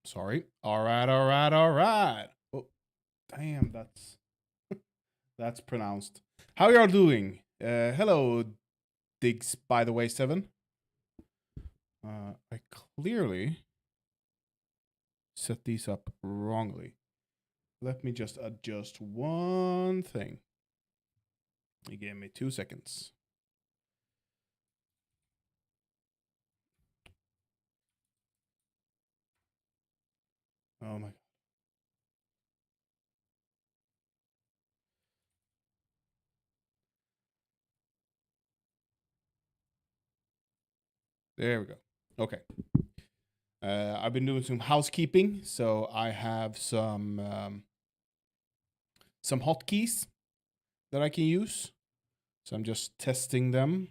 Sorry. All right. Oh, damn, that's pronounced. How y'all doing? Hello, Diggs. By the way, 7. I clearly set these up wrongly. Let me just adjust one thing. You gave me 2 seconds. Oh my god. There we go. Okay. I've been doing some housekeeping, so I have some hotkeys that I can use. So I'm just testing them.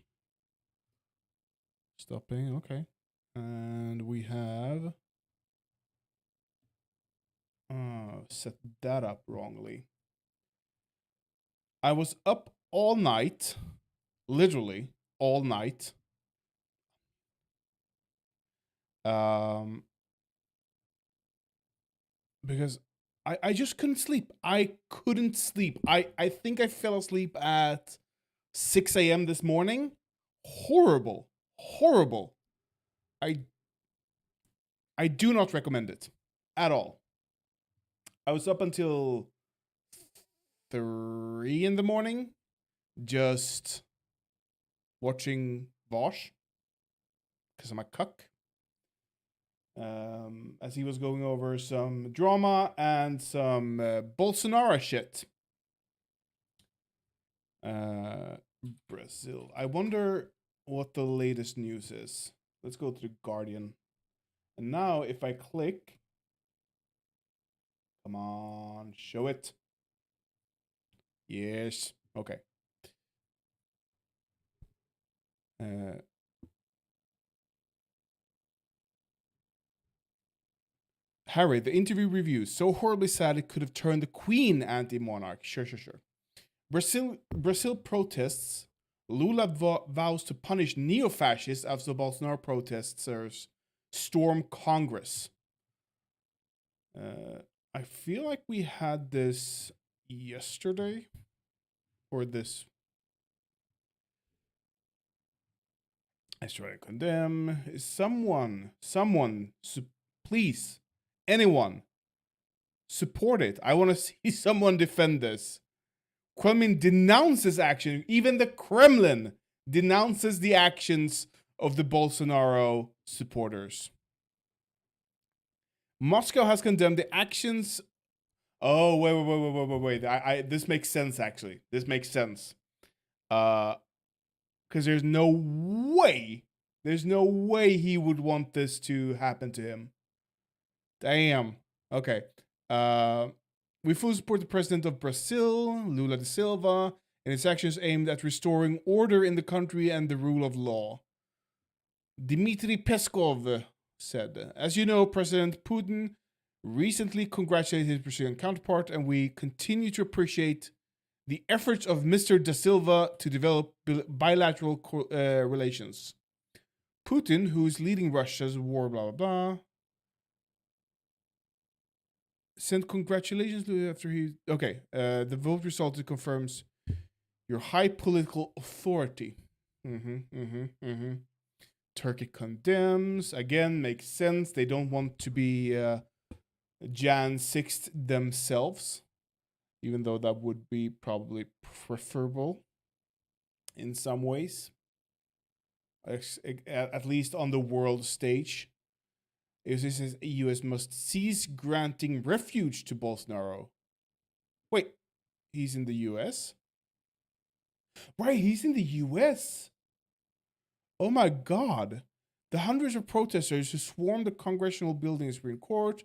Stopping, okay. And we have set that up wrongly. I was up all night, literally all night. Because I just couldn't sleep. I couldn't sleep. I think I fell asleep at 6 a.m. this morning. Horrible. Horrible. I do not recommend it at all. I was up until 3 in the morning just watching Vosh because I'm a cuck. As he was going over some drama and some Bolsonaro shit. Brazil. I wonder what the latest news is. Let's go to the Guardian. And now if I click... Come on, show it. Yes. Okay. Harry, the interview review. So horribly sad it could have turned the Queen anti-monarch. Sure. Brazil protests. Lula vows to punish neo-fascists after Bolsonaro protesters storm Congress. I feel like we had this yesterday. Or this. I try to condemn. Someone, please, anyone, support it. I want to see someone defend this. Kremlin denounces action. Even the Kremlin denounces the actions of the Bolsonaro supporters. Moscow has condemned the actions. Oh, wait. This makes sense, actually. This makes sense. Because there's no way he would want this to happen to him. Damn. Okay. We fully support the president of Brazil, Lula da Silva, and his actions aimed at restoring order in the country and the rule of law. Dmitry Peskov said, as you know, President Putin recently congratulated his Brazilian counterpart, and we continue to appreciate the efforts of Mr. da Silva to develop bilateral relations. Putin, who is leading Russia's war, blah, blah, blah, sent congratulations after he... Okay, the vote result confirms your high political authority. Turkey condemns. Again, makes sense. They don't want to be Jan 6th themselves, even though that would be probably preferable in some ways, at least on the world stage. It says US must cease granting refuge to Bolsonaro. Wait, he's in the US? Right, he's in the US. Oh my god. The hundreds of protesters who swarmed the congressional building and Supreme Court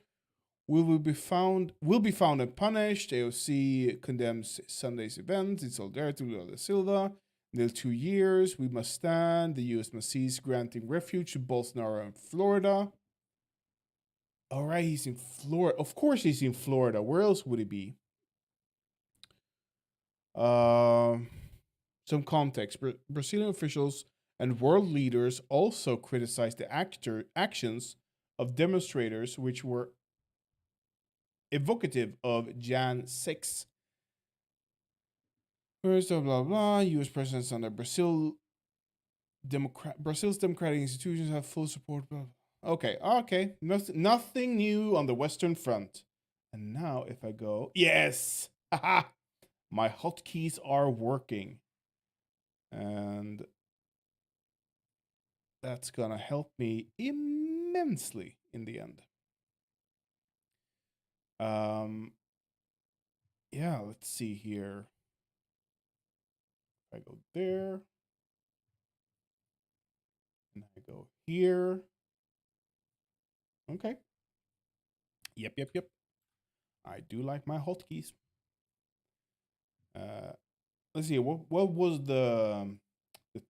will be found and punished. AOC condemns Sunday's events in solidarity with Lula da Silva. In 2 years, we must stand. The US must cease granting refuge to Bolsonaro in Florida. All right, he's in Florida. Of course he's in Florida. Where else would he be? Some context. Brazilian officials and world leaders also criticized the actions of demonstrators which were evocative of Jan 6. First, blah, blah, blah. U.S. presidents under Brazil's democratic institutions have full support. Blah, blah. Okay. Nothing new on the Western Front. And now if I go, yes, haha, my hotkeys are working. And that's gonna help me immensely in the end. Yeah, let's see here. I go there. And I go here. Okay. Yep. I do like my hotkeys. Let's see. What was the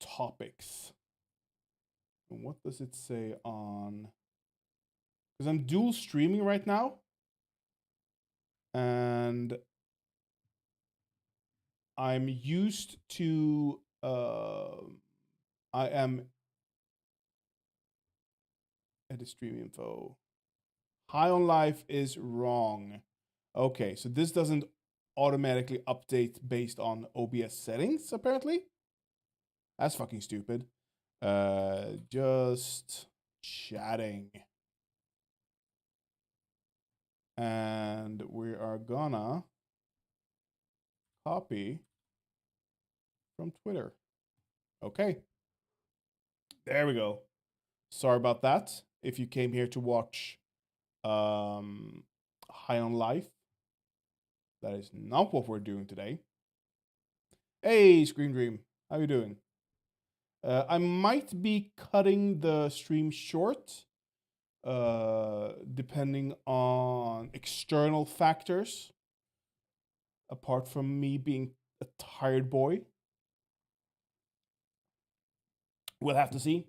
topics? And what does it say on? Because I'm dual streaming right now, and I'm used to. I am at the stream info. High on life is wrong. Okay, so this doesn't automatically update based on OBS settings, apparently. That's fucking stupid. Just chatting. And we are gonna copy from Twitter. Okay. There we go. Sorry about that. If you came here to watch High on Life, that is not what we're doing today. Hey, Scream Dream. How you doing? I might be cutting the stream short, depending on external factors, apart from me being a tired boy. We'll have to see.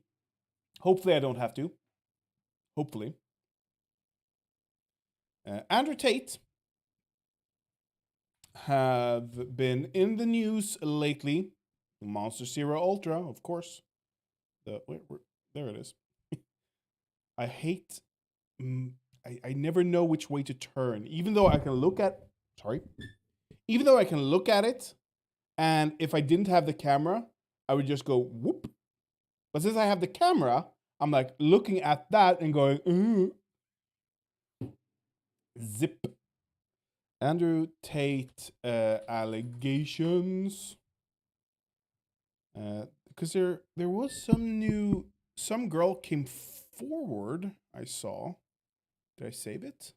Hopefully I don't have to. Hopefully. Andrew Tate have been in the news lately. Monster Zero Ultra, of course. There it is. I hate. I never know which way to turn, even though I can look at. Even though I can look at it, and if I didn't have the camera, I would just go whoop. But since I have the camera, I'm like looking at that and going, zip. Andrew Tate allegations. Because there was some girl came forward. I saw. Did I save it?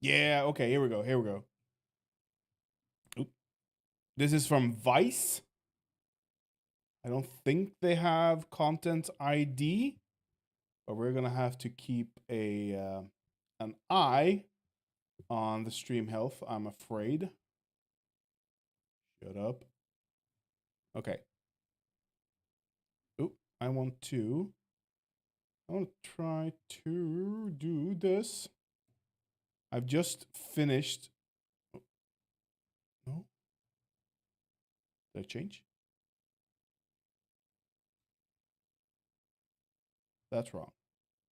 Yeah. Okay. Here we go. Oop. This is from Vice. I don't think they have content ID, but we're gonna have to keep an eye on the stream health, I'm afraid. Shut up. Okay. Oop, I want to try to do this. I've just finished. No? Did I change? That's wrong.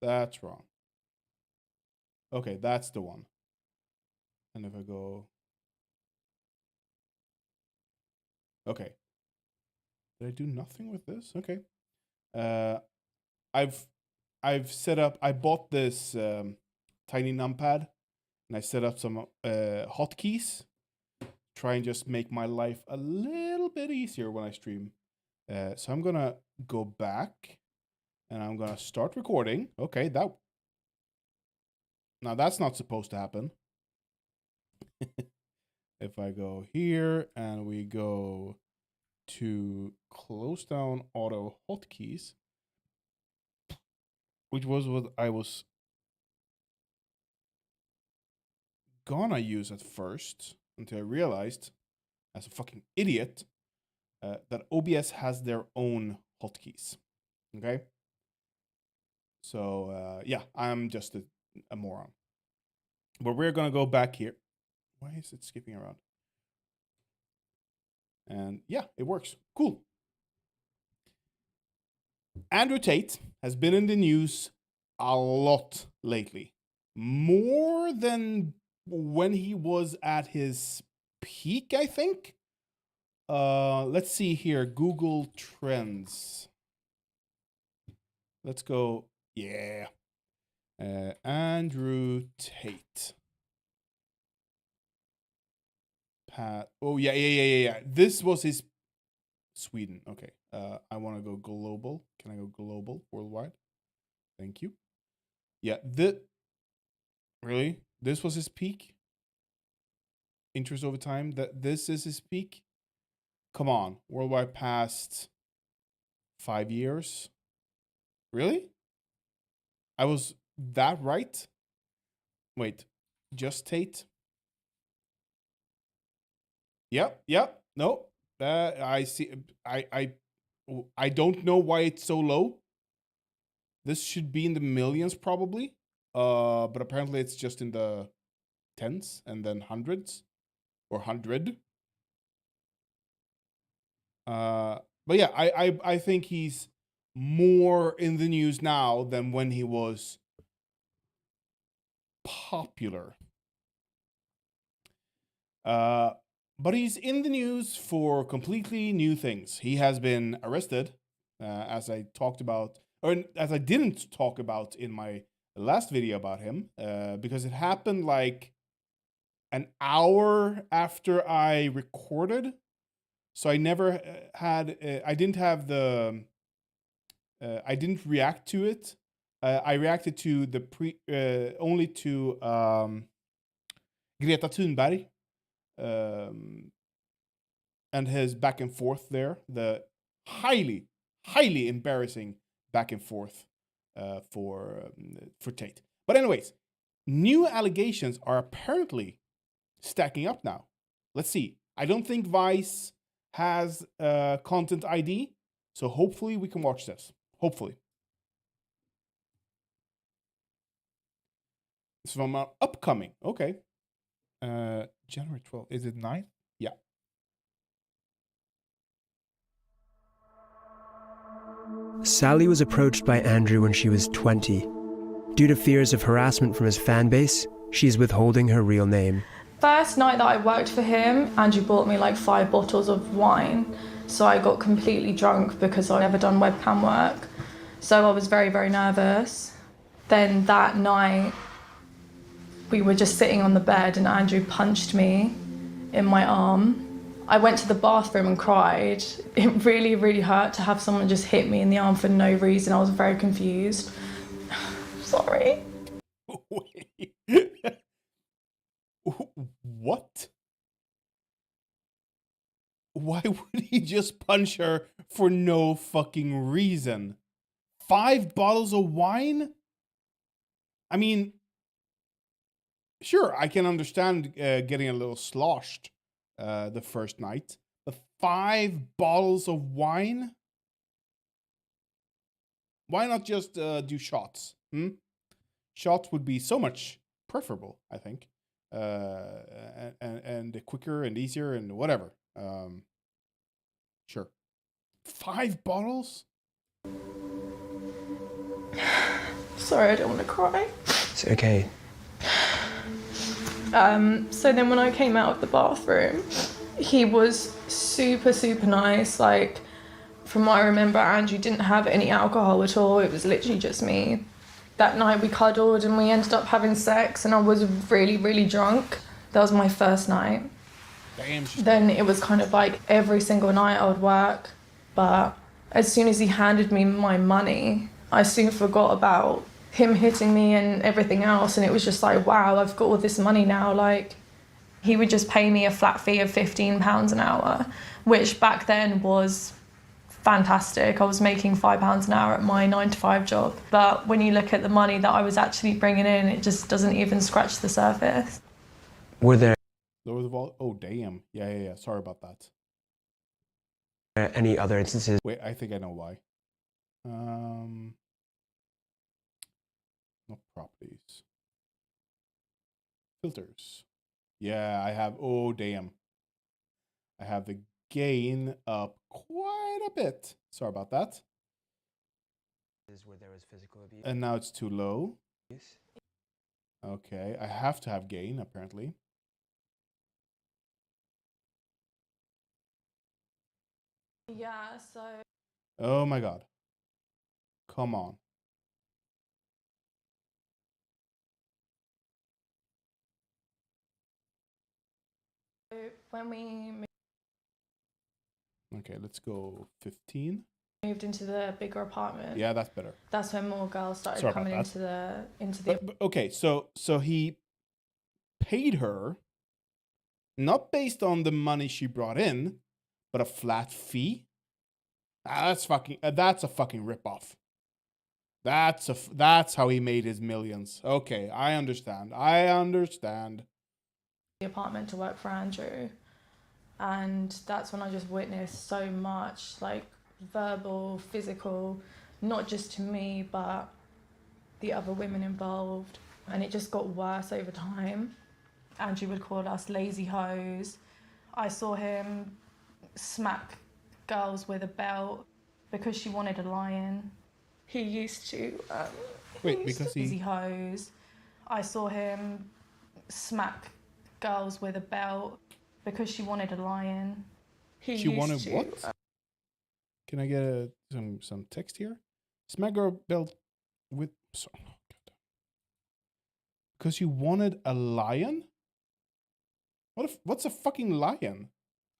That's wrong. Okay, that's the one. And if I go... Okay. Did I do nothing with this? Okay. I've set up... I bought this tiny numpad. And I set up some hotkeys. Try and just make my life a little bit easier when I stream. So I'm gonna go back. And I'm gonna start recording. Okay, that... Now that's not supposed to happen. If I go here and we go to close down auto hotkeys, which was what I was gonna use at first until I realized, as a fucking idiot, that OBS has their own hotkeys. Okay? So, yeah, I'm just a moron. But we're gonna go back here. Why is it skipping around? And yeah, it works. Cool. Andrew Tate has been in the news a lot lately. More than when he was at his peak, I think. Let's see here. Google Trends. Let's go. Yeah. Andrew Tate. Oh, yeah. This was his Sweden. Okay. I want to go global. Can I go global, worldwide? Thank you. Yeah. Really? This was his peak? Interest over time? This is his peak? Come on. Worldwide past 5 years? Really? I was that right? Wait. Just Tate? Yep. No. I see. I don't know why it's so low. This should be in the millions probably. But apparently it's just in the tens and then hundreds or 100. But yeah, I think he's more in the news now than when he was popular. But he's in the news for completely new things. He has been arrested, as I talked about, or as I didn't talk about in my last video about him, because it happened like an hour after I recorded. So I never had, I didn't have the, I didn't react to it. I reacted to the only to Greta Thunberg. And his back and forth there, the highly embarrassing back and forth for Tate. But anyways, new allegations are apparently stacking up now. Let's see. I don't think Vice has content ID, so hopefully we can watch this. Hopefully. It's from upcoming. Okay. January 12th. Is it 9th? Yeah. Sally was approached by Andrew when she was 20. Due to fears of harassment from his fan base, she's withholding her real name. First night that I worked for him, Andrew bought me like 5 bottles of wine. So I got completely drunk because I'd never done webcam work. So I was very, very nervous. Then that night, we were just sitting on the bed and Andrew punched me in my arm. I went to the bathroom and cried. It really, really hurt to have someone just hit me in the arm for no reason. I was very confused. Sorry. Wait. What? Why would he just punch her for no fucking reason? 5 bottles of wine? I mean, sure, I can understand getting a little sloshed the first night. But 5 bottles of wine? Why not just do shots? Shots would be so much preferable, I think. And quicker and easier and whatever. Sure. 5 bottles? Sorry, I don't want to cry. It's okay. So then when I came out of the bathroom, he was super, super nice. Like, from what I remember, Andrew didn't have any alcohol at all. It was literally just me. That night we cuddled and we ended up having sex and I was really, really drunk. That was my first night. Damn. Then it was kind of like every single night I would work. But as soon as he handed me my money, I soon forgot about him hitting me and everything else. And it was just like, wow, I've got all this money now. Like, he would just pay me a flat fee of £15 an hour, which back then was fantastic. I was making £5 an hour at my 9-to-5 job. But when you look at the money that I was actually bringing in, it just doesn't even scratch the surface. Were there Lower the volume. Oh, damn. Yeah. Sorry about that. any other instances? Wait, I think I know why. Not properties. Filters. Yeah, I have. Oh, damn. I have the gain up quite a bit. Sorry about that. where there was physical abuse. And now it's too low. Okay, I have to have gain, apparently. Yeah, so Oh my god. Come on. when we Okay, let's go 15. moved into the bigger apartment, Yeah, that's better. that's when more girls started Sorry about coming that. into the But okay, so he paid her not based on the money she brought in, but a flat fee. That's a fucking ripoff. That's how he made his millions. Okay, I understand. apartment to work for Andrew, and that's when I just witnessed so much, like verbal, physical, not just to me but the other women involved, and it just got worse over time. Andrew would call us lazy hoes. I saw him smack girls with a belt because she wanted a lion. He used to Wait, because lazy hoes. I saw him smack girls with a belt because she wanted a lion. She wanted what? Can I get some text here? Smack her belt with because you wanted a lion? What's a fucking lion?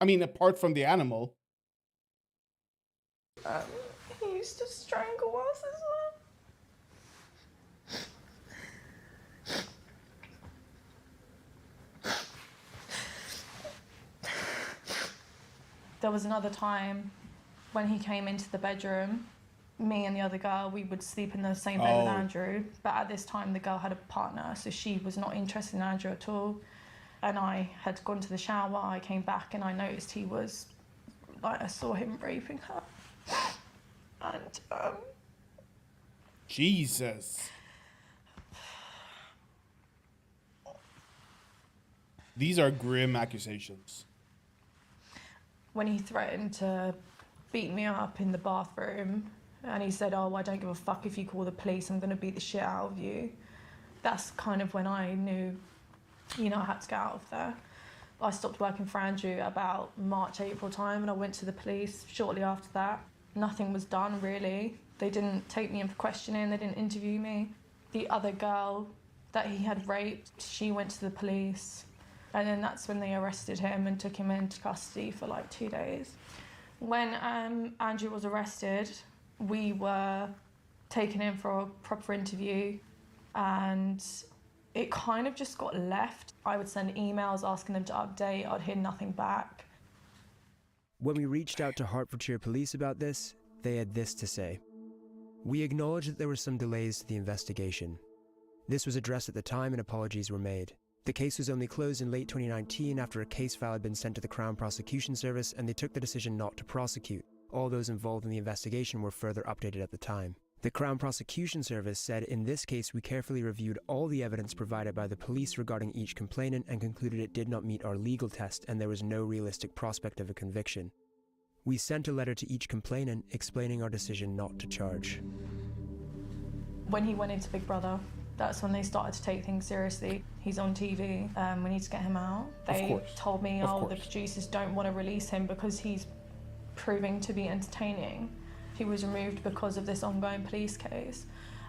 I mean, apart from the animal. He used to strangle us as well. There was another time when he came into the bedroom. Me and the other girl, we would sleep in the same bed with Andrew. But at this time, the girl had a partner, so she was not interested in Andrew at all. And I had gone to the shower, I came back and I noticed he was, like, I saw him raping her. And, Jesus. These are grim accusations. when he threatened to beat me up in the bathroom, and he said, "Oh, I don't give a fuck if you call the police, I'm going to beat the shit out of you." That's kind of when I knew, I had to get out of there. I stopped working for Andrew about March, April time, and I went to the police shortly after that. Nothing was done, really. They didn't take me in for questioning, they didn't interview me. The other girl that he had raped, she went to the police, and then that's when they arrested him and took him into custody for like 2 days. When Andrew was arrested, we were taken in for a proper interview, and it kind of just got left. I would send emails asking them to update, I'd hear nothing back. When we reached out to Hertfordshire Police about this, they had this to say. We acknowledge that there were some delays to the investigation. This was addressed at the time and apologies were made. The case was only closed in late 2019 after a case file had been sent to the Crown Prosecution Service and they took the decision not to prosecute. All those involved in the investigation were further updated at the time. The Crown Prosecution Service said in this case we carefully reviewed all the evidence provided by the police regarding each complainant and concluded it did not meet our legal test and there was no realistic prospect of a conviction. We sent a letter to each complainant explaining our decision not to charge. When he went into Big Brother, that's when they started to take things seriously. He's on TV, we need to get him out. They told me, the producers don't want to release him because he's proving to be entertaining. He was removed because of this ongoing police case.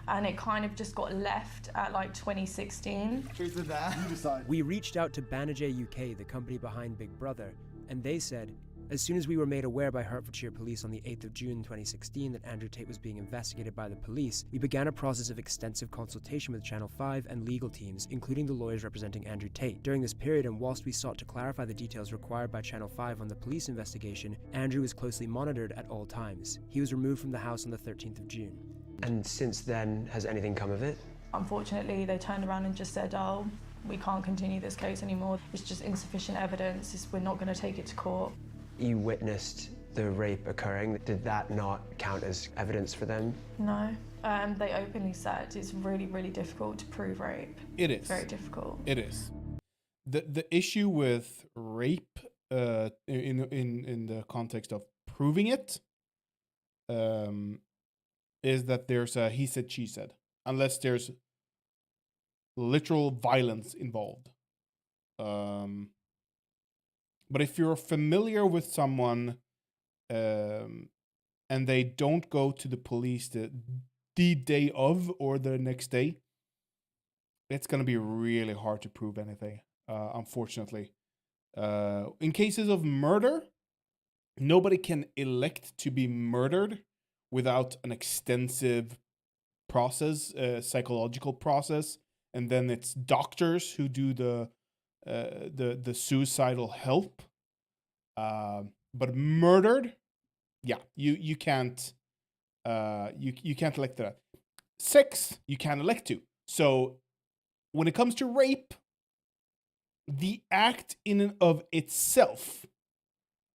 And it kind of just got left at like 2016. Truth of that. You decide. We reached out to Banijay UK, the company behind Big Brother, and they said, as soon as we were made aware by Hertfordshire Police on the 8th of June 2016 that Andrew Tate was being investigated by the police, we began a process of extensive consultation with Channel 5 and legal teams, including the lawyers representing Andrew Tate. During this period, and whilst we sought to clarify the details required by Channel 5 on the police investigation, Andrew was closely monitored at all times. He was removed from the house on the 13th of June. And since then, has anything come of it? Unfortunately, they turned around and just said, "Oh, we can't continue this case anymore. It's just insufficient evidence. We're not going to take it to court." You witnessed the rape occurring. Did that not count as evidence for them? No. They openly said it's really, really difficult to prove rape. It is. Very difficult. It is. The issue with rape in the context of proving it is that there's a he said, she said, unless there's literal violence involved. But if you're familiar with someone and they don't go to the police the day of or the next day, it's going to be really hard to prove anything, unfortunately. In cases of murder, nobody can elect to be murdered without an extensive process, psychological process, and then it's doctors who do the suicidal help. But murdered, yeah, you can't you can't elect that. Sex, you can elect to. So when it comes to rape, the act in and of itself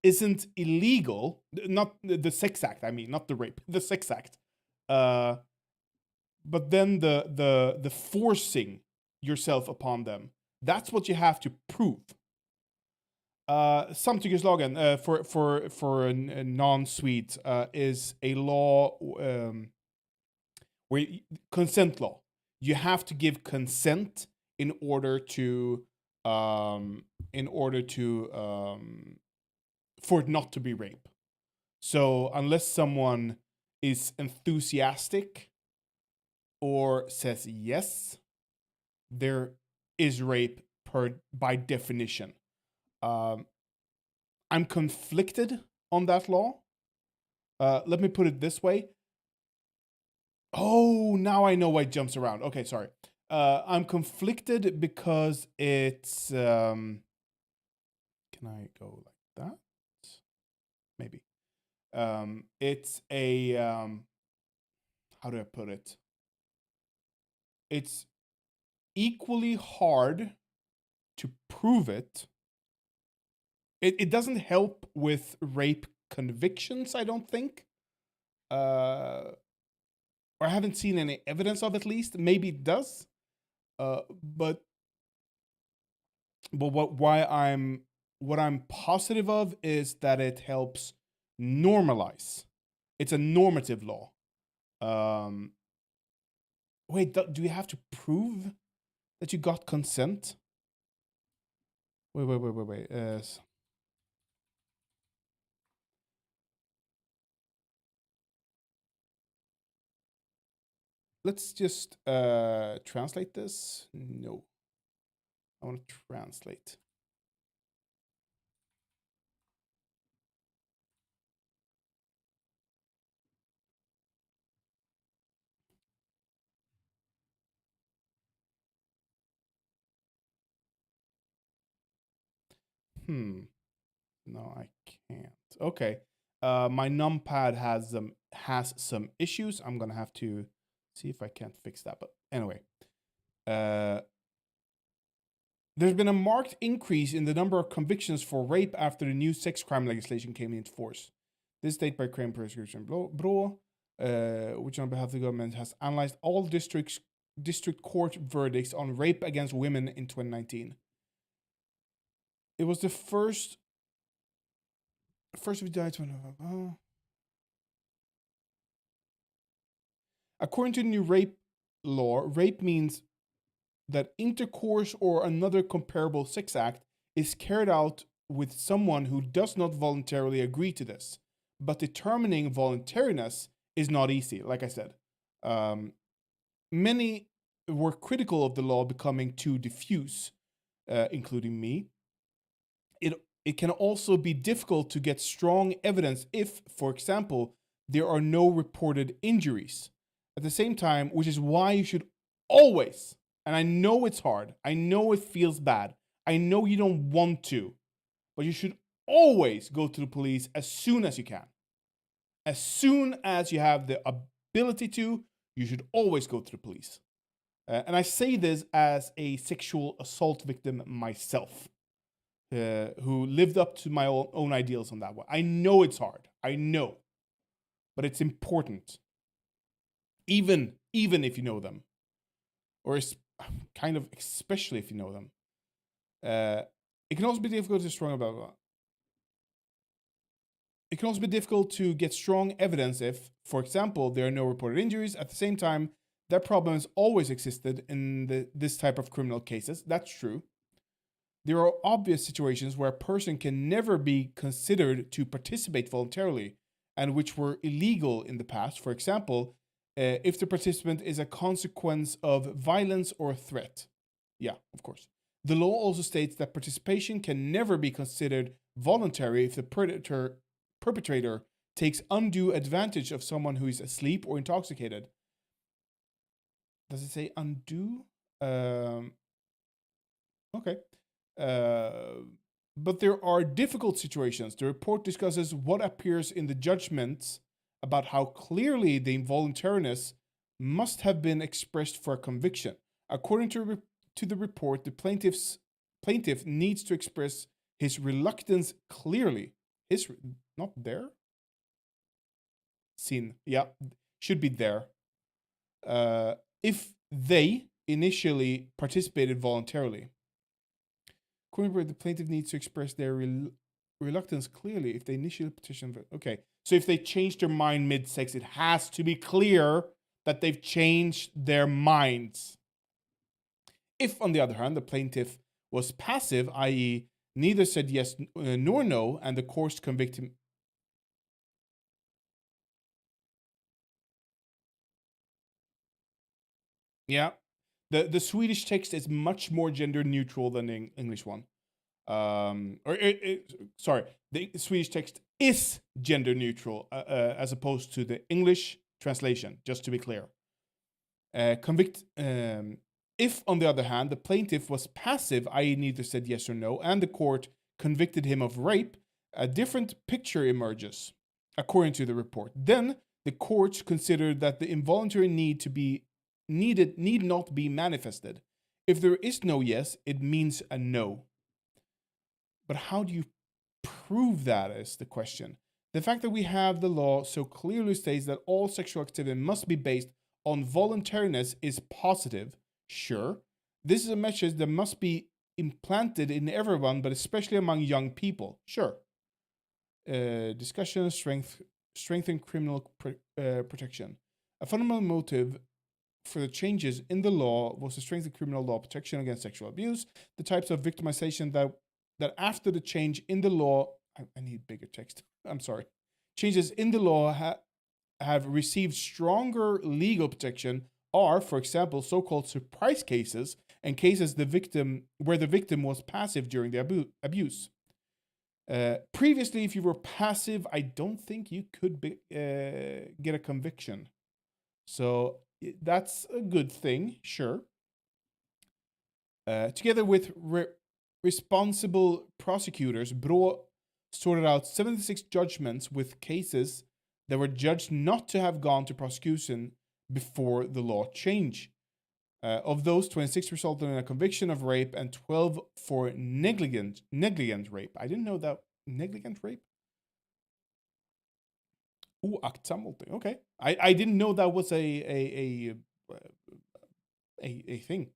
isn't illegal. Not the sex act, I mean, not the rape, the sex act. But then the forcing yourself upon them, that's what you have to prove. Samtyckeslagen for non-Swedes is a law where consent law. You have to give consent in order to for it not to be rape. So unless someone is enthusiastic or says yes, there is rape by definition. I'm conflicted on that law. Let me put it this way. Oh, now I know why it jumps around. Okay, sorry. I'm conflicted because it's... can I go like that? Maybe. It's a... how do I put it? It's equally hard to prove it. It doesn't help with rape convictions, I don't think. Or I haven't seen any evidence of, at least. Maybe it does. But what I'm positive of is that it helps normalize. It's a normative law. Wait, do you have to prove that you got consent? Wait. Let's just translate this. No. I want to translate. No, I can't. Okay. My numpad has some issues. I'm gonna have to see if I can't fix that. But anyway, there's been a marked increase in the number of convictions for rape after the new sex crime legislation came into force. This state by Crime Prosecution Bureau, which on behalf of the government has analyzed all district court verdicts on rape against women in 2019. It was the first of died. According to the new rape law, rape means that intercourse or another comparable sex act is carried out with someone who does not voluntarily agree to this. But determining voluntariness is not easy, like I said. Many were critical of the law becoming too diffuse, including me. It can also be difficult to get strong evidence if, for example, there are no reported injuries. At the same time, which is why you should always, and I know it's hard, I know it feels bad, I know you don't want to, but you should always go to the police as soon as you can. As soon as you have the ability to, you should always go to the police. And I say this as a sexual assault victim myself. Who lived up to my own ideals on that one. I know it's hard. I know. But it's important. Even if you know them. Or kind of especially if you know them. It can also be difficult to strong about It can also be difficult to get strong evidence if, for example, there are no reported injuries. At the same time, that problem has always existed in this type of criminal cases. That's true. There are obvious situations where a person can never be considered to participate voluntarily and which were illegal in the past. For example, if the participant is a consequence of violence or threat. Yeah, of course. The law also states that participation can never be considered voluntary if the perpetrator takes undue advantage of someone who is asleep or intoxicated. Does it say undue? Okay. But there are difficult situations. The report discusses what appears in the judgments about how clearly the involuntariness must have been expressed for a conviction. According to the report, the plaintiff needs to express his reluctance clearly. Not there? Sin. Yeah, should be there. If they initially participated voluntarily. According to the plaintiff needs to express their reluctance clearly if they initially petition. Okay, so if they change their mind mid-sex, it has to be clear that they've changed their minds. If, on the other hand, the plaintiff was passive, i.e., neither said yes nor no, and the court convicted him. Yeah, the Swedish text is much more gender neutral than the English one. Sorry, the Swedish text is gender neutral as opposed to the English translation, just to be clear. If, on the other hand, the plaintiff was passive, i.e. neither said yes or no, and the court convicted him of rape, a different picture emerges, according to the report. Then the courts considered that the involuntary need not be manifested. If there is no yes, it means a no. But how do you prove that is the question. The fact that we have the law so clearly states that all sexual activity must be based on voluntariness is positive. Sure, this is a message that must be implanted in everyone, but especially among young people. Sure. Discussion, strengthen criminal protection. A fundamental motive for the changes in the law was to strengthen criminal law protection against sexual abuse. The types of victimization that after the change in the law, I need bigger text. I'm sorry. Changes in the law have received stronger legal protection are, for example, so-called surprise cases and cases where the victim was passive during the abuse. Previously, if you were passive, I don't think you could get a conviction. So that's a good thing, sure. Together with responsible prosecutors, Brå sorted out 76 judgments with cases that were judged not to have gone to prosecution before the law change. Of those, 26 resulted in a conviction of rape and 12 for negligent rape. I didn't know that. Negligent rape? Oaktsam våldtäkt. Okay. I didn't know that was a thing.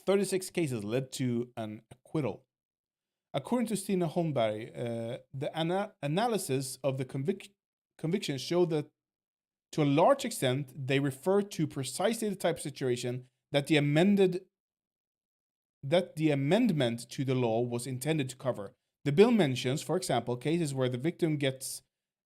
36 cases led to an acquittal. According to Stina Holmberg, the analysis of the convictions showed that to a large extent they refer to precisely the type of situation that the amendment to the law was intended to cover. The bill mentions, for example, cases where the victim gets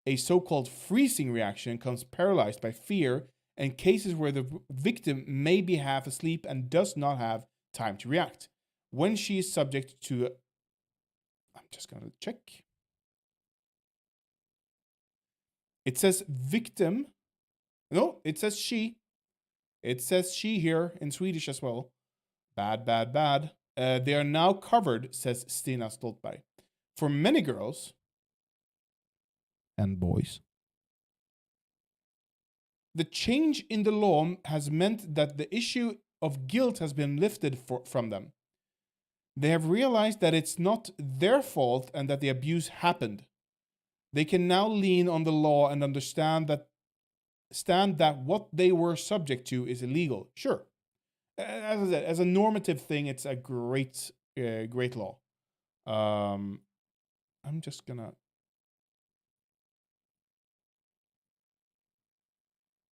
a so-called freezing reaction, becomes paralyzed by fear, and cases where the victim may be half asleep and does not have time to react. When she is subject to... I'm just going to check. It says victim. No, it says she. It says she here in Swedish as well. Bad. They are now covered, says Stina Stoltberg. For many girls and boys, the change in the law has meant that the issue of guilt has been lifted from them. They have realized that it's not their fault and that the abuse happened. They can now lean on the law and understand that what they were subject to is illegal. Sure. As I said, as a normative thing, it's a great law. I'm just gonna.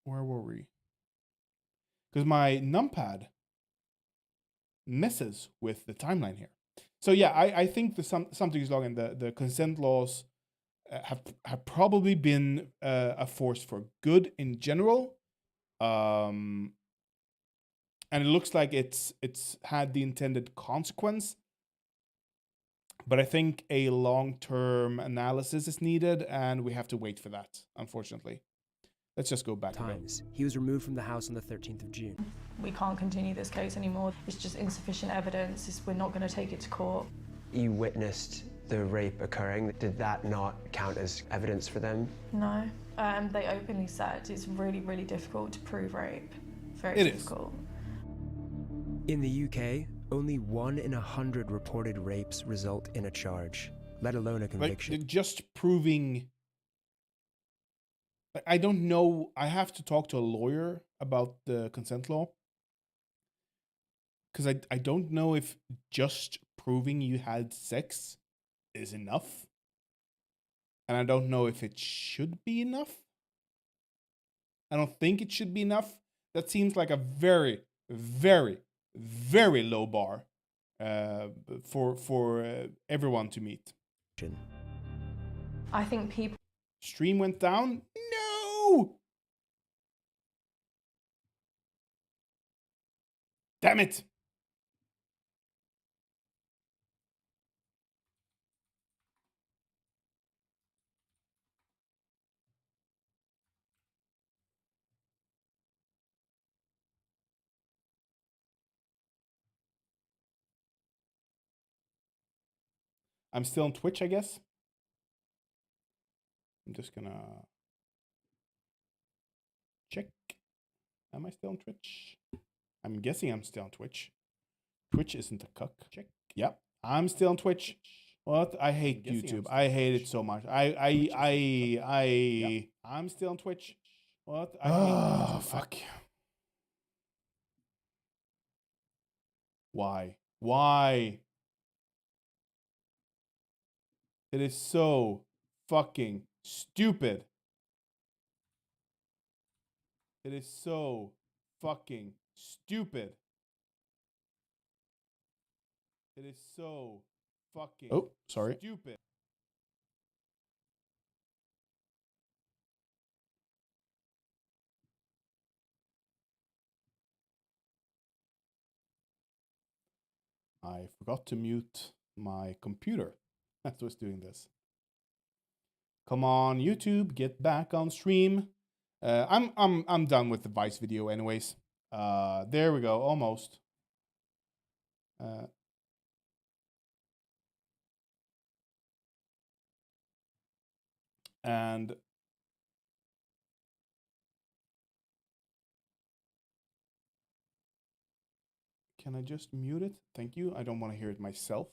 Where were we? Because my numpad messes with the timeline here. So yeah, I think something is wrong, and the consent laws have probably been a force for good in general. And it looks like it's had the intended consequence. But I think a long-term analysis is needed, and we have to wait for that, unfortunately. Let's just go back a bit. Times. He was removed from the house on the 13th of June. We can't continue this case anymore. It's just insufficient evidence. We're not going to take it to court. You witnessed the rape occurring. Did that not count as evidence for them? No. They openly said it's really, really difficult to prove rape. Very It is. difficult. In the UK, only 1 in 100 reported rapes result in a charge, let alone a Like, conviction. just proving. I don't know. I have to talk to a lawyer about the consent law. Because I don't know if just proving you had sex is enough. And I don't know if it should be enough. I don't think it should be enough. That seems like a very, very, very low bar for everyone to meet. I think people Stream went down? No! Damn it! I'm still on Twitch, I guess. I'm just gonna check. Am I still on Twitch? I'm guessing I'm still on Twitch. Twitch isn't a cuck. Check. Yep, I'm still on Twitch. What? I hate YouTube. I hate it so much. I'm still on Twitch. What? I hate YouTube. Oh, fuck. Why? Why? It is so fucking stupid. It is so fucking stupid. It is so fucking stupid. I forgot to mute my computer. That's what's doing this. Come on, YouTube, get back on stream. I'm done with the Vice video, anyways. There we go, almost. And can I just mute it? Thank you. I don't want to hear it myself.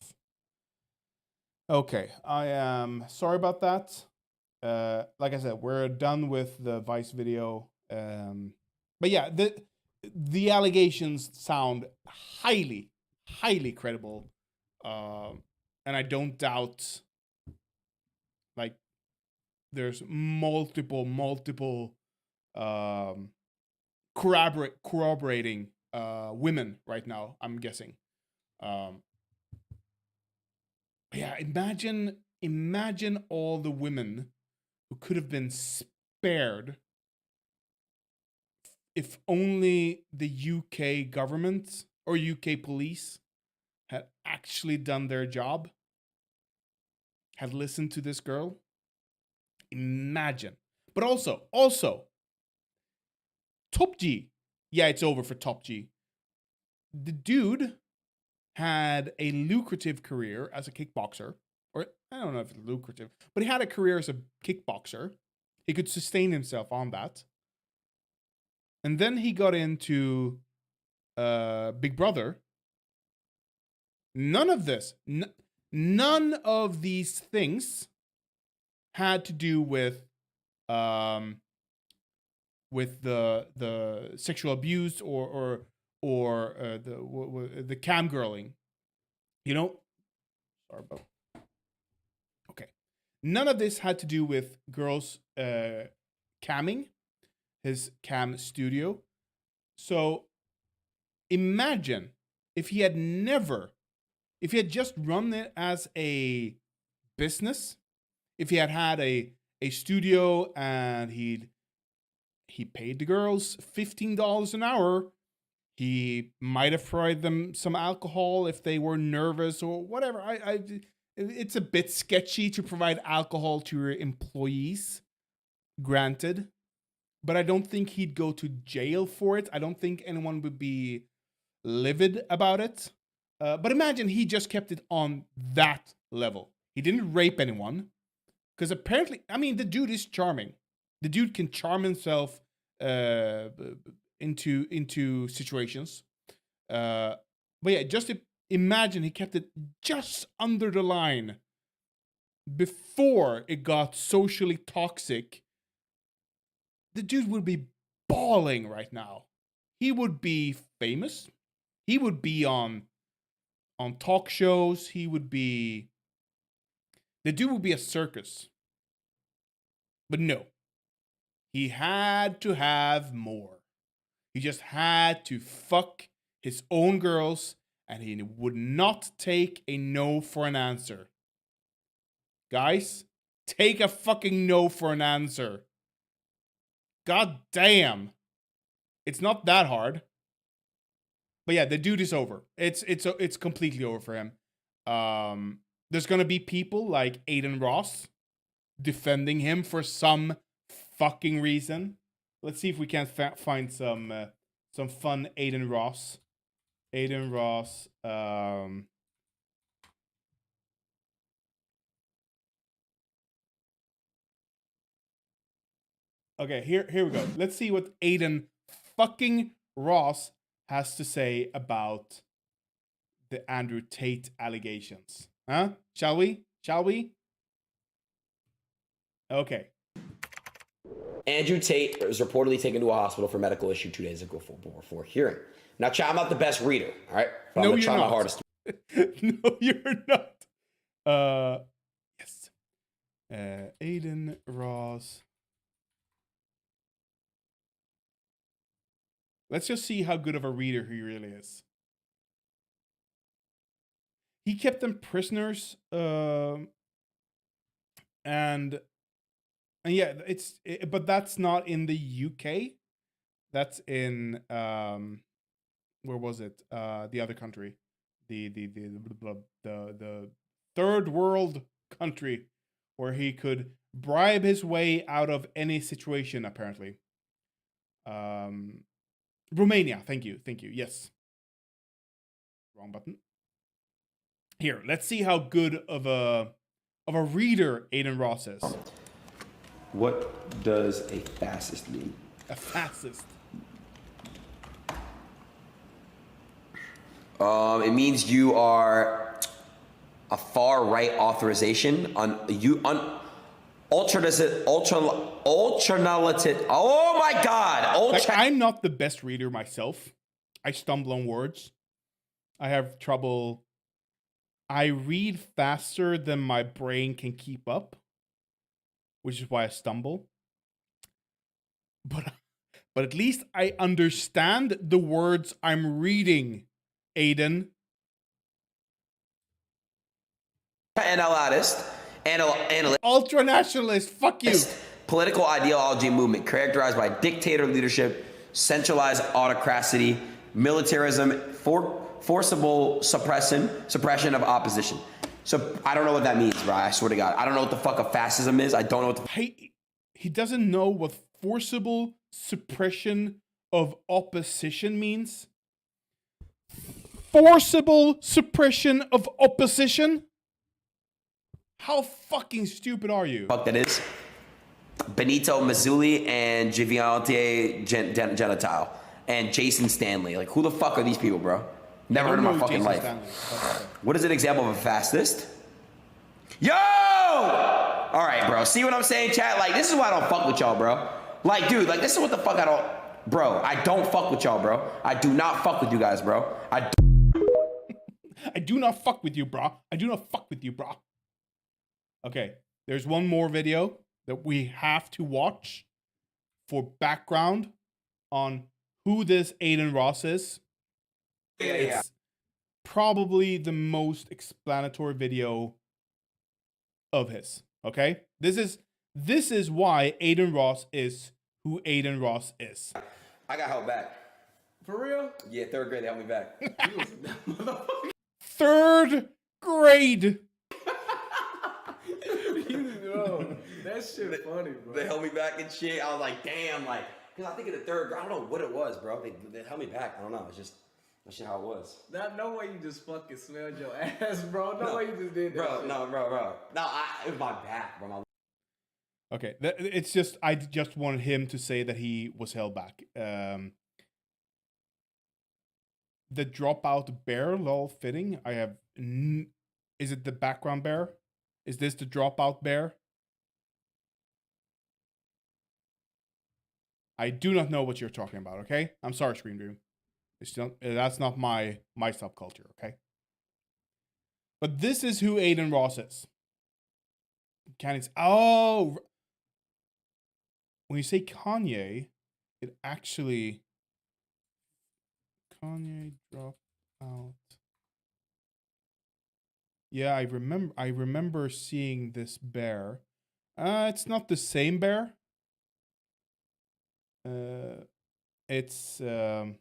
Okay, I am sorry about that. Like I said, we're done with the Vice video. But yeah, the allegations sound highly, highly credible. And I don't doubt, like, there's multiple corroborating women right now, I'm guessing. Yeah, imagine all the women who could have been spared if only the UK government or UK police had actually done their job, had listened to this girl. Imagine. But also, Top G. Yeah, it's over for Top G. The dude had a lucrative career as a kickboxer. Or, I don't know if it's lucrative, but he had a career as a kickboxer. He could sustain himself on that. And then he got into Big Brother. None of this, none of these things had to do with the sexual abuse or the cam girling. You know, sorry about. Okay, None of this had to do with girls camming, his cam studio. So imagine if he had just run it as a business, if he had a studio and he paid the girls $15 an hour, he might have provided them some alcohol if they were nervous or whatever. It's a bit sketchy to provide alcohol to your employees, granted, but I don't think he'd go to jail for it. I don't think anyone would be livid about it. But imagine he just kept it on that level. He didn't rape anyone, because apparently, I mean, the dude is charming. The dude can charm himself into situations. But yeah, just imagine he kept it just under the line before it got socially toxic. The dude would be bawling right now. He would be famous. He would be on talk shows. The dude would be a circus. But no. He had to have more. He just had to fuck his own girls, and he would not take a no for an answer. Guys, take a fucking no for an answer. God damn. It's not that hard. But yeah, the dude is over. It's completely over for him. There's gonna be people like Aiden Ross defending him for some fucking reason. Let's see if we can find some fun Aiden Ross. Aiden Ross. Okay, here we go. Let's see what Aiden fucking Ross has to say about the Andrew Tate allegations. Huh? Shall we? Okay. Andrew Tate was reportedly taken to a hospital for medical issue 2 days ago for hearing. Now, Chad, I'm not the best reader, all right? But I'm going to try my hardest. No, you're not. Yes. Aiden Ross. Let's just see how good of a reader he really is. He kept them prisoners, and yeah, but that's not in the UK. That's in where was it? The other country, the third world country, where he could bribe his way out of any situation. Apparently, Romania. Thank you. Yes. Wrong button. Here, let's see how good of a reader Aiden Ross is. What does a fascist mean? A fascist. It means you are a far right authorization alternative. Oh my God! Like, I'm not the best reader myself. I stumble on words. I have trouble. I read faster than my brain can keep up, which is why I stumble. But at least I understand the words I'm reading, Aiden. Analyst. Ultranationalist, fuck you. Political ideology movement characterized by dictator leadership, centralized autocracy, militarism, forcible suppression of opposition. So I don't know what that means, bro. I swear to God. I don't know what the fuck a fascism is. I don't know what the he doesn't know what forcible suppression of opposition means. Forcible suppression of opposition? How fucking stupid are you? fuck that is. Benito Mazzulli and Giviante Gentile and Jason Stanley. Like, who the fuck are these people, bro? Never heard of my fucking life. What is an example of a fascist? Yo! All right, bro. See what I'm saying, chat? Like, this is why I don't fuck with y'all, bro. Like, dude, like, this is what the fuck I don't... Bro, I don't fuck with y'all, bro. I do not fuck with you guys, bro. I do not fuck with you, bro. I do not fuck with you, bro. Okay. There's one more video that we have to watch for background on who this Aiden Ross is. It's probably the most explanatory video of his. Okay? This is why Aiden Ross is who Aiden Ross is. I got held back. For real? Yeah, 3rd grade, they held me back. 3rd grade. Bro, that shit funny, bro. They held me back and shit. I was like, damn, like, because I think in the 3rd grade, I don't know what it was, bro. They held me back. I don't know. It's just, that's just how it was. No way you just fucking smelled your ass, bro. No way you just did that. Bro, shit. no, bro. No, it was my back, bro. Okay, it's just, I just wanted him to say that he was held back. The dropout bear, lol, fitting. I have, is it the background bear? Is this the dropout bear? I do not know what you're talking about, okay? I'm sorry, Screen Dream. That's not my subculture, okay? But this is who Aiden Ross is. Oh! When you say Kanye, it actually... Kanye dropped out. Yeah, I remember seeing this bear. It's not the same bear. It's not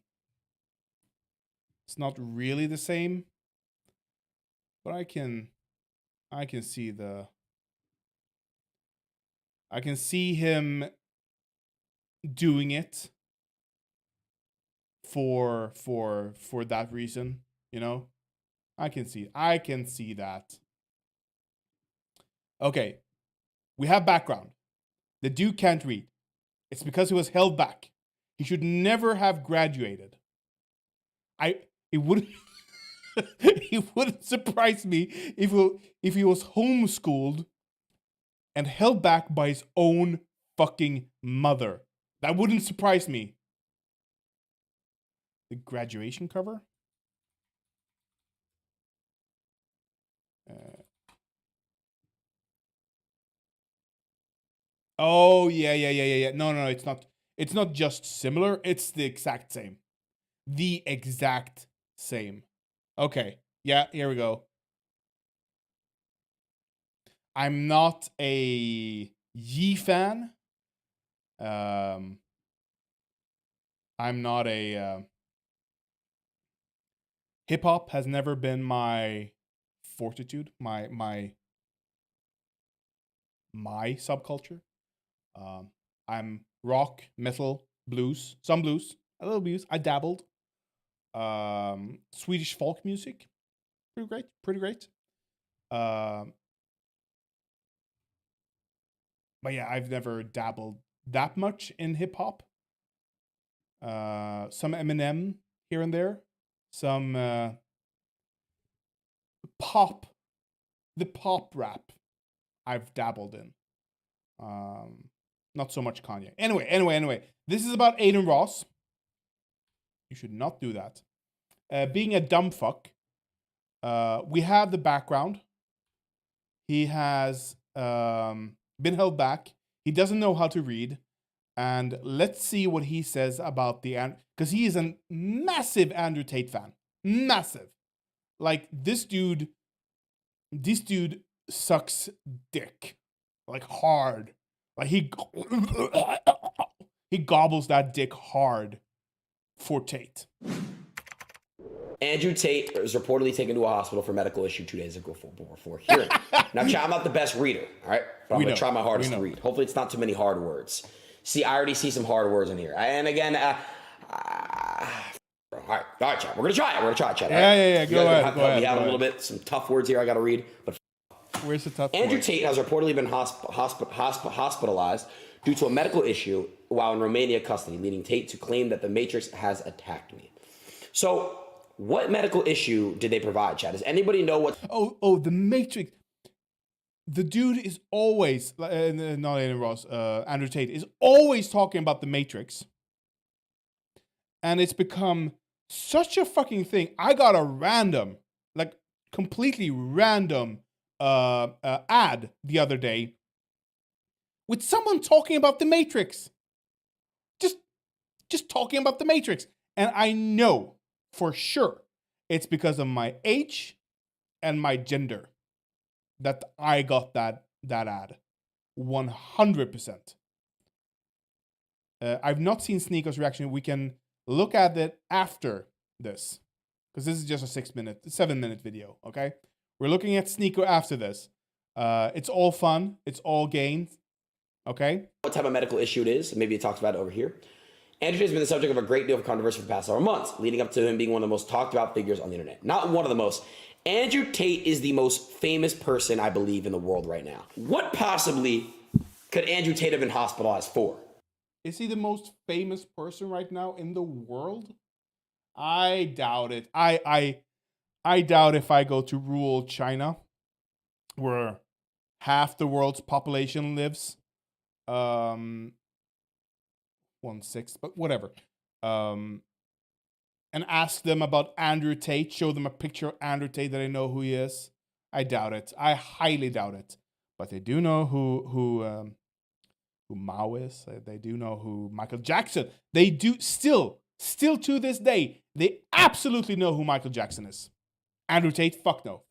really the same. But I can see I can see him doing it for that reason, you know? I can see that. Okay. We have background. The dude can't read. It's because he was held back. He should never have graduated. It wouldn't it wouldn't surprise me if he was homeschooled and held back by his own fucking mother. That wouldn't surprise me. The graduation cover? Oh, yeah. No, it's not. It's not just similar. It's the exact same. The exact same. Okay. Yeah, here we go. I'm not a Yee fan. I'm not a... hip-hop has never been my fortitude, my subculture. I'm rock, metal, blues, some blues, a little blues. I dabbled. Swedish folk music, pretty great. But yeah, I've never dabbled that much in hip hop. Some Eminem here and there, some pop, the pop rap I've dabbled in. Not so much Kanye. Anyway. This is about Aiden Ross. You should not do that. Being a dumb fuck. We have the background. He has been held back. He doesn't know how to read. And let's see what he says about because he is a massive Andrew Tate fan. Massive. Like, this dude sucks dick. Like, hard. Like, he gobbles that dick hard for Tate. Andrew Tate was reportedly taken to a hospital for medical issue 2 days ago before hearing. Now, I'm not the best reader, all right? But I'm going to try my hardest to read. Hopefully, it's not too many hard words. See, I already see some hard words in here. And again, all right, chat. We're going to try it, chat. Yeah. Go ahead. We have a little bit, some tough words here I got to read. But where's the tough Andrew word? Tate has reportedly been hospitalized due to a medical issue while in Romania custody, leading Tate to claim that the Matrix has attacked me. So, what medical issue did they provide, Chad? Does anybody know what? Oh, the Matrix. The dude is always, not Aiden Ross, Andrew Tate is always talking about the Matrix. And it's become such a fucking thing. I got a completely random ad the other day with someone talking about the Matrix. Just talking about the Matrix. And I know for sure it's because of my age and my gender that I got that ad. 100%. I've not seen Sneako's reaction. We can look at it after this, because this is just a 7-minute video, okay? We're looking at Sneako after this. It's all fun. It's all gains, okay? What type of medical issue it is. Maybe it talks about it over here. Andrew Tate has been the subject of a great deal of controversy for the past several months, leading up to him being one of the most talked about figures on the internet. Not one of the most. Andrew Tate is the most famous person, I believe, in the world right now. What possibly could Andrew Tate have been hospitalized for? Is he the most famous person right now in the world? I doubt it. I doubt if I go to rural China, where half the world's population lives. 1/6, but whatever. And ask them about Andrew Tate, show them a picture of Andrew Tate that I know who he is. I doubt it. I highly doubt it. But they do know who Mao is. They do know who Michael Jackson. They do still to this day, they absolutely know who Michael Jackson is. Andrew Tate, fuck no.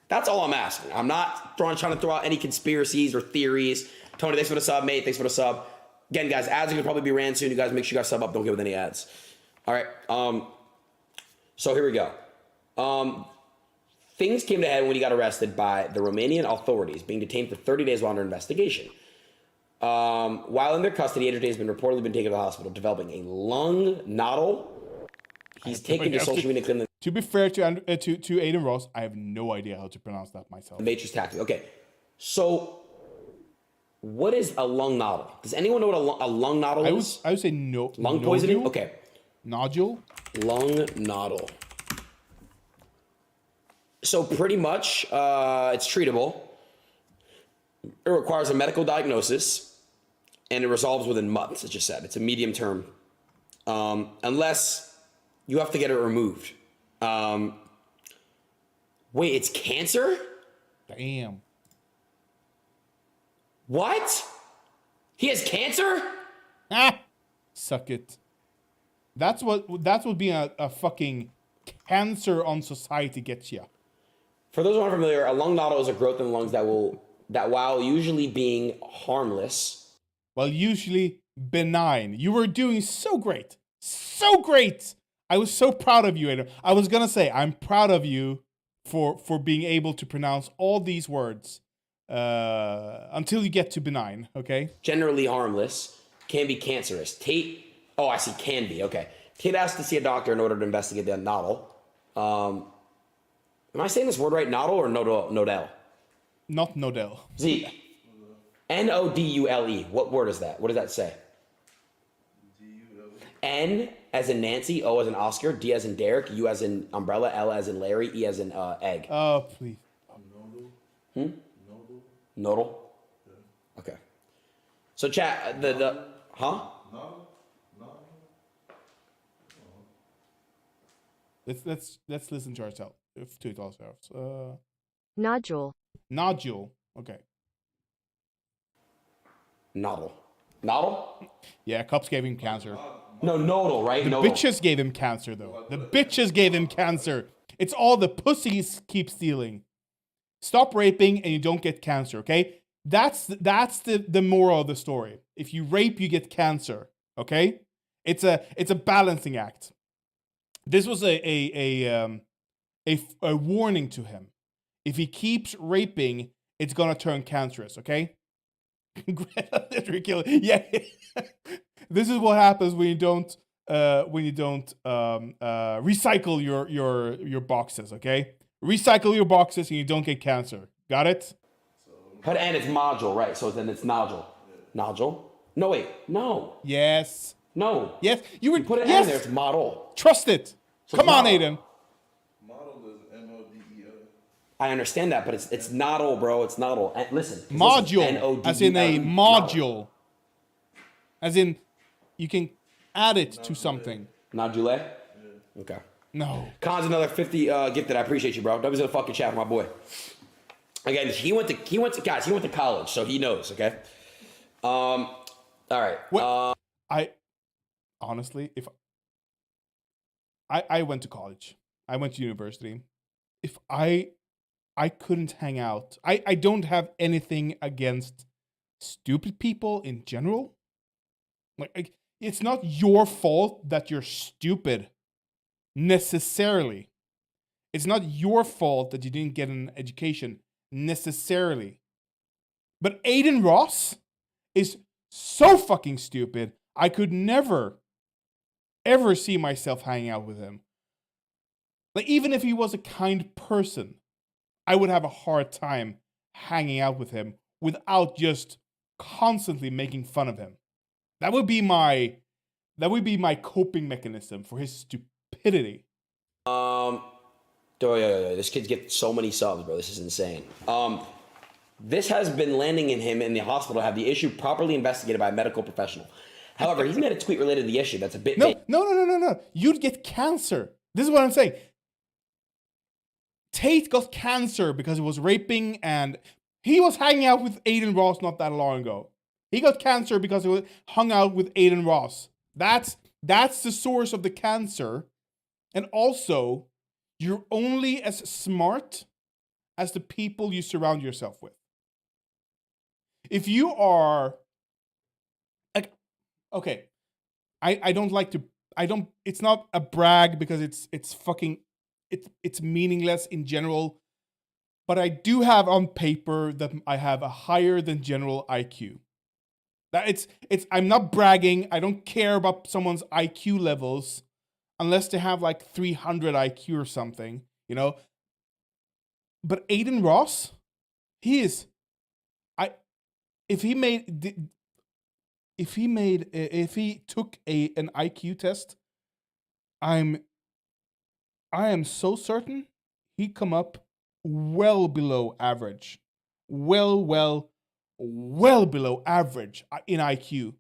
That's all I'm asking. I'm not trying to throw out any conspiracies or theories. Tony, thanks for the sub, mate. Thanks for the sub. Again, guys, ads are going to probably be ran soon. You guys make sure you guys sub up. Don't get with any ads. All right. So here we go. Things came to head when he got arrested by the Romanian authorities, being detained for 30 days while under investigation. While in their custody, Andrew Tate has been reportedly taken to the hospital, developing a lung nodule. He's taken to social media claiming. To be fair to Aiden Ross, I have no idea how to pronounce that myself. The Matrix tactic. Okay, so what is a lung nodule? Does anyone know what a lung nodule is? I would say no. Lung poisoning? Okay. Nodule? Lung nodule. So pretty much, it's treatable. It requires a medical diagnosis, and it resolves within months, as just said. It's a medium term. Unless you have to get it removed. Wait, it's cancer? Damn. What? He has cancer? Ah! Suck it. That's what being a fucking cancer on society gets you. For those who aren't familiar, a lung nodule is a growth in the lungs that while usually being harmless. Well, usually benign. You were doing so great. So great! I was so proud of you, Adam. I was gonna say, I'm proud of you for being able to pronounce all these words until you get to benign, okay? Generally harmless, can be cancerous. Tate, oh, I see, can be, okay. Tate asked to see a doctor in order to investigate the nodule. Am I saying this word right, nodule or nodule? Not nodule. Z. Nodule. What word is that? What does that say? N as in Nancy, O as in Oscar, D as in Derek, U as in umbrella, L as in Larry, E as in egg. Oh, please. Nodal? Yeah. Okay. So chat, huh? Let's listen to ourselves. To it ourselves. Nodule. Nodule. Okay. Nodal. Yeah, cops gave him cancer. No, nodal, right? The bitches gave him cancer, though. The bitches gave him cancer. It's all the pussies keep stealing. Stop raping and you don't get cancer, okay? That's the moral of the story. If you rape, you get cancer, okay? It's a balancing act. This was a warning to him. If he keeps raping, it's gonna turn cancerous, okay? Yeah. This is what happens when you don't recycle your boxes, okay? Recycle your boxes and you don't get cancer. Got it? And it's module, right? So then it's nodule. Nodule? No, wait. No. Yes. No. Yes. You would put it yes. in there. It's model. Trust it. So come on, Aiden. Model is Model. I understand that, but it's nodule, bro. It's nodule. And listen. Module. N-O-D-U-L-E. As in a module. As in, you can add it to something. Nodule? Yeah. Okay. No. Khan's another 50 gifted. I appreciate you, bro. W's in the fucking chat for my boy. Again, he went to college, so he knows. Okay. All right. I honestly, if I went to college, I went to university. If I couldn't hang out. I don't have anything against stupid people in general. Like, it's not your fault that you're stupid necessarily. It's not your fault that you didn't get an education necessarily. But Aiden Ross is so fucking stupid. I could never, ever see myself hanging out with him. Like, even if he was a kind person, I would have a hard time hanging out with him without just constantly making fun of him. That would be my coping mechanism for his stupidity. This kid's getting so many subs, bro. This is insane. This has been landing in him in the hospital. Have the issue properly investigated by a medical professional. However, he's made a tweet related to the issue. That's a bit vague. No. You'd get cancer. This is what I'm saying. Tate got cancer because he was raping, and he was hanging out with Aiden Ross not that long ago. He got cancer because he hung out with Aiden Ross. That's the source of the cancer. And also, you're only as smart as the people you surround yourself with. If you are, like, okay, I don't like to, it's not a brag because it's meaningless in general, but I do have on paper that I have a higher than general IQ. That I'm not bragging. I don't care about someone's IQ levels unless they have like 300 IQ or something, you know. But Aiden Ross, if he took an IQ test, I am so certain he'd come up well below average. Well below average in IQ.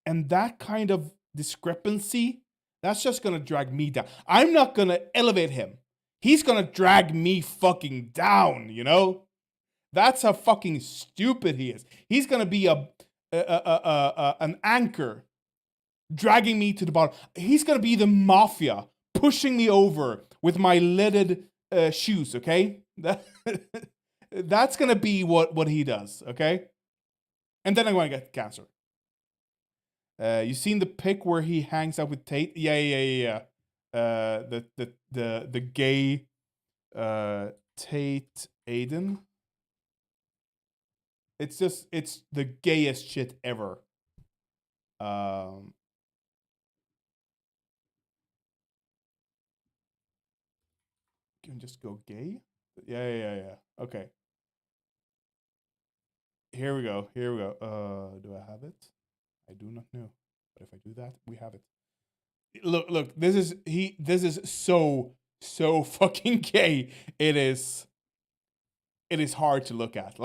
And that kind of discrepancy, that's just going to drag me down. I'm not going to elevate him. He's going to drag me fucking down, you know? That's how fucking stupid he is. He's going to be an anchor dragging me to the bottom. He's going to be the mafia pushing me over with my leaded shoes, okay? That's going to be what he does, okay? And then I'm going to get cancer. You seen the pic where he hangs out with Tate? Yeah. The gay Tate Aiden. It's the gayest shit ever. Can just go gay? Yeah. Okay. Here we go. Do I have it? I do not know. But if I do that, we have it. Look, this is so fucking gay. It is hard to look at.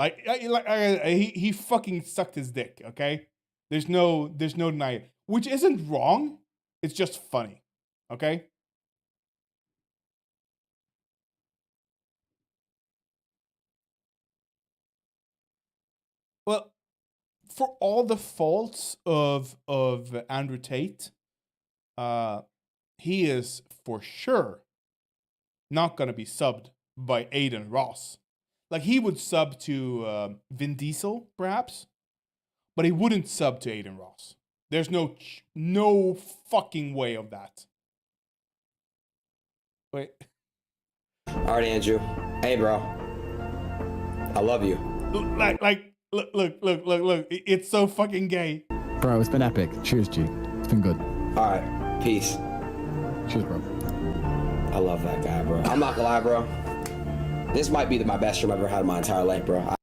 He fucking sucked his dick, okay? There's no denying it. Which isn't wrong. It's just funny. Okay? Well, for all the faults of Andrew Tate, he is for sure not gonna be subbed by Aiden Ross. Like, he would sub to Vin Diesel, perhaps, but he wouldn't sub to Aiden Ross. There's no fucking way of that. Wait. All right, Andrew. Hey, bro. I love you. Look. It's so fucking gay. Bro, it's been epic. Cheers, G. It's been good. All right. Peace. Cheers, bro. I love that guy, bro. I'm not gonna lie, bro. This might be my best stream I've ever had in my entire life, bro.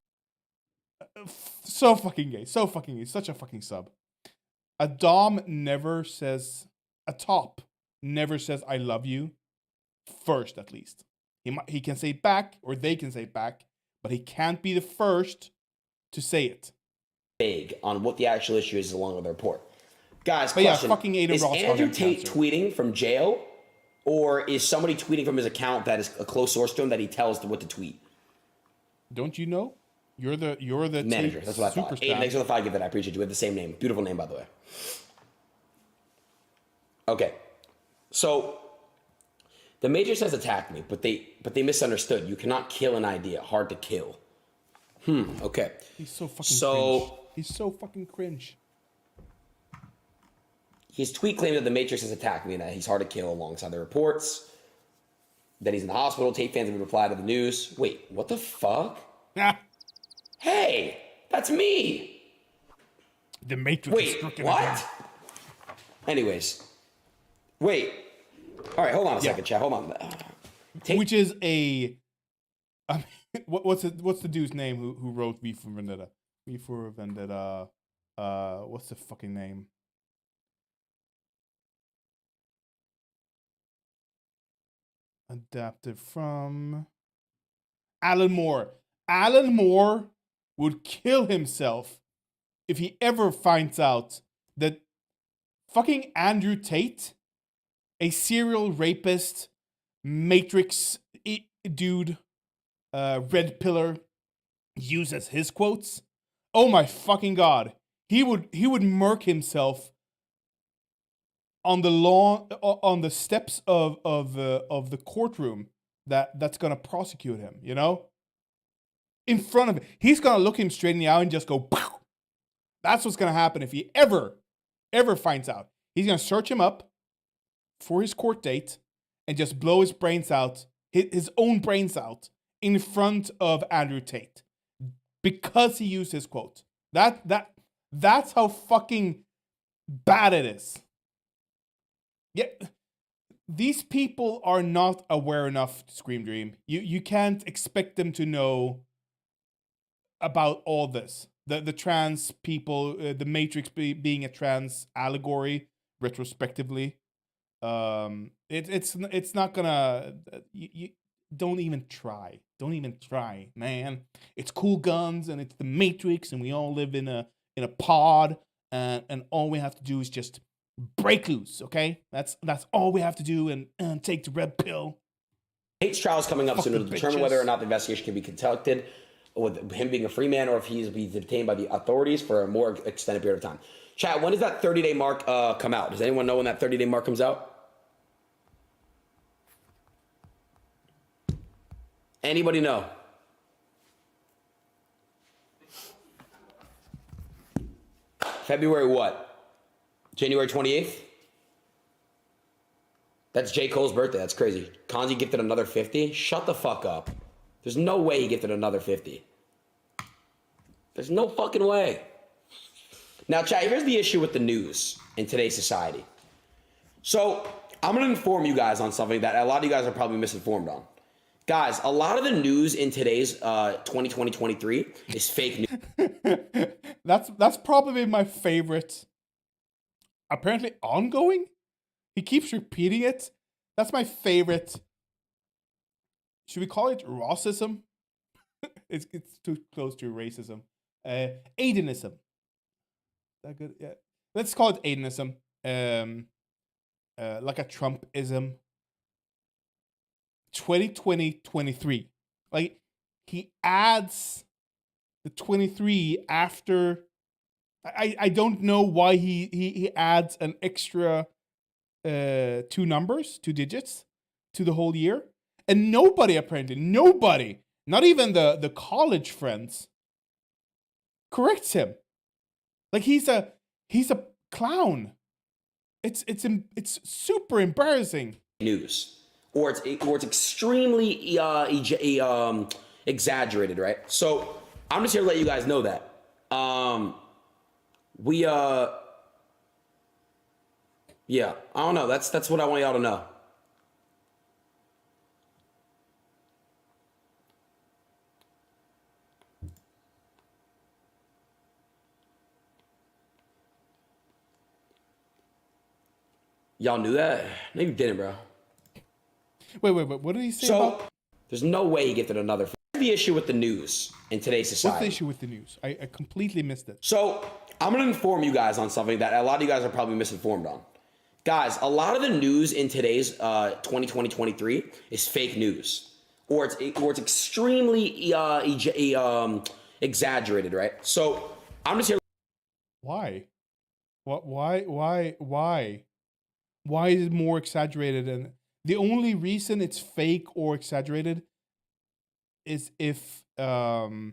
So fucking gay. Such a fucking sub. A top never says I love you first, at least. He can say it back, or they can say it back, but he can't be the first to say it. Vague on what the actual issue is along with the report. Guys, but question. Yeah, fucking Aiden is Ross Andrew Tate tweeting from jail, Or is somebody tweeting from his account that is a close source to him that he tells what to tweet? Don't you know? You're the manager. Tate That's what I thought. superstar. Thanks for the 5 gift. I appreciate you. We have the same name. Beautiful name, by the way. Okay, so the Matrix has attacked me, but they misunderstood. You cannot kill an idea. Hard to kill. Okay. He's so fucking cringe. He's so fucking cringe. His tweet claimed that the Matrix has attacked me and that he's hard to kill alongside the reports. That he's in the hospital. Tate fans have replied to the news. Wait, what the fuck? Ah, Hey, that's me. the Matrix is Wait, stricken what? again. Anyways. Wait. All right, hold on a second, chat. Hold on. Tate, Which is a what's the dude's name who wrote V for Vendetta? V for Vendetta. What's the fucking name? Adapted from Alan Moore. Alan Moore would kill himself if he ever finds out that fucking Andrew Tate, a serial rapist, Matrix dude, red pillar, uses his quotes. Oh my fucking god. He would murk himself on the lawn, on the steps of the courtroom that's gonna prosecute him, you know? In front of him. He's gonna look him straight in the eye and just go, pow! That's what's gonna happen if he ever finds out. He's gonna search him up for his court date and just blow his brains out, his own brains out, in front of Andrew Tate. Because he used his quote. That's how fucking bad it is. Yeah, these people are not aware enough to Scream Dream. You can't expect them to know about all this. The trans people, the Matrix being a trans allegory, retrospectively. It's not gonna. You don't even try. Don't even try, man. It's cool guns and it's the Matrix and we all live in a pod and all we have to do is just break loose, okay? That's all we have to do and take the red pill. Tate's trial is coming up soon to Fucking determine bitches. whether or not the investigation can be conducted with him being a free man or if he's be detained by the authorities for a more extended period of time. Chat, when does that 30-day mark come out? Does anyone know when that 30-day mark comes out? Anybody know? February what? January 28th? That's J. Cole's birthday. That's crazy. Kanzi gifted another 50? Shut the fuck up. There's no way he gifted another 50. There's no fucking way. Now, chat, here's the issue with the news in today's society. So, I'm going to inform you guys on something that a lot of you guys are probably misinformed on. Guys, a lot of the news in today's 2020-23 is fake news. That's probably my favorite. Apparently ongoing? He keeps repeating it. That's my favorite. Should we call it Rossism? it's too close to racism. Aidenism. That good? Yeah. Let's call it Aidenism. Like a Trumpism. 2020-23. Like, he adds the 23 after. I don't know why he adds an extra 2 digits to the whole year. And nobody, not even the college friends, corrects him. Like, he's a clown. It's super embarrassing. News. Or it's extremely exaggerated, right? So I'm just here to let you guys know that. Yeah, I don't know. That's what I want y'all to know. Y'all knew that? No, you didn't, bro. Wait. What did he say about? There's no way he gifted another. The issue with the news in today's society. What's the issue with the news? I completely missed it. So I'm going to inform you guys on something that a lot of you guys are probably misinformed on. Guys, a lot of the news in today's 2023 is fake news, or it's extremely exaggerated, right? So I'm just here. Why? What? Why? Why is it more exaggerated? And the only reason it's fake or exaggerated is if the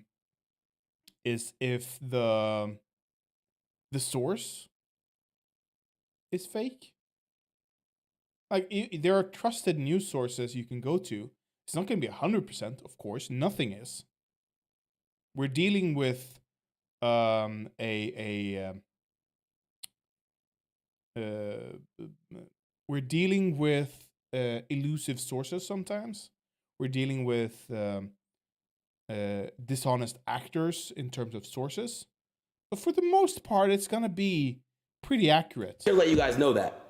source is fake. Like there are trusted news sources you can go to. It's not going to be 100%, of course. Nothing is. We're dealing with we're dealing with elusive sources sometimes. We're dealing with dishonest actors in terms of sources. But for the most part, it's going to be pretty accurate. To let you guys know that.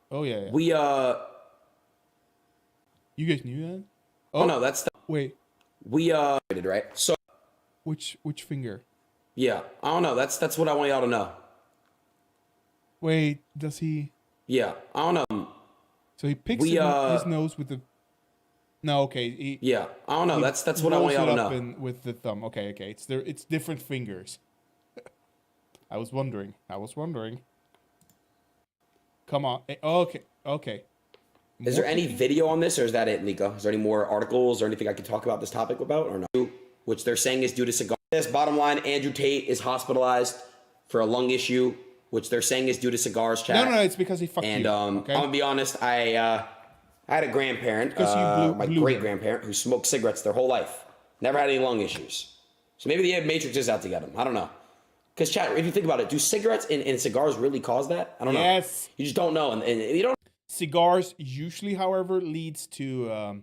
Oh, yeah. We, You guys knew that? oh no, that's the, Wait. we, right? So, Which finger? yeah, I don't know. That's what I want y'all to know. Wait, does he? Yeah, I don't know. So he picks his nose with the. No, okay. Yeah, I don't know. That's what I want y'all to know. With the thumb. Okay. It's different fingers. I was wondering. Come on. Okay. Is there any video on this, or is that it, Nico? Is there any more articles or anything I can talk about this topic about, or no? Which they're saying is due to cigars. This bottom line: Andrew Tate is hospitalized for a lung issue, which they're saying is due to cigars. Chat. No, it's because he fucked and, you. Okay? I'm gonna be honest. I had a grandparent, my great grandparent, who smoked cigarettes their whole life. Never had any lung issues. So maybe the Matrix is out to get him. I don't know. Because, chat, if you think about it, do cigarettes and cigars really cause that? I don't know. Yes. You just don't know. And you don't. Cigars usually, however, leads to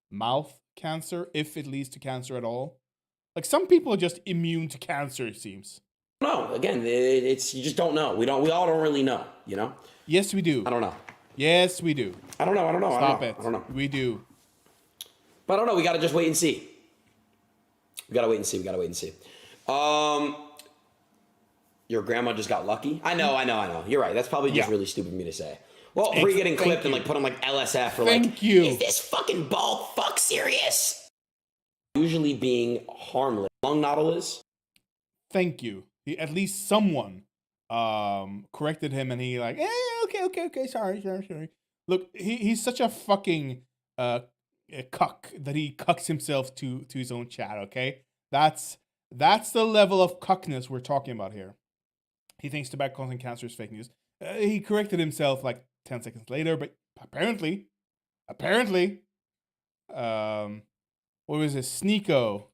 mouth cancer, if it leads to cancer at all. Like, some people are just immune to cancer, it seems. No, again, it's you just don't know. We all don't really know, you know? Yes, we do. I don't know. Yes, we do. I don't know. Stop it. I don't know. We do. But I don't know. We got to just wait and see. We got to wait and see. Your grandma just got lucky? I know. You're right. That's probably just really stupid of me to say. Well, we're getting clipped and like put on like LSF or like, is this fucking bald fuck serious? Usually being harmless. Lung nodule is? Thank you. At least someone corrected him, and he like, okay, sorry. Look, he's such a fucking a cuck that he cucks himself to his own chat. Okay, that's the level of cuckness we're talking about here. He thinks tobacco causing cancer is fake news. He corrected himself like 10 seconds later, but apparently, what was it, Sneeko?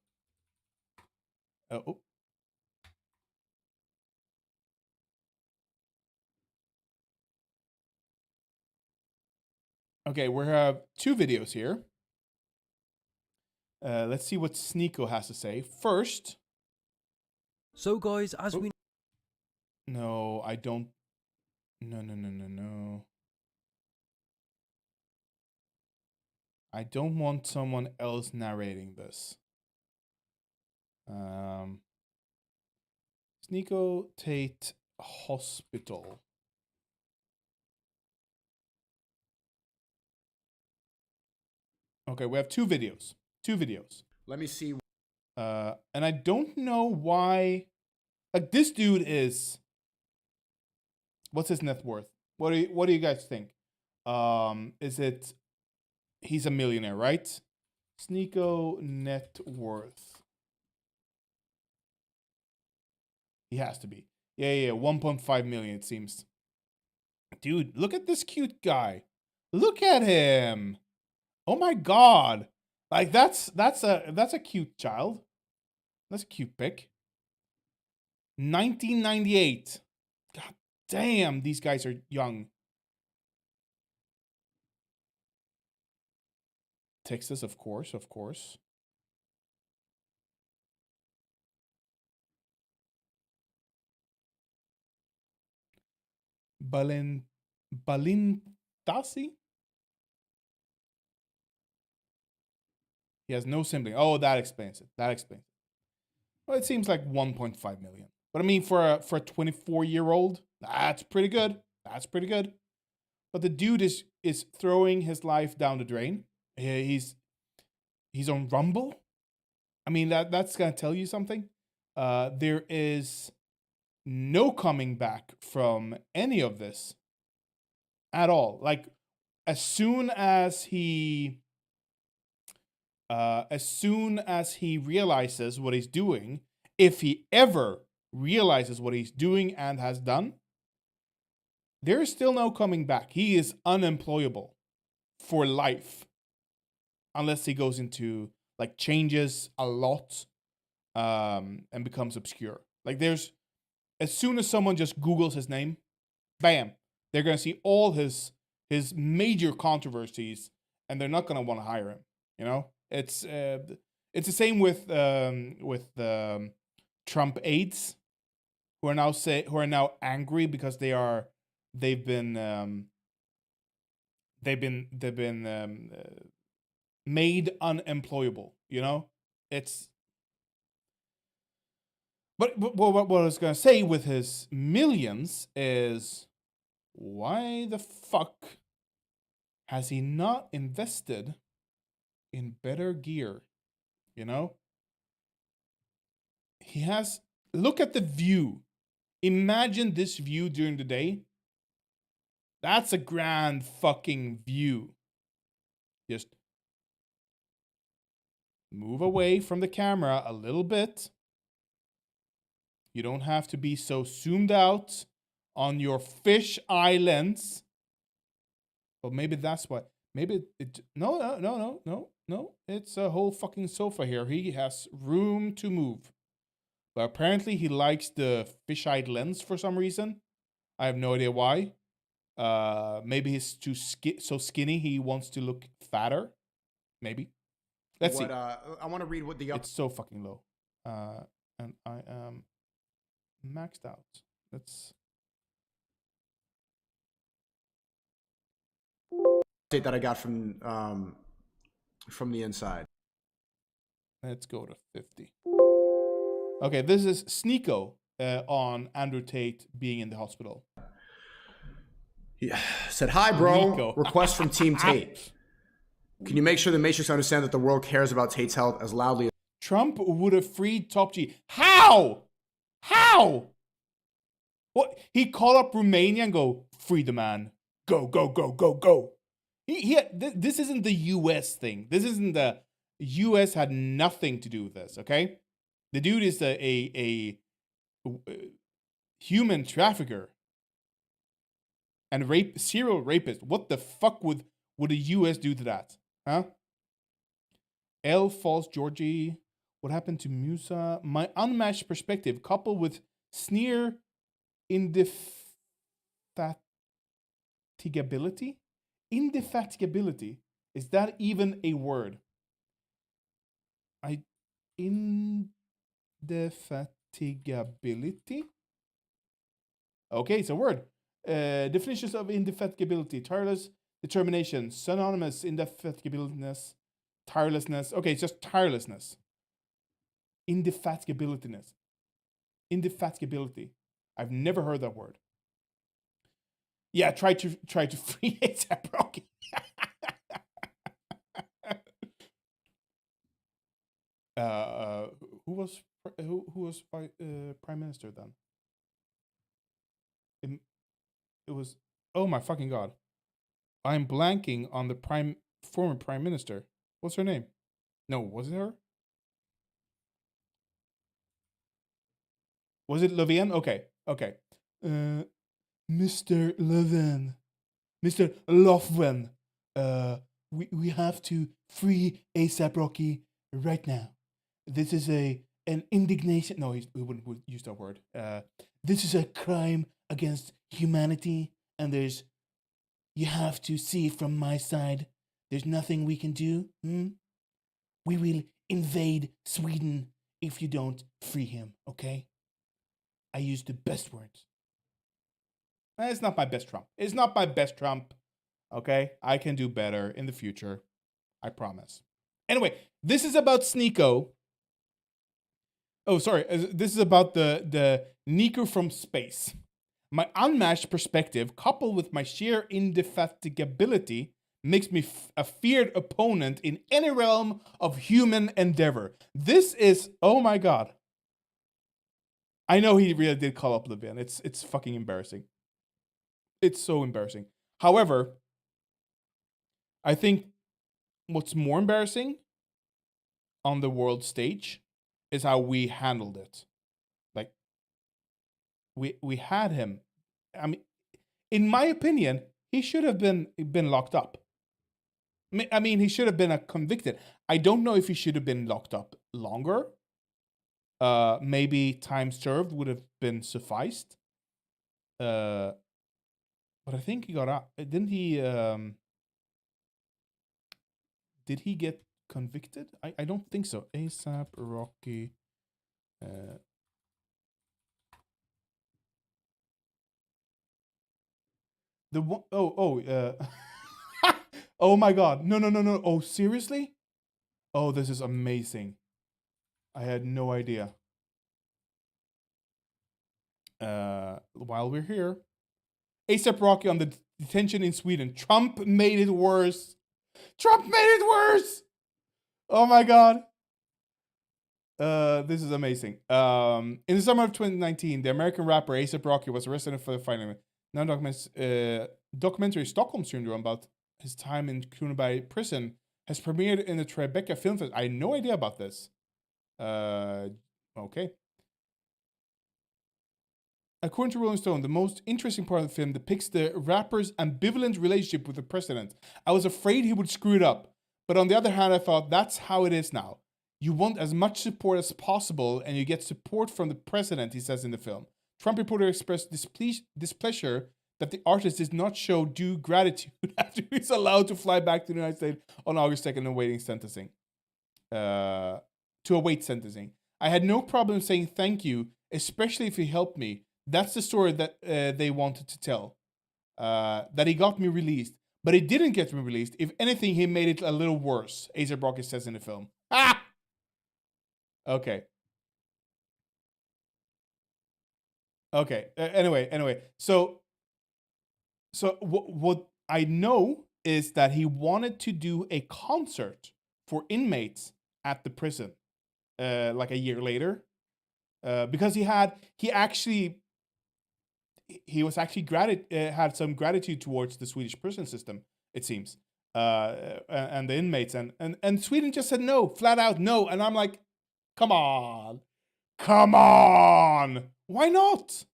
Okay, we have two videos here. Let's see what Sneeko has to say. First. So guys, as we... No, I don't. No. I don't want someone else narrating this. Sneeko Tate Hospital. Okay, we have two videos. Let me see. And I don't know why. Like, this dude is. What's his net worth? What do you guys think? Is it? He's a millionaire, right? Sneeko net worth. He has to be. Yeah. 1.5 million, it seems. Dude, look at this cute guy. Look at him. Oh my god. Like, that's a cute child. That's a cute pic. 1998. God damn, these guys are young. Texas, of course. Balintasi? He has no sibling. Oh, that explains it. Well, it seems like 1.5 million. But I mean, for a 24-year-old, that's pretty good. That's pretty good. But the dude is throwing his life down the drain. He's on Rumble. I mean, that's gonna tell you something. There is no coming back from any of this at all. Like, as soon as he realizes what he's doing, if he ever realizes what he's doing and has done, there is still no coming back. He is unemployable for life unless he goes into, like, changes a lot and becomes obscure. Like, as soon as someone just Googles his name, bam, they're going to see all his major controversies, and they're not going to want to hire him. You know, it's the same with Trump aides, who are now angry because they've been made unemployable. You know, it's. But what I was gonna say with his millions is, why the fuck has he not invested in better gear? You know, he has. Look at the view. Imagine this view during the day. That's a grand fucking view. Just move away from the camera a little bit. You don't have to be so zoomed out on your fish eye lens. But maybe that's what. Maybe it. No. It's a whole fucking sofa here. He has room to move. But apparently he likes the fish-eyed lens for some reason. I have no idea why. Maybe he's so skinny he wants to look fatter. Maybe. Let's see. I want to read what the It's so fucking low. And I am maxed out. Let's. update that I got from the inside. Let's go to 50. Okay, this is Sneeko on Andrew Tate being in the hospital. He said, "Hi, bro. Nico. Request from Team Tate. Can you make sure the Matrix understand that the world cares about Tate's health as loudly as Trump would have freed Top G. How? What? He called up Romania and go, free the man. Go. This isn't the U.S. thing. This isn't the U.S. had nothing to do with this, okay? The dude is a human trafficker and serial rapist. What the fuck would the U.S. do to that? Huh? L. False Georgie. What happened to Musa? My unmatched perspective, coupled with sneer indefatigability? Indefatigability. Is that even a word? Indefatigability? Okay, it's a word. Definitions of indefatigability. Tireless determination. Synonymous. Indefatigableness. Tirelessness. Okay, it's just tirelessness. Indefatigability. I've never heard that word. Yeah, try to free A$AP Rocky. Who was prime minister then? It was, oh my fucking god. I'm blanking on the former prime minister. What's her name? No, was it her? Was it Levin? Okay. Mr. Levin. Mr. Lofven. We have to free A$AP Rocky right now. This is an indignation. No, we wouldn't use that word. This is a crime against humanity, and you have to see it from my side. There's nothing we can do. We will invade Sweden if you don't free him, okay? I use the best words. It's not my best Trump. Okay? I can do better in the future. I promise. Anyway, this is about Sneeko. Oh, sorry. This is about the Nico from space. My unmatched perspective, coupled with my sheer indefatigability, makes me a feared opponent in any realm of human endeavor. This is, oh my god. I know he really did call up Levin. It's fucking embarrassing. It's so embarrassing. However, I think what's more embarrassing on the world stage is how we handled it. Like, we had him. I mean, in my opinion, he should have been locked up. I mean, he should have been convicted. I don't know if he should have been locked up longer. Maybe time served would have been sufficed. But I think he got out. Didn't he? Did he get convicted? I don't think so. ASAP Rocky. The one oh my god. No. Oh, seriously? Oh, this is amazing. I had no idea. While we're here, ASAP Rocky on the detention in Sweden. Trump made it worse. Oh my god. This is amazing. In the summer of 2019, the American rapper A$AP Rocky was arrested for the filing documentary Stockholm Syndrome about his time in Kronoberg prison has premiered in the Tribeca Film Festival. I had no idea about this. Okay. According to Rolling Stone, the most interesting part of the film depicts the rapper's ambivalent relationship with the president. I was afraid he would screw it up, but on the other hand, I thought that's how it is now. You want as much support as possible, and you get support from the president, he says in the film. Trump reporter expressed displeasure that the artist did not show due gratitude after he was allowed to fly back to the United States on August 2nd awaiting sentencing. To await sentencing. I had no problem saying thank you, especially if he helped me. That's the story that they wanted to tell. That he got me released. But he didn't get me released. If anything, he made it a little worse, A$AP Rocky says in the film. Ah! Okay. Okay. Anyway. So what I know is that he wanted to do a concert for inmates at the prison, like a year later, because he was actually had some gratitude towards the Swedish prison system, it seems, and the inmates, and Sweden just said no, flat out no, and I'm like, come on, why not?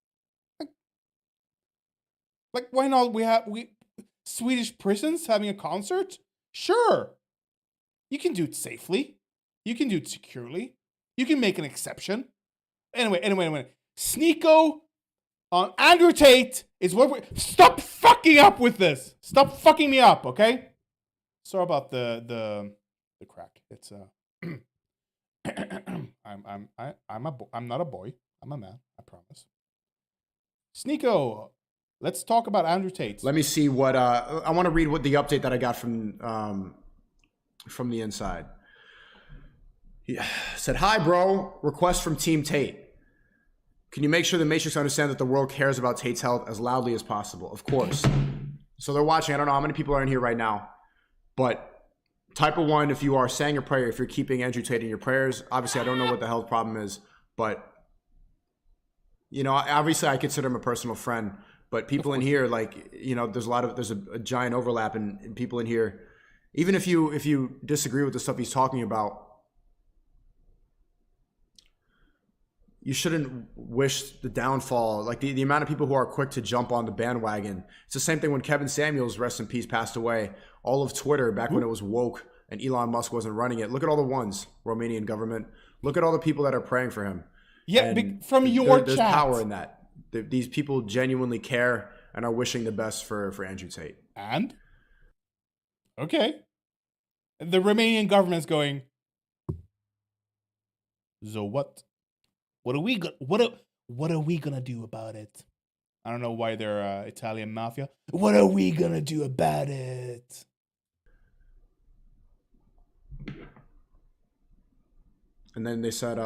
Like why not? We Swedish prisons having a concert, sure, you can do it safely, you can do it securely, you can make an exception. Anyway, Sneeko on Andrew Tate is what we stop fucking up with this. Stop fucking me up, okay? Sorry about the crack. It's I'm not a boy. I'm a man. I promise. Sneeko, let's talk about Andrew Tate. Let me see what I want to read what the update that I got from the inside. He said, "Hi, bro. Request from Team Tate. Can you make sure the Matrix understand that the world cares about Tate's health as loudly as possible?" Of course. So they're watching. I don't know how many people are in here right now, but type of one, if you are saying a prayer, if you're keeping Andrew Tate in your prayers. Obviously, I don't know what the health problem is, but obviously I consider him a personal friend. But people in here, like, there's a giant overlap in people in here. Even if you disagree with the stuff he's talking about, you shouldn't wish the downfall. Like the amount of people who are quick to jump on the bandwagon. It's the same thing when Kevin Samuels, rest in peace, passed away. All of Twitter, back when it was woke and Elon Musk wasn't running it. Look at all the ones, Romanian government. Look at all the people that are praying for him. Yeah, from your there's chat. Power in that. These people genuinely care and are wishing the best for Andrew Tate. And? Okay. The Romanian government's going, so what? What are we gonna do about it? I don't know why they're Italian mafia. What are we gonna do about it? And then they said,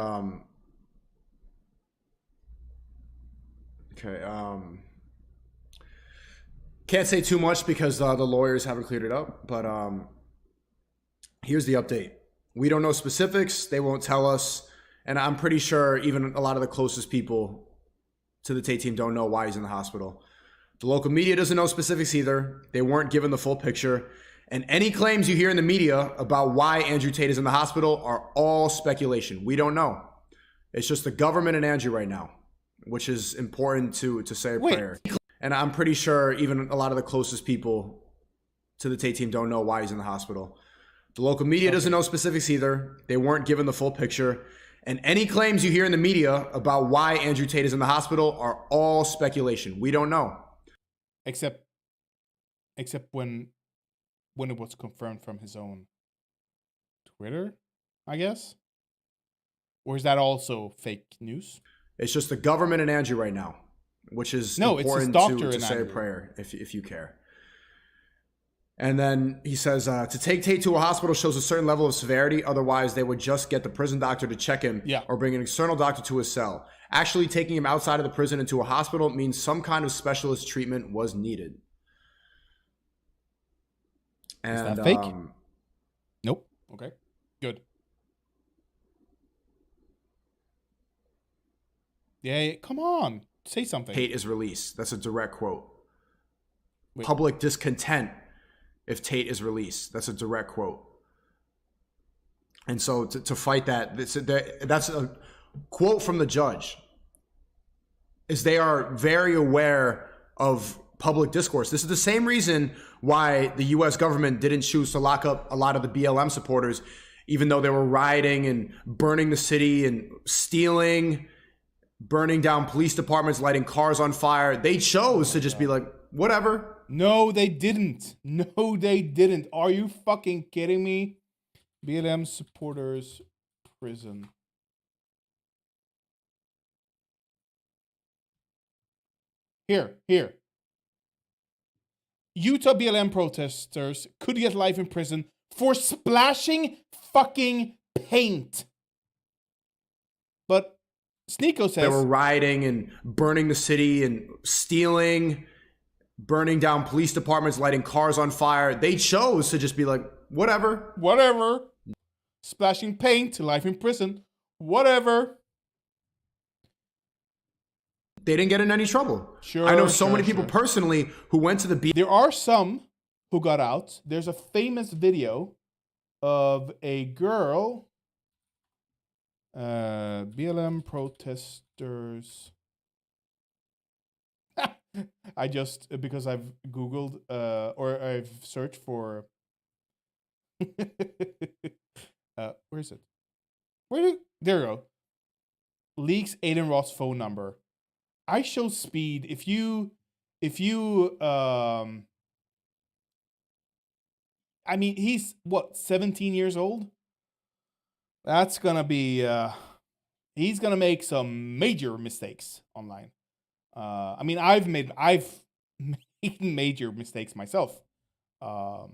Can't say too much because the lawyers haven't cleared it up, but here's the update. We don't know specifics. They won't tell us. And I'm pretty sure even a lot of the closest people to the Tate team don't know why he's in the hospital. The local media doesn't know specifics either. They weren't given the full picture. And any claims you hear in the media about why Andrew Tate is in the hospital are all speculation. We don't know. It's just the government and Andrew right now, which is important to say a prayer. And I'm pretty sure even a lot of the closest people to the Tate team don't know why he's in the hospital. The local media doesn't know specifics either. They weren't given the full picture. And any claims you hear in the media about why Andrew Tate is in the hospital are all speculation. We don't know. Except when it was confirmed from his own Twitter, I guess? Or is that also fake news? It's just the government and Andrew right now, which is important to say a prayer if you care. And then he says, to take Tate to a hospital shows a certain level of severity. Otherwise, they would just get the prison doctor to check him or bring an external doctor to his cell. Actually, taking him outside of the prison into a hospital means some kind of specialist treatment was needed. And, is that fake? Nope. Okay. Good. Yeah, come on. Say something. Tate is released. That's a direct quote. Wait. Public discontent if Tate is released. That's a direct quote. And so to fight that, that's a quote from the judge, is they are very aware of public discourse. This is the same reason why the U.S. government didn't choose to lock up a lot of the BLM supporters, even though they were rioting and burning the city and stealing, burning down police departments, lighting cars on fire. They chose to just be like, whatever. No, they didn't. No, they didn't. Are you fucking kidding me? BLM supporters prison. Here. Utah BLM protesters could get life in prison for splashing fucking paint. But Sneeko says they were rioting and burning the city and stealing, burning down police departments, lighting cars on fire. They chose to just be like, whatever. Splashing paint, life in prison, whatever. They didn't get in any trouble. I know so many people personally who went to the There are some who got out. There's a famous video of a girl, BLM protesters. I just, because I've Googled or I've searched for where is it? There you go. Leaks Aiden Roth's phone number. I show speed. If you I mean, he's what, 17 years old? That's gonna be he's gonna make some major mistakes online. I mean, I've made major mistakes myself. But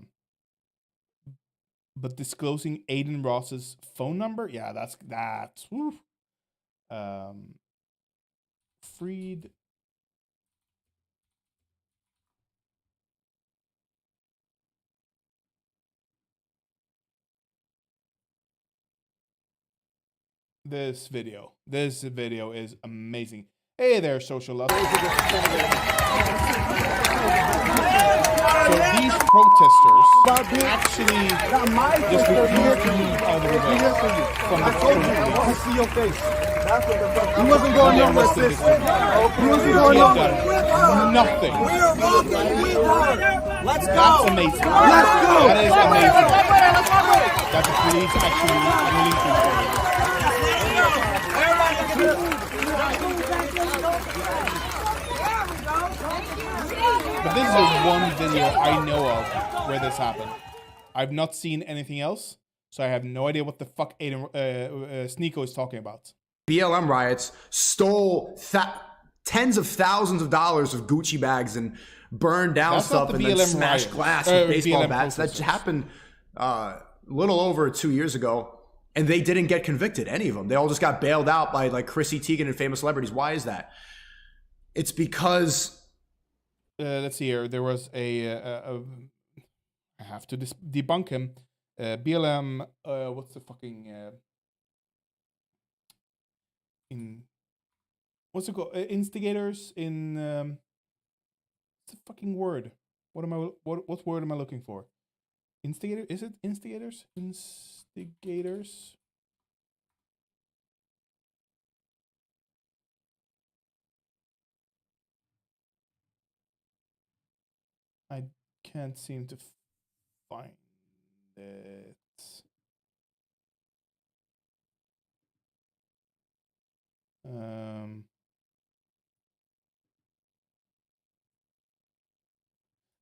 disclosing Aiden Ross's phone number, yeah, that's woof. Freed. This video is amazing. Hey there, social love. So these protesters actually just refused to move out of the way from the phone. I see your face. He wasn't going nowhere, sis. He wasn't going nowhere. Nothing. We are walking. Let's go. That's amazing. Let's go. That is amazing. That the police actually willing to. But this is the one video I know of where this happened. I've not seen anything else, so I have no idea what the fuck Sneeko is talking about. BLM riots stole tens of thousands of dollars of Gucci bags and burned down stuff and then smashed glass with baseball bats. That happened a little over 2 years ago. And they didn't get convicted, any of them. They all just got bailed out by like Chrissy Teigen and famous celebrities. Why is that? It's because let's see here. There was a I have to debunk him. BLM. What's the fucking in? What's it called? Instigators in. What's the fucking word? What word am I looking for? Instigator? Is it instigators? Instigators. I can't seem to find it.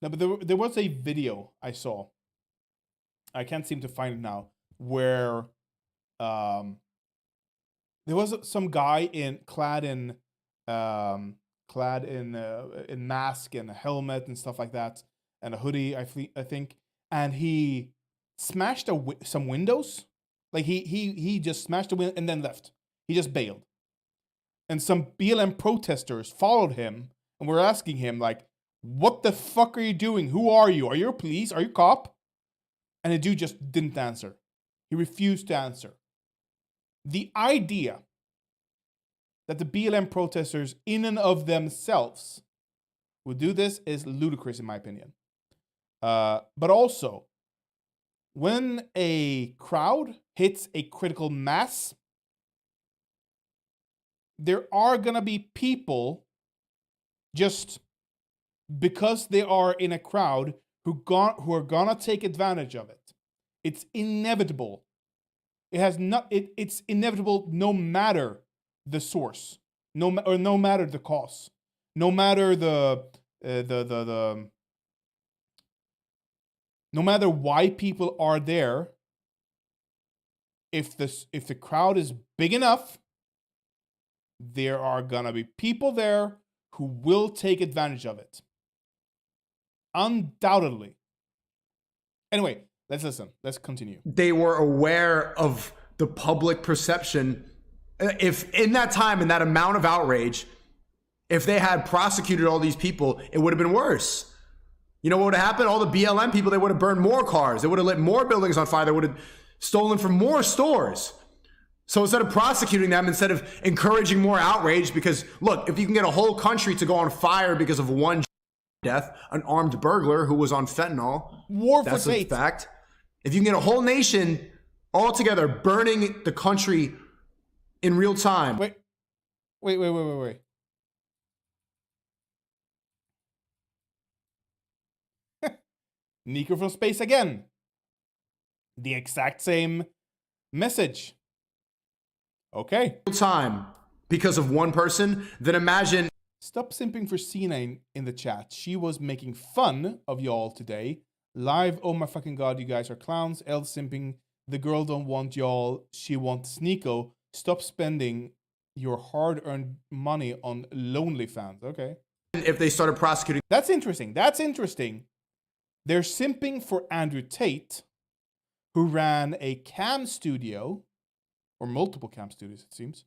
No, but there was a video I saw. I can't seem to find it now. Where there was some guy clad in mask and a helmet and stuff like that, and a hoodie, I think, and he smashed some windows. Like he just smashed the window and then left. He just bailed. And some BLM protesters followed him and were asking him, like, what the fuck are you doing? Who are you? Are you a police? Are you a cop? And the dude just didn't answer. He refused to answer. The idea that the BLM protesters, in and of themselves, would do this is ludicrous, in my opinion. But also, when a crowd hits a critical mass, there are gonna be people, just because they are in a crowd, who are gonna take advantage of it. It's inevitable. It's inevitable no matter the source, no matter the cause, no matter no matter why people are there. If the crowd is big enough, there are gonna be people there who will take advantage of it. Undoubtedly. Anyway, let's listen. Let's continue. They were aware of the public perception. If in that time, in that amount of outrage, if they had prosecuted all these people, it would have been worse. You know what would have happened? All the BLM people, they would have burned more cars. They would have lit more buildings on fire. They would have stolen from more stores. So instead of prosecuting them, instead of encouraging more outrage, because look, if you can get a whole country to go on fire because of one death, an armed burglar who was on fentanyl, that's a fact. If you can get a whole nation all together burning the country in real time. Wait. Nico from space again. The exact same message. Okay. Time because of one person, then imagine. Stop simping for Cena in the chat. She was making fun of y'all today. Live, oh my fucking god, you guys are clowns. L simping, the girl don't want y'all, she wants Nico. Stop spending your hard-earned money on lonely fans. Okay. If they started prosecuting. That's interesting. They're simping for Andrew Tate, who ran a cam studio, or multiple cam studios, it seems.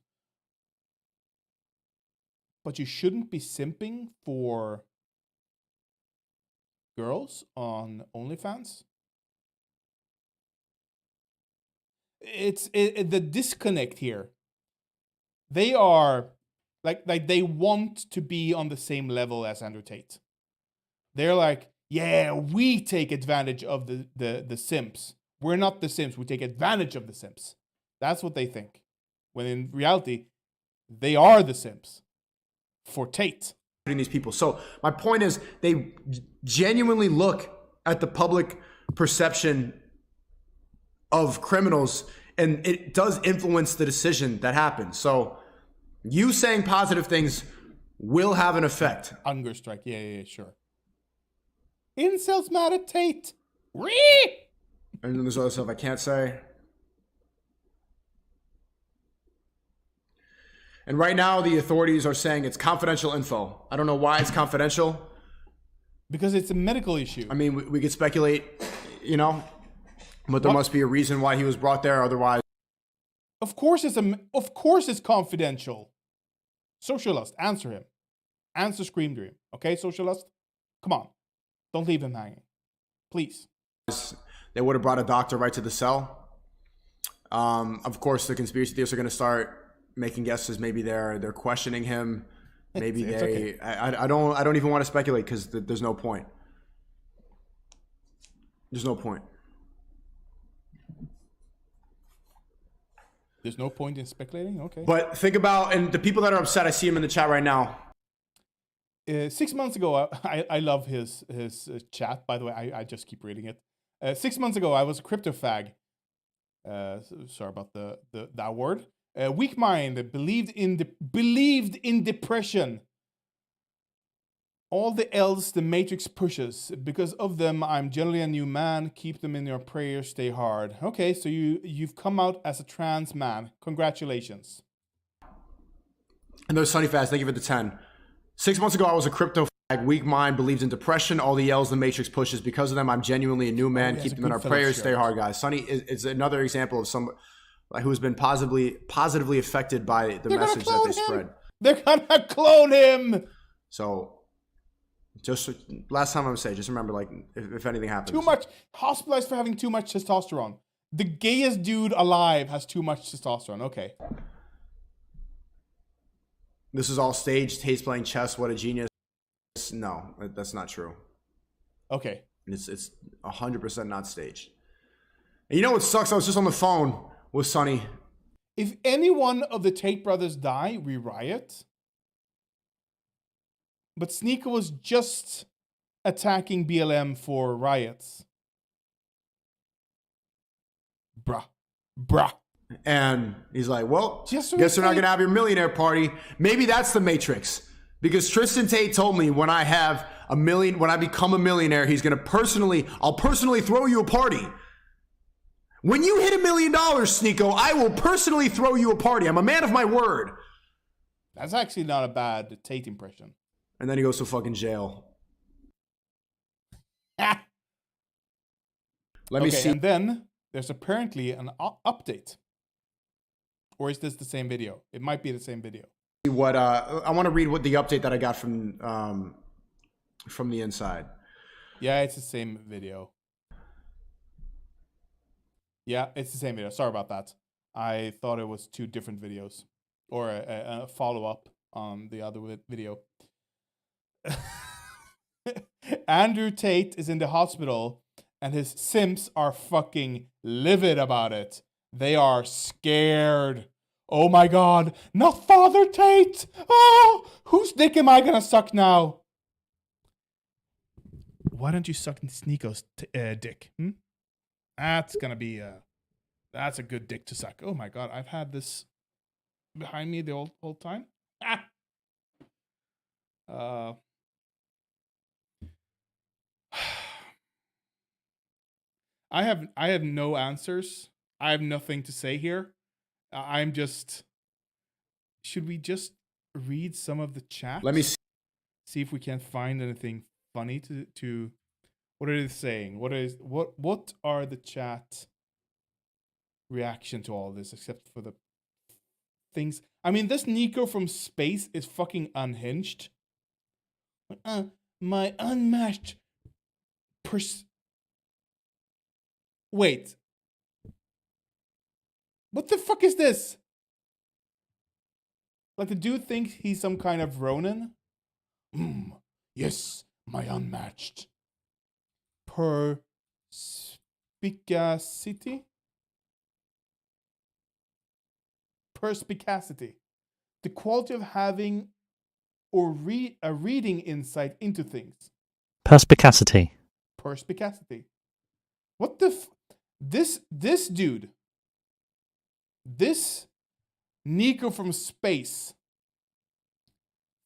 But you shouldn't be simping for girls on OnlyFans. It's the disconnect here. They are like they want to be on the same level as Andrew Tate. They're like, yeah, we take advantage of the simps. We're not the simps. We take advantage of the simps. That's what they think. When in reality, they are the simps for Tate. These people. So my point is, they genuinely look at the public perception of criminals, and it does influence the decision that happens. So you saying positive things will have an effect. Hunger strike. Yeah, sure. Incels mad at Tate. Ree! And then there's other stuff I can't say. And right now, the authorities are saying it's confidential info. I don't know why it's confidential. Because it's a medical issue. I mean, we could speculate, but there must be a reason why he was brought there. Otherwise, of course it's confidential. Socialist, answer him. Answer Scream Dream. Okay, Socialist? Come on. Don't leave him hanging. Please. They would have brought a doctor right to the cell. Of course, the conspiracy theorists are going to start making guesses. Maybe they're questioning him. Maybe it's they. Okay. I don't even want to speculate because there's no point. There's no point. There's no point in speculating? Okay. But think about, and the people that are upset, I see them in the chat right now. 6 months ago, I love his chat. By the way, I just keep reading it. 6 months ago, I was a crypto fag. Sorry about that word. Weak mind, believed in depression. All the L's the Matrix pushes. Because of them, I'm generally a new man. Keep them in your prayers. Stay hard. Okay, so you've come out as a trans man. Congratulations. And there's Sunny Fast. Thank you for the 10. 6 months ago, I was a crypto fag. Weak mind, believed in depression. All the L's the Matrix pushes. Because of them, I'm genuinely a new man. Keep them in our prayers. Stay hard, guys. Sunny is another example of someone who's been positively affected by the message that they spread. They're gonna clone him. So, just last time I'm gonna say, just remember, like, if anything happens, Too much hospitalized for having too much testosterone. The gayest dude alive has too much testosterone. Okay. this is all staged. Tate's playing chess. What a genius. No, that's not true. Okay. It's 100% not staged. And you know what sucks? I was just on the phone with Sonny. If any one of the Tate brothers die, we riot. But Sneaker was just attacking BLM for riots. Bruh. And he's like, well, Just guess they're not say- going to have your millionaire party. Maybe that's the Matrix. Because Tristan Tate told me when I have a million, when I become a millionaire, he's going to I'll personally throw you a party. When you hit $1 million, Sneeko, I will personally throw you a party. I'm a man of my word. That's actually not a bad Tate impression. And then he goes to fucking jail. Ah. Let me see. And then there's apparently an update. Or is this the same video? It might be the same video. What I want to read what the update that I got from the inside. Yeah, it's the same video. Yeah, it's the same video. Sorry about that. I thought it was two different videos. Or a follow-up on the other video. Andrew Tate is in the hospital and his Sims are fucking livid about it. They are scared. Oh my god, not Father Tate! Oh, whose dick am I gonna suck now? Why don't you suck Sneeko's dick? That's gonna be that's a good dick to suck. Oh my god, I've had this behind me the whole time. I have no answers. I have nothing to say here. I'm just. Should we just read some of the chat? Let me see. See if we can find anything funny to. What are they saying? What are the chat reaction to all this, except for the things? I mean, this Nico from space is fucking unhinged. My unmatched Wait. What the fuck is this? Like the dude thinks he's some kind of Ronin? Yes, my unmatched perspicacity? Perspicacity. The quality of having or a reading insight into things. Perspicacity. Perspicacity. What the this dude, this Nico from space,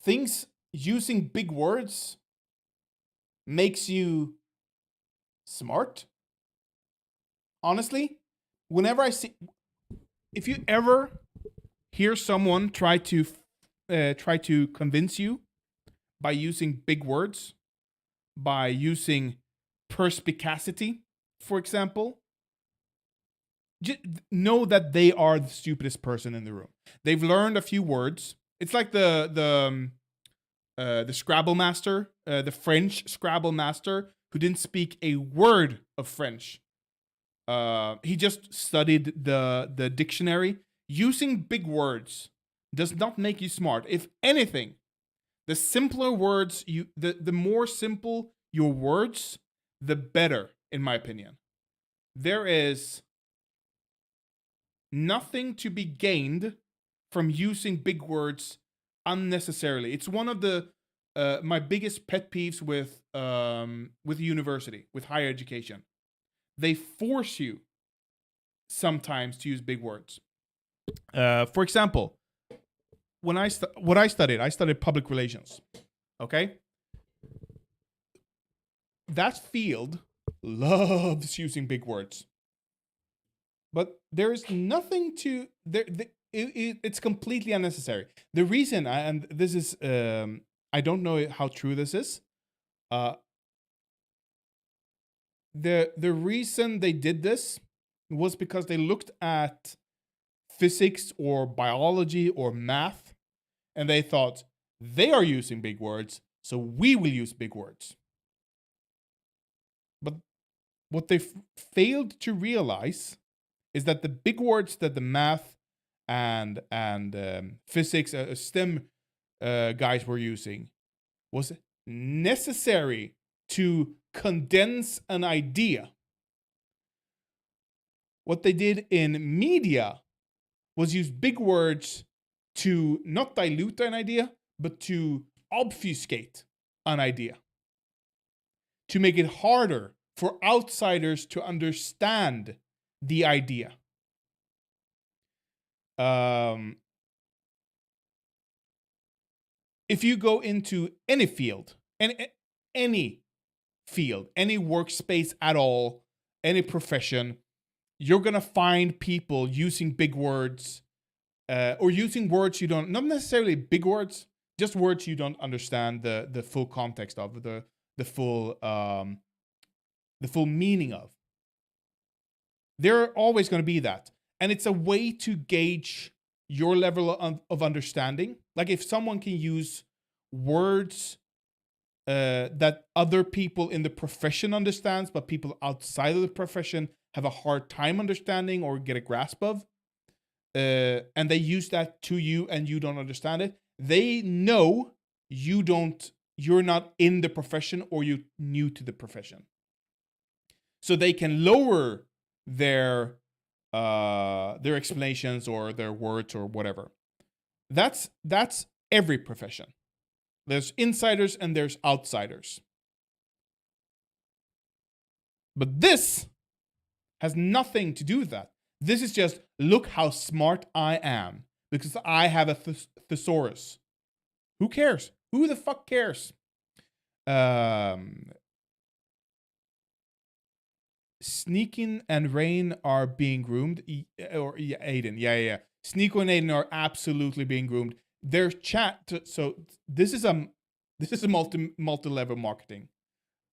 thinks using big words makes you smart? Honestly, whenever I see, if you ever hear someone try to convince you by using big words, by using perspicacity, for example, just know that they are the stupidest person in the room. They've learned a few words. It's like the the Scrabble master, the French Scrabble master, who didn't speak a word of French. He just studied the dictionary. Using big words does not make you smart. If anything, the simpler words the more simple your words, the better, in my opinion. There is nothing to be gained from using big words unnecessarily. It's one of the my biggest pet peeves with university, with higher education. They force you sometimes to use big words. For example, when I studied public relations. Okay, that field loves using big words, but there is nothing to there. It's completely unnecessary. The reason, and this is, I don't know how true this is. The reason they did this was because they looked at physics or biology or math, and they thought they are using big words, so we will use big words. But what they failed to realize is that the big words that the math and physics, STEM guys were using was necessary to condense an idea. What they did in media was use big words to not dilute an idea, but to obfuscate an idea. To make it harder for outsiders to understand the idea. If you go into any field, any workspace at all, any profession, you're going to find people using big words, or using words you don't, not necessarily big words, just words you don't understand the full context of, the full meaning of. There are always going to be that. And it's a way to gauge your level of understanding. Like if someone can use words that other people in the profession understands, but people outside of the profession have a hard time understanding or get a grasp of, and they use that to you and you don't understand it, they know you're not in the profession or you're new to the profession. So they can lower their explanations or their words or whatever. That's every profession. There's insiders and there's outsiders. But this has nothing to do with that. This is just, look how smart I am because I have a thesaurus. Who cares? Who the fuck cares? Sneaking and Rain are being groomed. Or Aiden. Yeah. Sneeko and Aiden are absolutely being groomed. Their chat. So this is a multi-level marketing.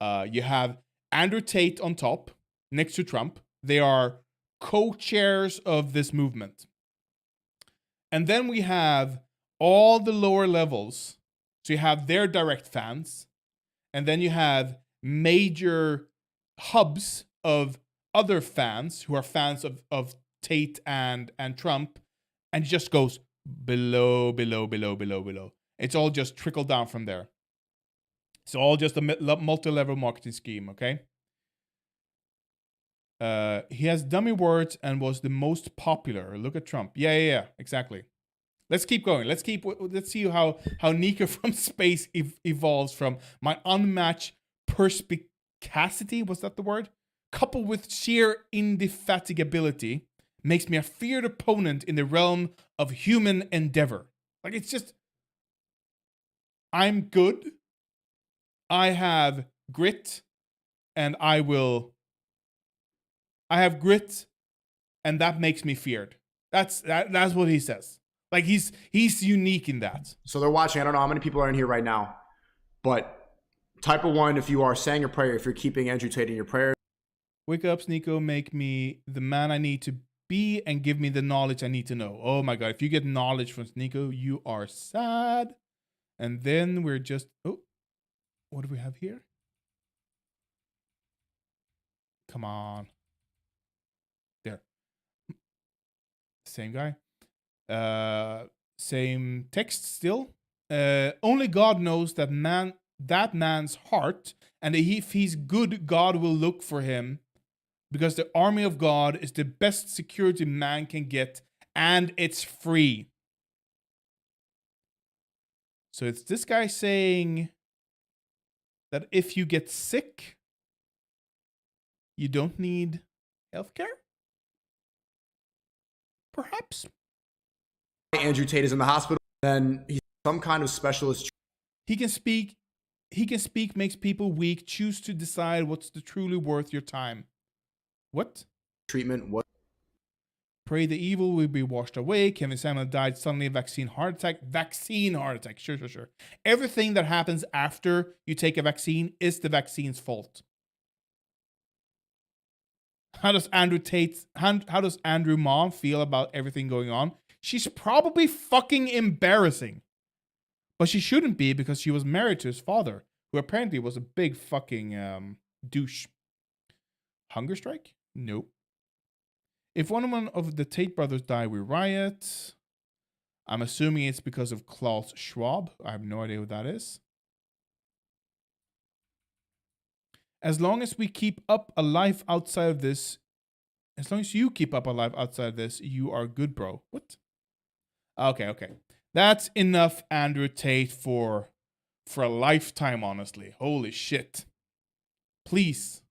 You have Andrew Tate on top, next to Trump. They are co-chairs of this movement. And then we have all the lower levels. So you have their direct fans. And then you have major hubs of other fans who are fans of Tate and Trump. And it just goes below. It's all just trickled down from there. It's all just a multi-level marketing scheme, okay? He has dummy words and was the most popular. Look at Trump. Yeah, exactly. Let's keep going. Let's see how Nico from space evolves from my unmatched perspicacity, was that the word? Coupled with sheer indefatigability, makes me a feared opponent in the realm of human endeavor. Like, it's just, I'm good. I have grit, and I have grit, and that makes me feared. That's what he says. Like, he's unique in that. So they're watching. I don't know how many people are in here right now, but type of 1 if you are saying a prayer, if you're keeping Andrew Tate in your prayers. Wake up, Sneeko, make me the man I need to be and give me the knowledge I need to know. Oh my God, if you get knowledge from Sneeko, you are sad. And then we're just, oh, what do we have here? Come on. There. Same guy. Same text still. Only God knows that man's heart, and if he's good, God will look for him, because the army of God is the best security man can get, and it's free. So it's this guy saying that if you get sick, you don't need healthcare? Perhaps. Andrew Tate is in the hospital, then he's some kind of specialist. He can speak, makes people weak, choose to decide what's truly worth your time. What? Treatment. What? Pray the evil will be washed away. Kevin Samuel died suddenly, vaccine heart attack. Vaccine heart attack. Sure. Everything that happens after you take a vaccine is the vaccine's fault. How does Andrew mom feel about everything going on? She's probably fucking embarrassing. But she shouldn't be, because she was married to his father, who apparently was a big fucking douche. Hunger strike? Nope. If one of the Tate brothers die, we riot. I'm assuming it's because of Klaus Schwab. I have no idea what that is. As long as we keep up a life outside of this, as long as you keep up a life outside of this, you are good, bro. What? Okay. That's enough Andrew Tate for a lifetime, honestly. Holy shit. Please.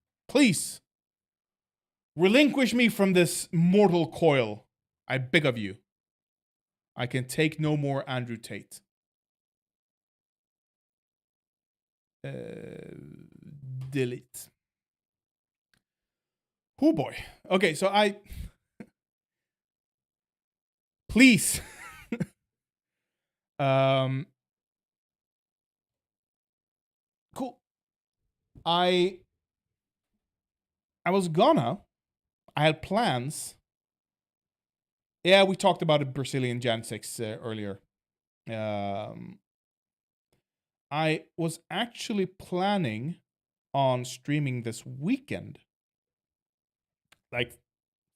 Relinquish me from this mortal coil. I beg of you. I can take no more Andrew Tate. Delete. Oh boy. Okay, so please. Cool. I had plans. Yeah, we talked about a Brazilian Jan 6 earlier. I was actually planning on streaming this weekend. Like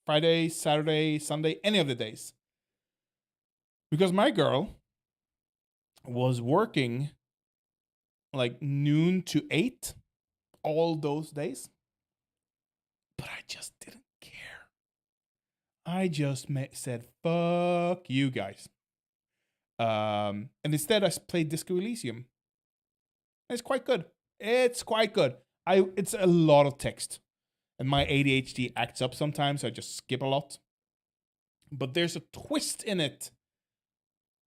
Friday, Saturday, Sunday, any of the days. Because my girl was working like noon to 8 all those days. But I just didn't care. I just said, fuck you guys. And instead I played Disco Elysium. It's quite good. It's a lot of text. And my ADHD acts up sometimes, so I just skip a lot. But there's a twist in it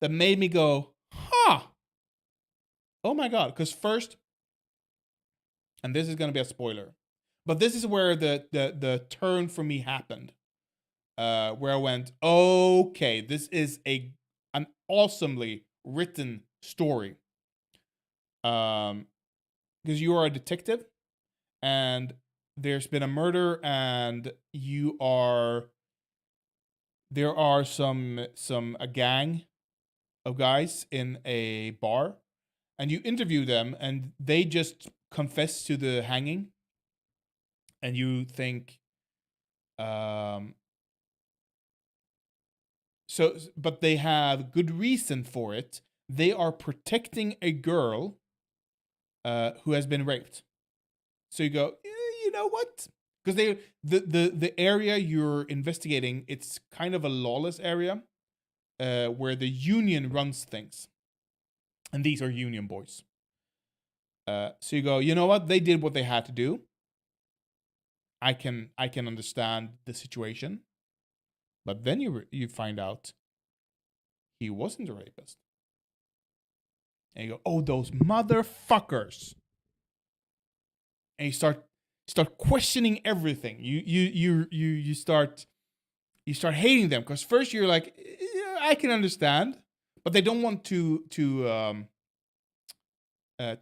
that made me go, huh. Oh my God. Because first, and this is going to be a spoiler, but this is where the turn for me happened. Where I went, okay, this is an awesomely written story. Because you are a detective, and there's been a murder, and there are a gang of guys in a bar, and you interview them, and they just confess to the hanging, and you think, but they have good reason for it. They are protecting a girl who has been raped. So you go, you know what? Because the area you're investigating, it's kind of a lawless area where the union runs things. And these are union boys. So you go, you know what? They did what they had to do. I can understand the situation. But then you find out he wasn't a rapist. And you go, oh, those motherfuckers. And you start questioning everything. You start hating them, because first you're like, yeah, I can understand, but they don't want to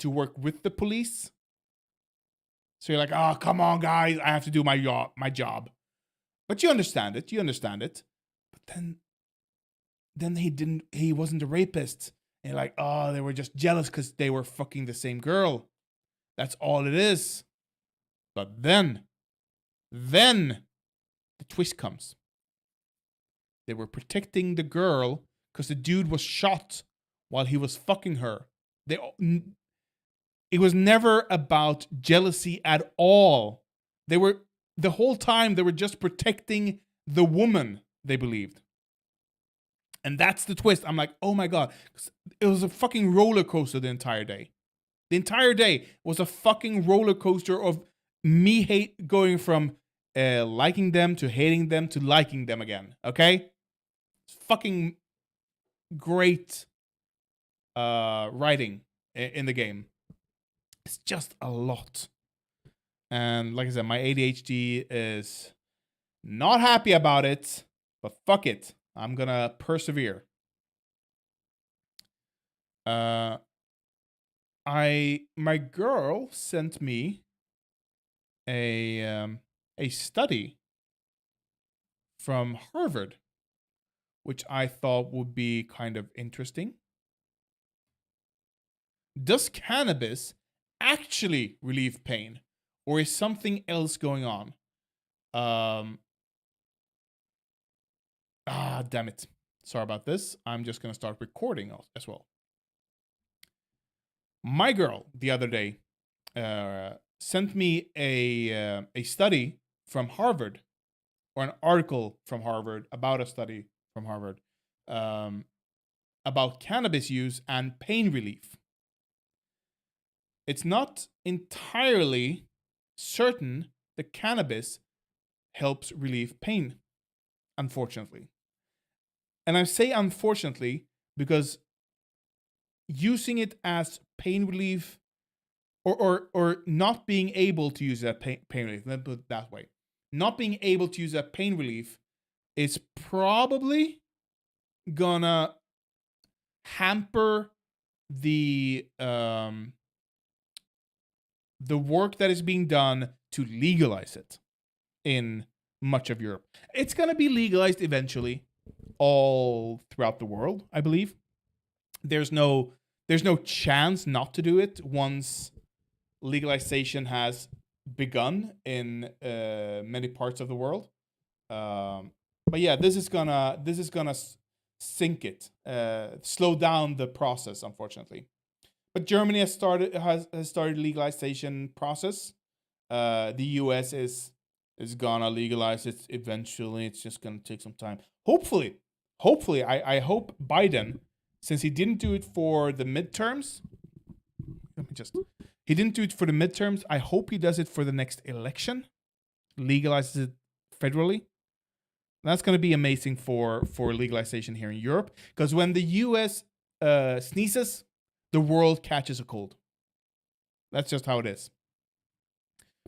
work with the police. So you're like, oh, come on, guys, I have to do my job. But you understand it. But then he wasn't a rapist, And like, oh, they were just jealous because they were fucking the same girl. That's all it is. But then the twist comes. They were protecting the girl because the dude was shot while he was fucking her. It was never about jealousy at all. The whole time they were just protecting the woman, they believed. And that's the twist. I'm like, oh my God. It was a fucking roller coaster the entire day. The entire day was a fucking roller coaster of me going from liking them to hating them to liking them again. Okay? It's fucking great writing in the game. It's just a lot. And like I said, my ADHD is not happy about it, but fuck it. I'm gonna persevere. My girl sent me a study from Harvard, which I thought would be kind of interesting. Does cannabis actually relieve pain, or is something else going on? Damn it. Sorry about this. I'm just gonna start recording as well. My girl the other day sent me a study from Harvard, or an article from Harvard about a study from Harvard about cannabis use and pain relief. It's not entirely certain that cannabis helps relieve pain, unfortunately. And I say unfortunately because using it as pain relief, or not being able to use that pain relief, let me put it that way. Not being able to use that pain relief is probably gonna hamper the work that is being done to legalize it in much of Europe. It's gonna be legalized eventually all throughout the world, I believe. There's no chance not to do it once legalization has begun in many parts of the world. But yeah, this is gonna sink it, slow down the process, unfortunately. But Germany has started legalization process. The US is gonna legalize it eventually. It's just gonna take some time. Hopefully, I hope Biden, since he didn't do it for the midterms. He didn't do it for the midterms. I hope he does it for the next election. Legalizes it federally. That's going to be amazing for legalization here in Europe. Because when the US sneezes, the world catches a cold. That's just how it is.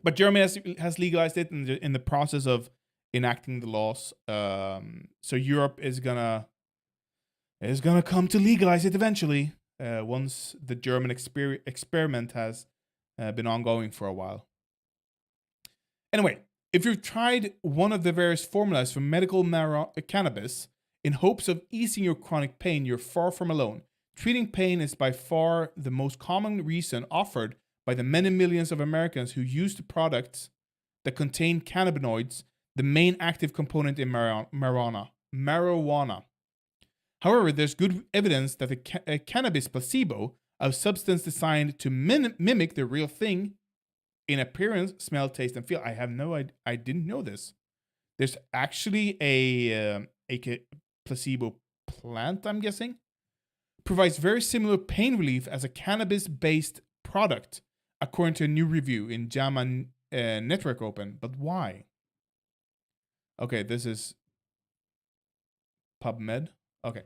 But Germany has legalized it in the process of enacting the laws. So Europe is gonna come to legalize it eventually. Once the German experiment has been ongoing for a while. Anyway, if you've tried one of the various formulas for medical cannabis in hopes of easing your chronic pain, you're far from alone. Treating pain is by far the most common reason offered by the many millions of Americans who use the products that contain cannabinoids, the main active component in marijuana. However, there's good evidence that a cannabis placebo, a substance designed to mimic the real thing in appearance, smell, taste, and feel. I didn't know this. There's actually a placebo plant, I'm guessing, provides very similar pain relief as a cannabis-based product, according to a new review in JAMA Network Open. But why? Okay, this is PubMed. Okay.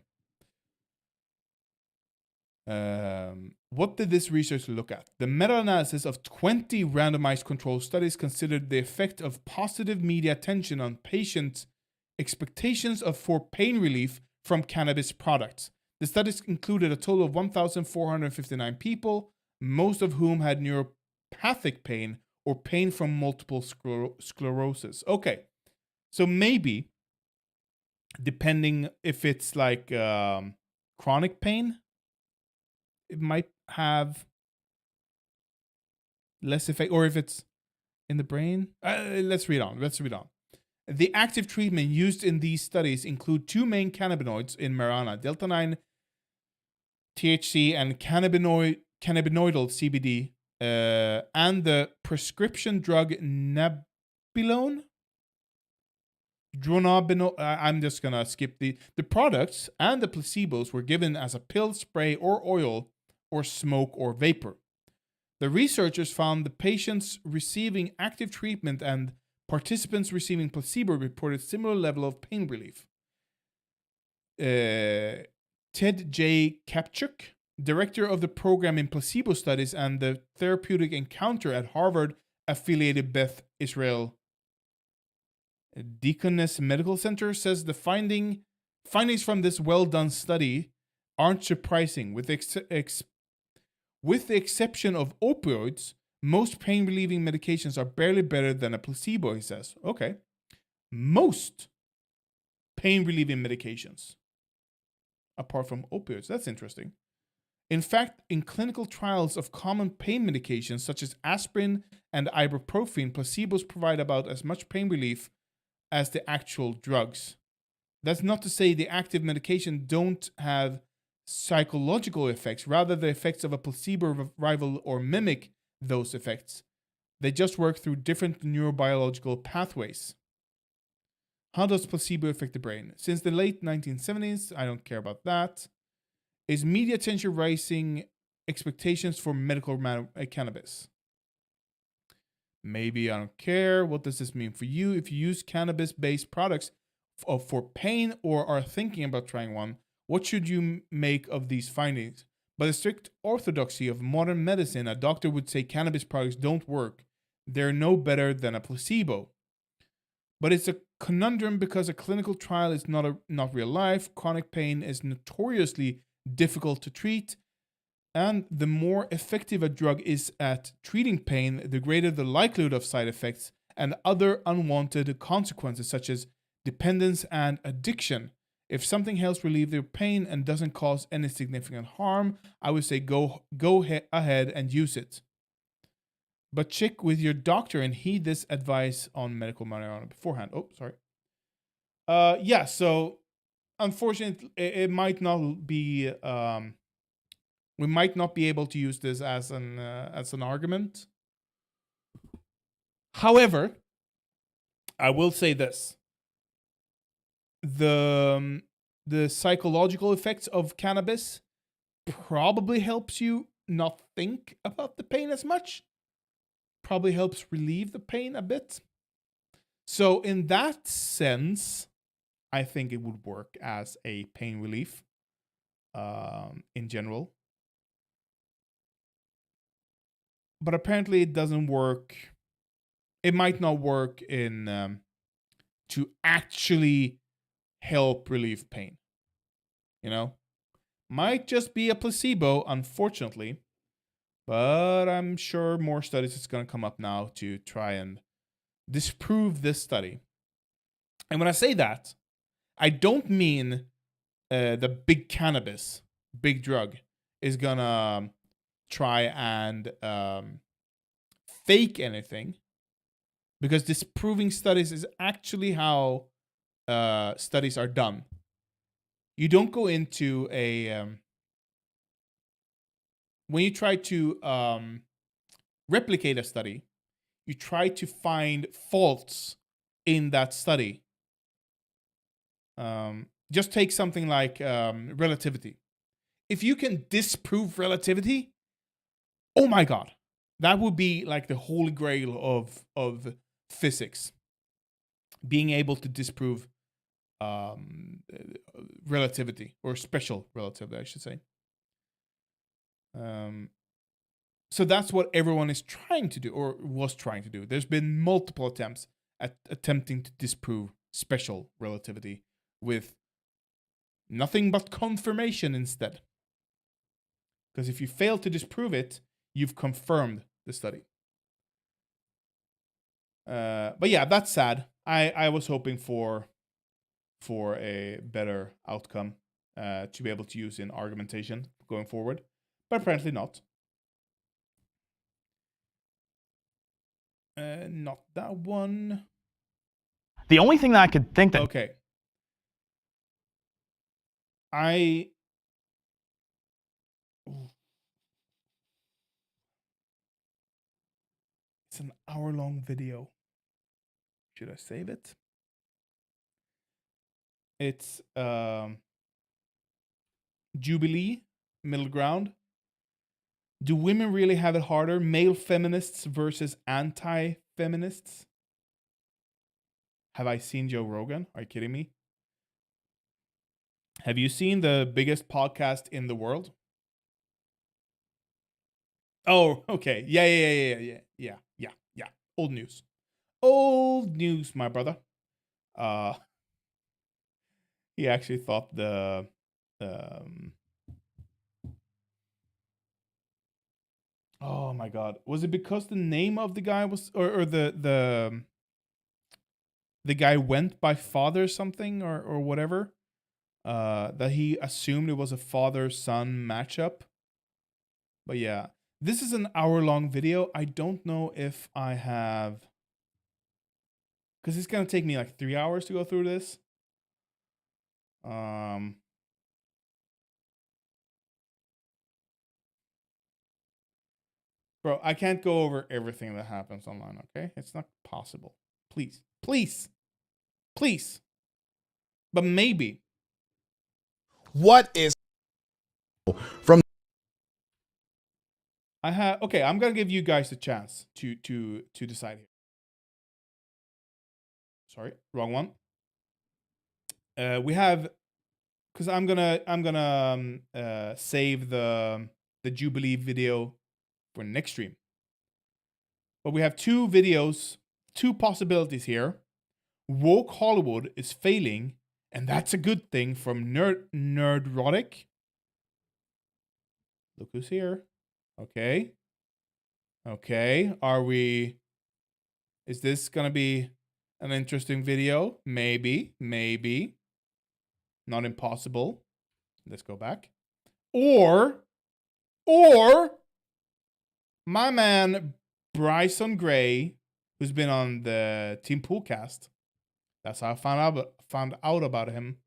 What did this research look at? The meta-analysis of 20 randomized control studies considered the effect of positive media attention on patients' expectations for pain relief from cannabis products. The studies included a total of 1,459 people, most of whom had neuropathic pain or pain from multiple sclerosis. Okay, so maybe, depending if it's like chronic pain, it might have less effect, or if it's in the brain. Let's read on. The active treatment used in these studies include two main cannabinoids in marijuana, delta-9 THC and cannabinoidal CBD, and the prescription drug Nabilone. I'm just gonna skip the products, and the placebos were given as a pill, spray, or oil, or smoke or vapor. The researchers found the patients receiving active treatment and participants receiving placebo reported similar level of pain relief. Ted J. Kapchuk, director of the program in placebo studies and the therapeutic encounter at Harvard-affiliated Beth Israel Deaconess Medical Center, says the findings from this well-done study aren't surprising. With the exception of opioids, most pain-relieving medications are barely better than a placebo, he says. Okay. Most pain-relieving medications, apart from opioids. That's interesting. In fact, in clinical trials of common pain medications such as aspirin and ibuprofen, placebos provide about as much pain relief as the actual drugs. That's not to say the active medication don't have psychological effects. Rather, the effects of a placebo rival or mimic those effects. They just work through different neurobiological pathways. How does placebo affect the brain? Since the late 1970s, I don't care about that. Is media attention raising expectations for medical cannabis? Maybe I don't care. What does this mean for you? If you use cannabis-based products for pain or are thinking about trying one, what should you make of these findings? By the strict orthodoxy of modern medicine, a doctor would say cannabis products don't work. They're no better than a placebo. But it's a conundrum because a clinical trial is not real life. Chronic pain is notoriously difficult to treat. And the more effective a drug is at treating pain, the greater the likelihood of side effects and other unwanted consequences such as dependence and addiction. If something helps relieve their pain and doesn't cause any significant harm, I would say go ahead and use it. But check with your doctor and heed this advice on medical marijuana beforehand. Oh, sorry. Yeah, so unfortunately, it might not be... we might not be able to use this as an argument. However, I will say this. The psychological effects of cannabis probably helps you not think about the pain as much. Probably helps relieve the pain a bit. So in that sense, I think it would work as a pain relief in general. But apparently it doesn't work. It might not work in to actually help relieve pain. You know? Might just be a placebo, unfortunately. But I'm sure more studies is going to come up now to try and disprove this study. And when I say that, I don't mean the big cannabis, big drug, is going to try and fake anything. Because disproving studies is actually how studies are done. You don't go into a... when you try to replicate a study, you try to find faults in that study. Just take something like relativity. If you can disprove relativity, oh my God, that would be like the holy grail of physics. Being able to disprove relativity, or special relativity, I should say. So that's what everyone is trying to do, or was trying to do. There's been multiple attempts at attempting to disprove special relativity with nothing but confirmation instead. Because if you fail to disprove it, you've confirmed the study. But yeah, that's sad. I was hoping for a better outcome to be able to use in argumentation going forward. but apparently not. Not that one. The only thing that I could think that Okay. It's an hour-long video. Should I save it? It's Jubilee, middle ground. Do women really have it harder? Male feminists versus anti-feminists. Have I seen Joe Rogan? Are you kidding me? Have you seen the biggest podcast in the world? Oh, okay. Yeah. Old news. Old news, my brother. He actually thought the oh my god. Was it because the name of the guy was or the guy went by father something or whatever? That he assumed it was a father-son matchup. But yeah, this is an hour-long video. I don't know if I have, because it's gonna take me like 3 hours to go through this. Bro, I can't go over everything that happens online, okay? It's not possible. Please. But maybe. What is from? Okay, I'm gonna give you guys a chance to decide here. Sorry, wrong one. We have, because I'm gonna save the Jubilee video for next stream. But we have two videos, two possibilities here. Woke Hollywood is failing, and that's a good thing from Nerdrotic. Look who's here. Okay. Is this gonna be an interesting video? Maybe. Not impossible. Let's go back. Or my man Bryson Gray, who's been on the Team Poolcast. That's how I found out about him.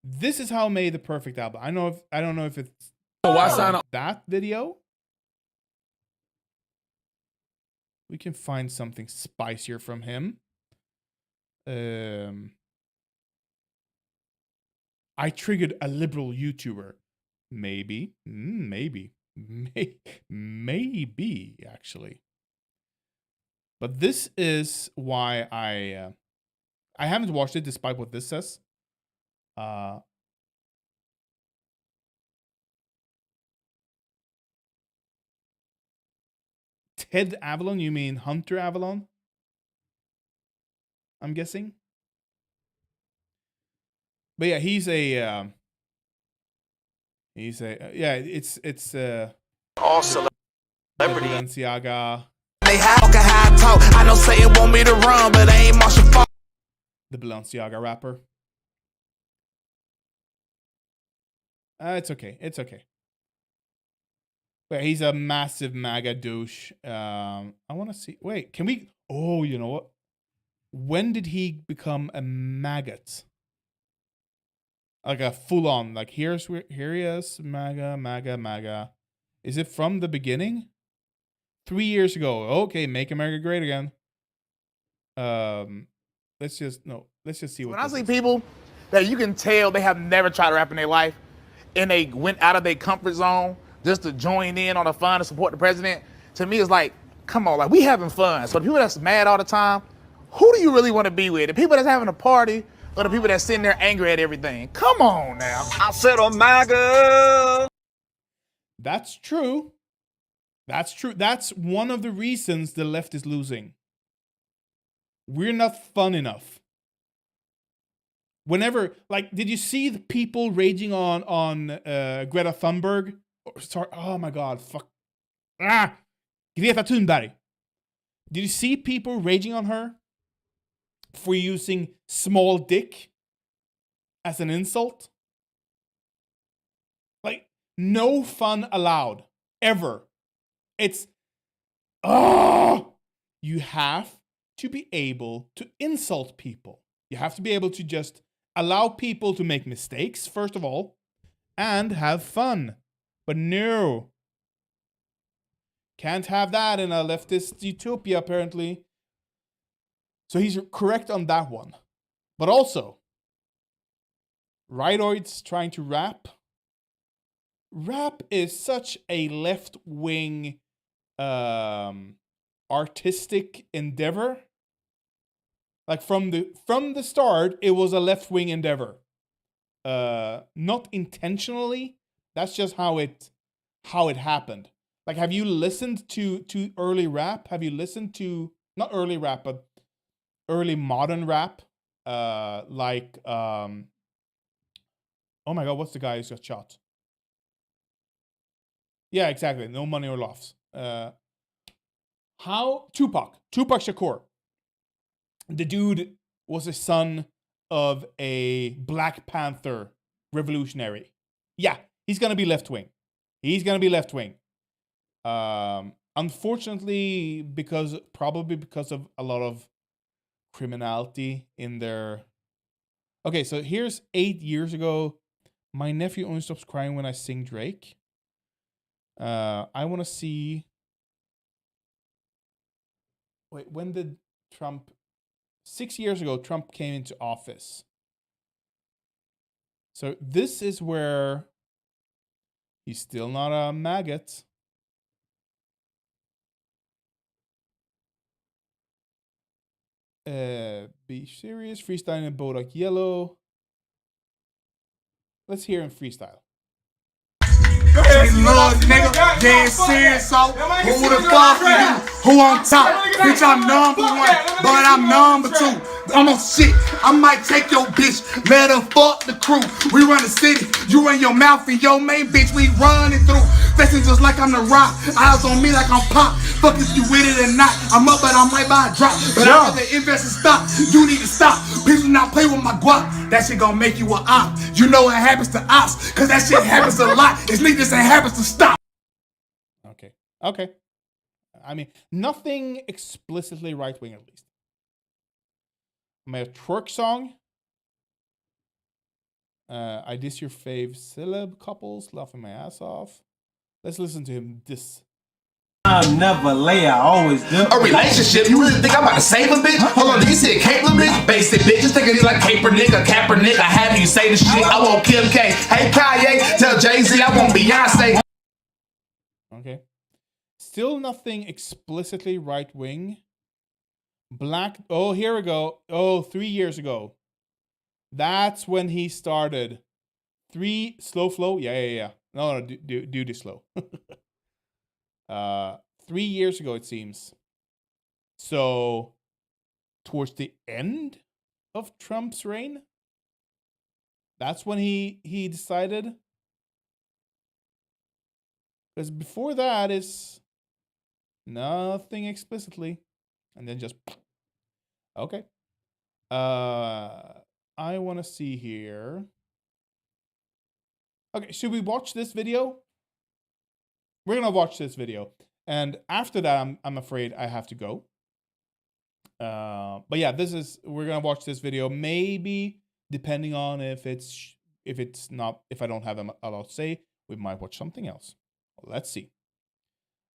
This is how I made the perfect album. I don't know if it's that video. We can find something spicier from him. I triggered a liberal YouTuber. Maybe, actually. But this is why I haven't watched it, despite what this says. Ted Avalon? You mean Hunter Avalon? I'm guessing. But yeah, he's a it's All celebrity. Balenciaga. They talk a high talk. I know Satan want me to run, but I ain't Marshall Falk. The Balenciaga rapper. It's okay. But he's a massive MAGA douche. I want to see. Wait, can we? Oh, you know what? When did he become a maggot? Like a full on. Like here he is. MAGA. Is it from the beginning? 3 years ago. Okay, make America great again. Let's just see what. When I see people that you can tell they have never tried to rap in their life, and they went out of their comfort zone just to join in on the fun and support the president, to me it's like, come on, like we having fun. So the people that's mad all the time, who do you really want to be with? The people that's having a party or the people that's sitting there angry at everything? Come on now. I said, oh my God. That's true. That's one of the reasons the left is losing. We're not fun enough. Whenever, like, did you see the people raging on Greta Thunberg? Sorry, oh my God, fuck. Greta Thunberg. Did you see people raging on her for using small dick as an insult? Like, no fun allowed. ever. It's you have to be able to insult people. You have to be able to just allow people to make mistakes, first of all, and have fun. But no. Can't have that in a leftist utopia, apparently. So he's correct on that one. But also, rightoids trying to rap. Rap is such a left-wing artistic endeavor. Like from the start, it was a left-wing endeavor. Not intentionally. That's just how it happened. Like, have you listened to early rap? Have you listened to not early rap, but early modern rap? Oh my God, what's the guy who got shot? Yeah, exactly. No Money or Laughs. Tupac Shakur. The dude was a son of a Black Panther revolutionary. Yeah, he's gonna be left wing. Unfortunately, probably because of a lot of criminality in their. Okay, so here's 8 years ago. My nephew only stops crying when I sing Drake. I want to see. Wait, when did Trump? 6 years ago, Trump came into office. So this is where he's still not a maggot. Be serious. Freestyle in Bodak Yellow. Let's hear him freestyle. Hey, little nigga, dead serious, so who the fuck are you? Who on top? Bitch, I'm number one, but I'm number two. I'm on shit, I might take your bitch, let her fuck the crew. We run the city, you run your mouth and your main bitch, we running through. Facing just like I'm the Rock, eyes on me like I'm Pop. Fuck if you with it or not, I'm up but I might buy a drop. But I'd rather invest in stock, you need to stop. Please do not play with my guap, that shit gon' make you an op. You know what happens to ops, cause that shit happens a lot. It's niggas that happens to stop. Okay. I mean, nothing explicitly right-wing, at least. I made a twerk song. I diss your fave celeb couples, laughing my ass off. Let's listen to him diss. I'm never lay, I always do. A relationship? You really think I'm about to save a bitch? Hold on, did you see a Caitlyn bitch? Basic bitches thinking you like Kaepernick or Kaepernick. I have you say the shit. I want Kim K. Hey Kanye, tell Jay-Z I want Beyonce. Okay. Still nothing explicitly right-wing. Oh, here we go. Oh, 3 years ago. That's when he started. Slow flow? Yeah. No, do this slow. 3 years ago, it seems. So, towards the end of Trump's reign, that's when he decided. Because before that is nothing explicitly, and then just okay. I want to see here. Okay, should we watch this video? We're gonna watch this video, and after that, I'm afraid I have to go. But yeah, we're gonna watch this video. Maybe depending on if I don't have a lot to say, we might watch something else. Let's see.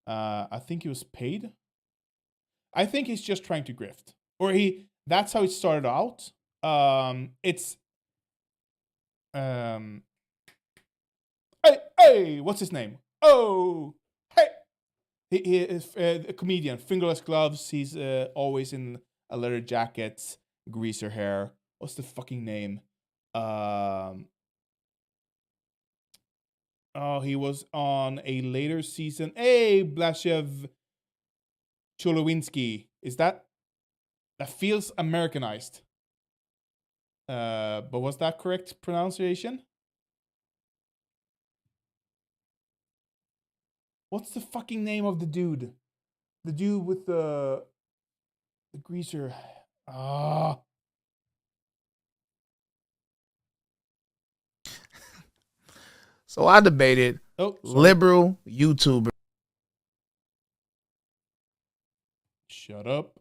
I think he was paid. I think he's just trying to grift, or that's how it started out. Hey, what's his name? Oh, hey. He is a comedian, fingerless gloves. He's always in a leather jacket, greaser hair. What's the fucking name? He was on a later season. Hey, Blashev Cholowinski. Is that feels Americanized? But was that correct pronunciation? What's the fucking name of the dude? The dude with the greaser. So I debated Oh, liberal YouTuber. Shut up.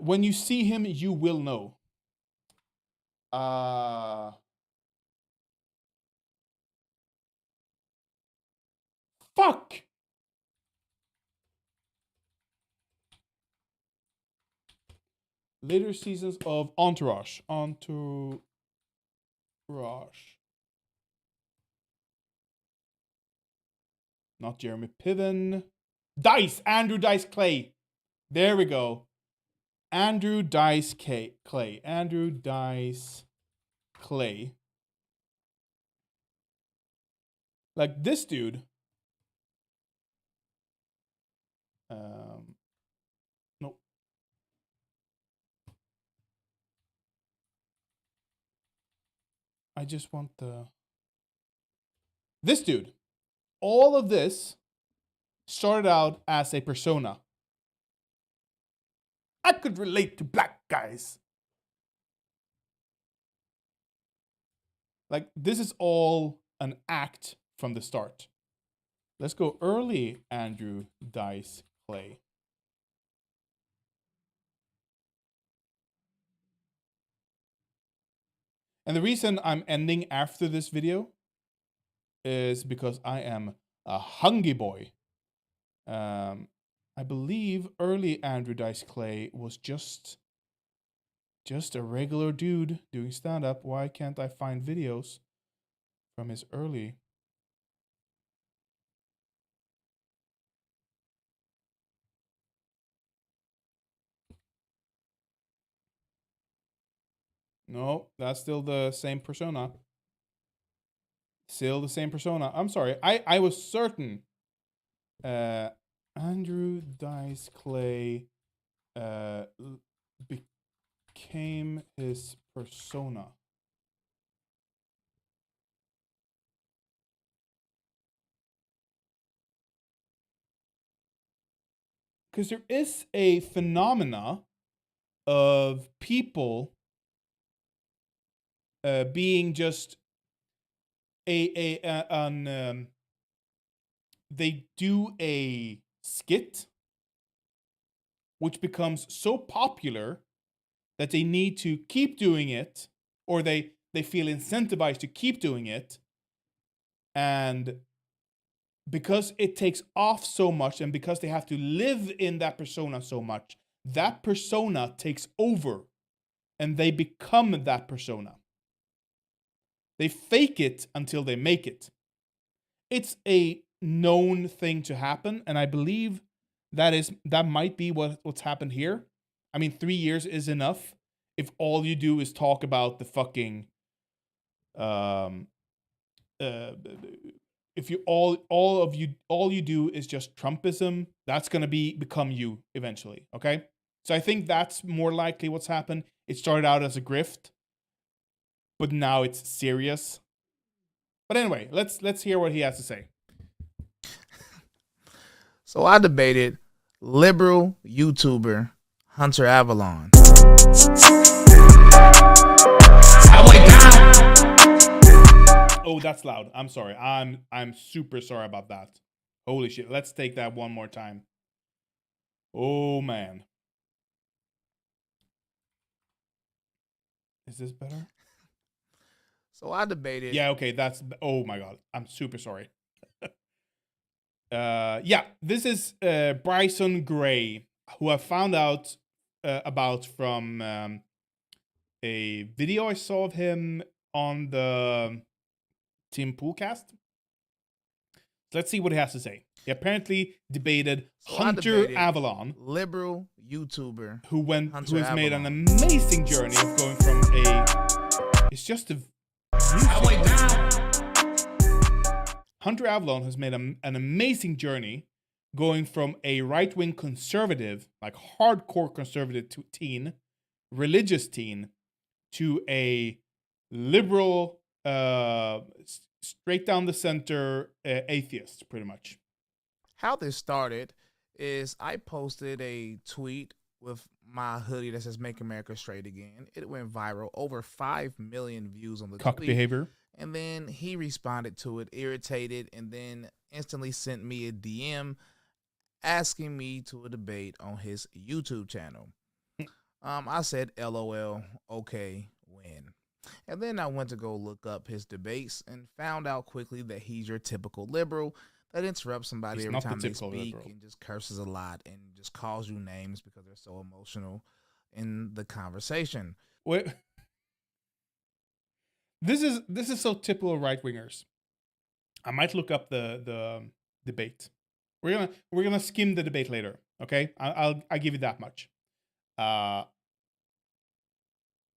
When you see him, you will know. Fuck! Later seasons of Entourage. Entourage. Not Jeremy Piven. Dice! Andrew Dice Clay. There we go. Andrew Dice Clay. Andrew Dice Clay. Like this dude. Nope. I just want this dude. All of this started out as a persona. I could relate to black guys. Like, this is all an act from the start. Let's go early Andrew Dice Clay. And the reason I'm ending after this video is because I am a hungry boy. I believe early Andrew Dice Clay was just a regular dude doing stand-up. Why can't I find videos from his early? No, that's still the same persona. Still the same persona. I'm sorry. I was certain Andrew Dice Clay became his persona. Because there is a phenomena of people being just they do a skit which becomes so popular that they need to keep doing it, or they feel incentivized to keep doing it. And because it takes off so much, and because they have to live in that persona so much, that persona takes over and they become that persona. They fake it until they make it. It's a known thing to happen, and I believe that might be what's happened here. I mean, 3 years is enough if all you do is talk about the fucking if you all you do is just Trumpism, that's gonna become you eventually. Okay, so I think that's more likely what's happened. It started out as a grift, but now it's serious. But anyway, let's hear what he has to say. So I debated liberal YouTuber Hunter Avalon. Oh, that's loud. I'm sorry. I'm super sorry about that. Holy shit. Let's take that one more time. Oh man. Is this better? So I debated. Yeah, okay, that's oh my god. I'm super sorry. Yeah, this is Bryson Gray, who I found out about from a video I saw of him on the Tim Poolcast. Let's see what he has to say. He apparently debated Hunter Avalon, liberal YouTuber, who has made an amazing journey of going from it's just a Hunter Avalon has made an amazing journey going from a right-wing conservative, like hardcore conservative teen, religious teen, to a liberal, straight down the center atheist, pretty much. How this started is I posted a tweet with my hoodie that says "Make America Straight Again." It went viral, over 5 million views on the Cock tweet. behavior. And then he responded to it, irritated, and then instantly sent me a DM asking me to a debate on his YouTube channel. I said, LOL, okay, when? And then I went to go look up his debates and found out quickly that he's your typical liberal that interrupts somebody every time they speak and just curses a lot and just calls you names because they're so emotional in the conversation. Wait. This is so typical right wingers. I might look up the debate. We're gonna skim the debate later. Okay, I'll give you that much.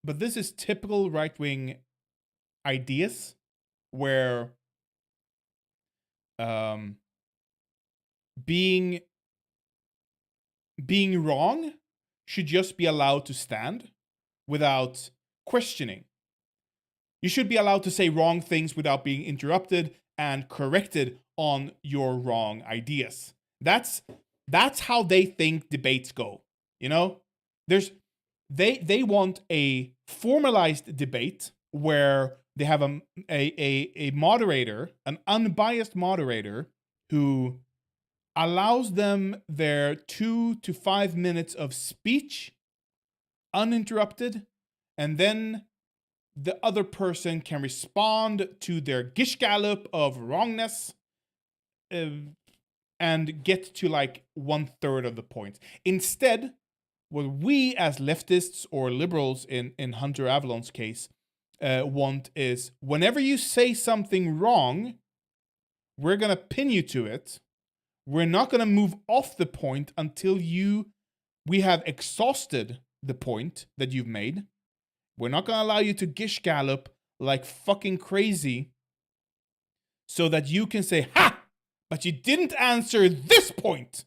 But this is typical right wing ideas where being wrong should just be allowed to stand without questioning. You should be allowed to say wrong things without being interrupted and corrected on your wrong ideas. That's how they think debates go. You know, they want a formalized debate where they have a moderator, an unbiased moderator, who allows them their 2 to 5 minutes of speech uninterrupted, and then the other person can respond to their gish gallop of wrongness and get to like 1/3 of the points. Instead, what we as leftists or liberals in Hunter Avalon's case want is whenever you say something wrong, we're going to pin you to it. We're not going to move off the point until we have exhausted the point that you've made. We're not going to allow you to gish gallop like fucking crazy so that you can say, ha, but you didn't answer this point.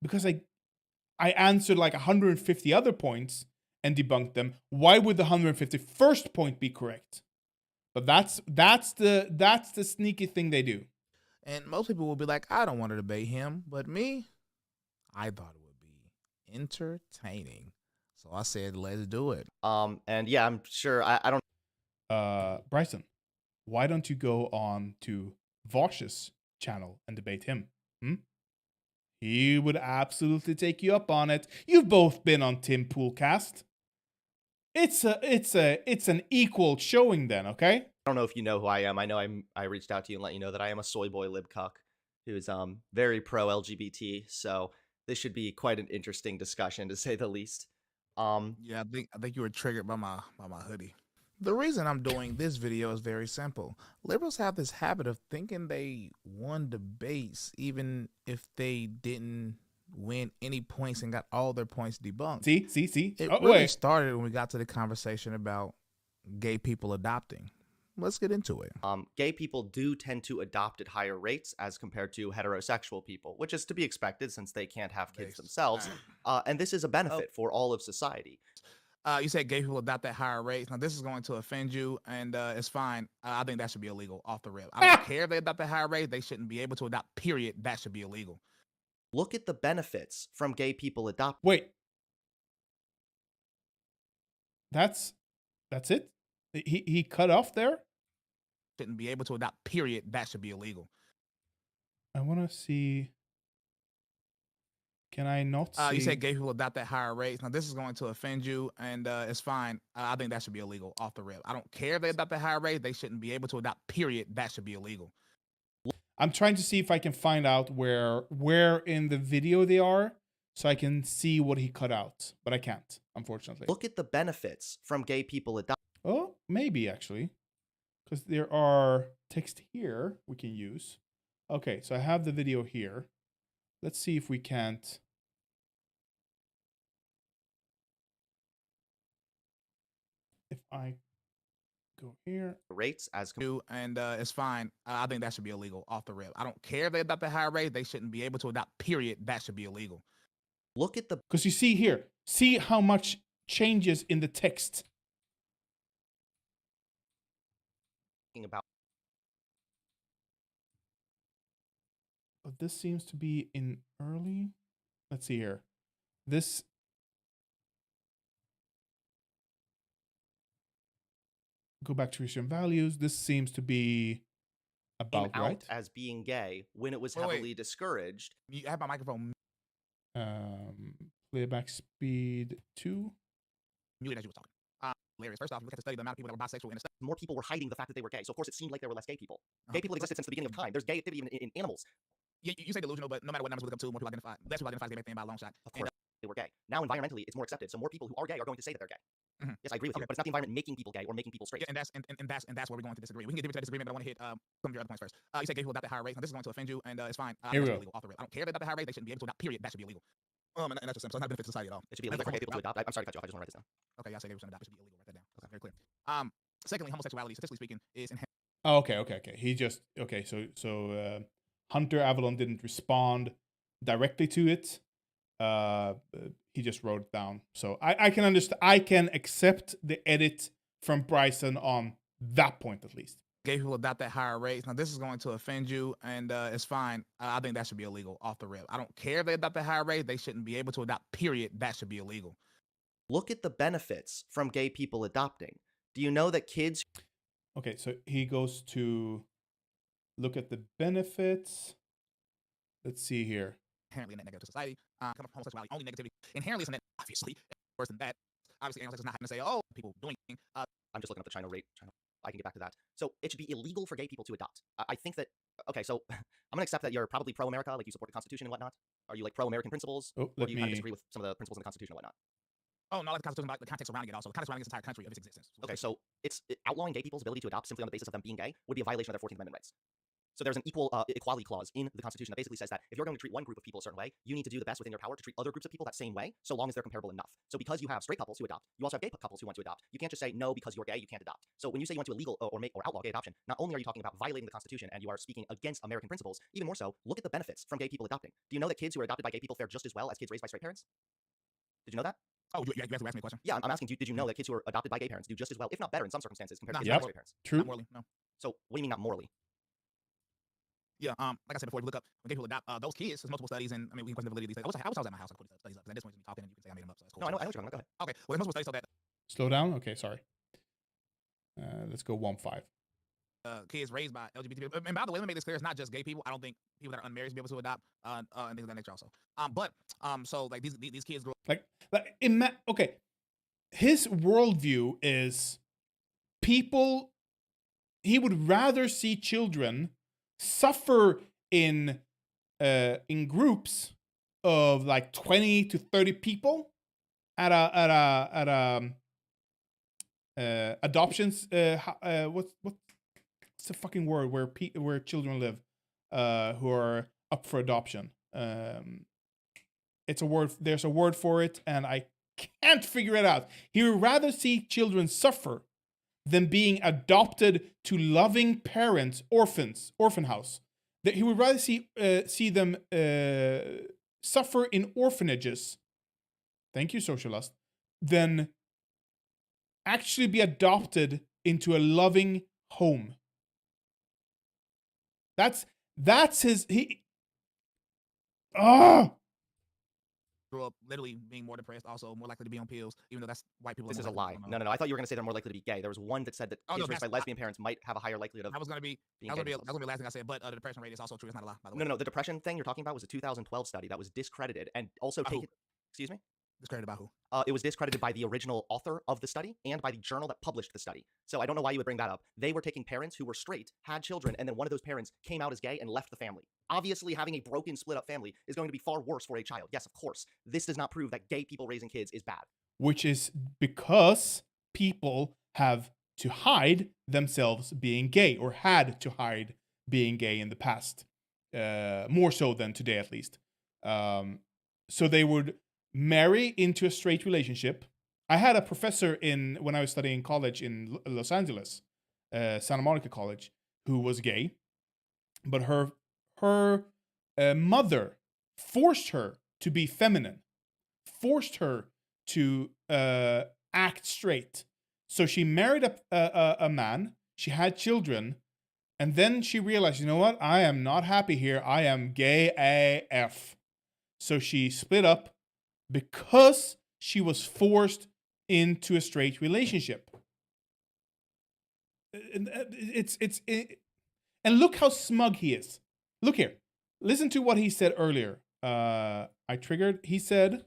Because I answered like 150 other points and debunked them. Why would the 151st point be correct? But that's the sneaky thing they do. And most people will be like, I don't want to debate him. But me, I thought it would be entertaining. So I said, let's do it. And yeah, I'm sure I don't. Bryson, why don't you go on to Vosh's channel and debate him? He would absolutely take you up on it. You've both been on Tim Poolcast. It's an equal showing then, okay? I don't know if you know who I am. I know I reached out to you and let you know that I am a soy boy libcuck who is very pro LGBT. So this should be quite an interesting discussion, to say the least. Yeah, I think you were triggered by my hoodie. The reason I'm doing this video is very simple. Liberals have this habit of thinking they won debates even if they didn't win any points and got all their points debunked. See? It really started when we got to the conversation about gay people adopting. Let's get into it. Gay people do tend to adopt at higher rates as compared to heterosexual people, which is to be expected since they can't have kids themselves. And this is a benefit for all of society. You said gay people adopt at higher rates. Now, this is going to offend you, and it's fine. I think that should be illegal off the rip. I don't care if they adopt at higher rates. They shouldn't be able to adopt, period. That should be illegal. Look at the benefits from gay people adopting. Wait. That's it? He cut off there? Shouldn't be able to adopt, period. That should be illegal. I want to see. Can I not see? You said gay people adopt at higher rates. Now, this is going to offend you, and it's fine. I think that should be illegal off the rip. I don't care if they adopt at higher rates. They shouldn't be able to adopt, period. That should be illegal. I'm trying to see if I can find out where in the video they are so I can see what he cut out, but I can't, unfortunately. Look at the benefits from gay people adopting. Oh, maybe actually, because there are text here we can use. Okay, so I have the video here. Let's see if we can't. If I go here. Rates as and it's fine. I think that should be illegal off the rip. I don't care if they adopt at higher rates. They shouldn't be able to adopt, period. That should be illegal. Look at the. Because you see here, see how much changes in the text. About. But this seems to be in early. Let's see here. This go back to Christian values. This seems to be came about out right. as being gay when it was Wait, wait. heavily discouraged. You have my microphone Playback speed 2. muted as you were talking. Hilarious. First off, you look at the study, the amount of people that were bisexual in the study. More people were hiding the fact that they were gay. So of course it seemed like there were less gay people. Gay people existed since the beginning of time. There's gay activity even in animals. You say delusional, but no matter what numbers we look up to, more people identify. Less people identify as gay back then by a long shot. Of course, they were gay. Now environmentally, it's more accepted. So more people who are gay are going to say that they're gay. Mhm. Yes, I agree with you, but it's not the environment making people gay or making people straight. Yeah, and that's where we're going to disagree. We can get into that disagreement, but I want to hit some of your other points first. You say gay people adopt at higher rates. Now, this is going to offend you, and it's fine. Here we That's go. illegal off the rip. I don't care if they adopt at higher rate. They shouldn't be able to adopt. Period. That should be illegal. And that's just simple. So it's not a benefit to society at all. It should be illegal for gay people to adopt. I'm sorry to cut you off. I just want to write this down. Okay, y'all say gay people shouldn't adopt. It should be illegal. Write that down. Okay. Very clear. Secondly, homosexuality, statistically speaking, is inherent. Oh, okay. He just So Hunter Avalon didn't respond directly to it. He just wrote it down. So I can understand. I can accept the edit from Bryson on that point at least. Gay people adopt at higher rates. Now, this is going to offend you, and it's fine. I think that should be illegal off the rip. I don't care if they adopt at higher rate. They shouldn't be able to adopt. Period. That should be illegal. Look at the benefits from gay people adopting. Do you know that kids... Okay, so he goes to look at the benefits. Let's see here. Inherently negative to society. Come from homosexuality, only negativity. Inherently, it's obviously worse than that. Obviously, analytics is not going to say, oh, people doing. I'm just looking up the China rate. I can get back to that. So it should be illegal for gay people to adopt. I think that... Okay, so I'm going to accept that you're probably pro-America, like you support the Constitution and whatnot. Are you like pro-American principles? Oh, or do you kind of disagree with some of the principles in the Constitution and whatnot? Oh, not like the Constitution, but the context surrounding it also. The context surrounding this entire country of its existence. Okay, so outlawing gay people's ability to adopt simply on the basis of them being gay would be a violation of their 14th Amendment rights. So there's an equality clause in the Constitution that basically says that if you're going to treat one group of people a certain way, you need to do the best within your power to treat other groups of people that same way, so long as they're comparable enough. So because you have straight couples who adopt, you also have gay couples who want to adopt. You can't just say, no, because you're gay, you can't adopt. So when you say you want to illegal or outlaw gay adoption, not only are you talking about violating the Constitution and you are speaking against American principles, even more so, look at the benefits from gay people adopting. Do you know that kids who are adopted by gay people fare just as well as kids raised by straight parents? Did you know that? Oh, you asked me a question? Yeah, I'm asking, did you know that kids who are adopted by gay parents do just as well, if not better in some circumstances, compared to kids Yep. by straight parents? True. Not morally, no. So what do you mean not morally? Yeah, like I said before, if you look up when gay people adopt those kids, there's multiple studies, and I mean we can question the validity of these studies. I was at my house. I put these studies up. At this point, me talking, and you can say I made them up. So that's cool. No, I know what you're talking about. Go ahead. Okay, well, there's multiple studies so that Slow down. Okay, sorry. Let's go 1.5. Kids raised by LGBT people, and by the way, let me make this clear: it's not just gay people. I don't think people that are unmarried should be able to adopt, and things of that nature also. So like these kids grow Okay, his worldview is he would rather see children suffer in groups of like 20 to 30 people at adoptions. What's the fucking word where children live who are up for adoption? It's a word. There's a word for it, and I can't figure it out. He would rather see children suffer than being adopted to loving parents, orphan house. That he would rather see them suffer in orphanages. Thank you, socialist. Than actually be adopted into a loving home. That's his grew up literally being more depressed, also more likely to be on pills, even though that's white people. This is a lie. No. I thought you were going to say they're more likely to be gay. There was one that said that kids raised by lesbian parents might have a higher likelihood of. That was going to be the last thing I said, but the depression rate is also true. It's not a lie, by the way. No. The depression thing you're talking about was a 2012 study that was discredited and also taken. Excuse me. Discredited by who? It was discredited by the original author of the study and by the journal that published the study. So I don't know why you would bring that up. They were taking parents who were straight, had children, and then one of those parents came out as gay and left the family. Obviously, having a broken, split-up family is going to be far worse for a child. Yes, of course. This does not prove that gay people raising kids is bad. Which is because people have to hide themselves being gay, or had to hide being gay in the past. More so than today, at least. So they would marry into a straight relationship. I had a professor when I was studying college in Los Angeles, Santa Monica College, who was gay, but her mother forced her to be feminine, forced her to act straight. So she married a man, she had children, and then she realized, you know what? I am not happy here. I am gay AF. So she split up because she was forced into a straight relationship. and look how smug he is. Look here. Listen to what he said earlier. I triggered. He said,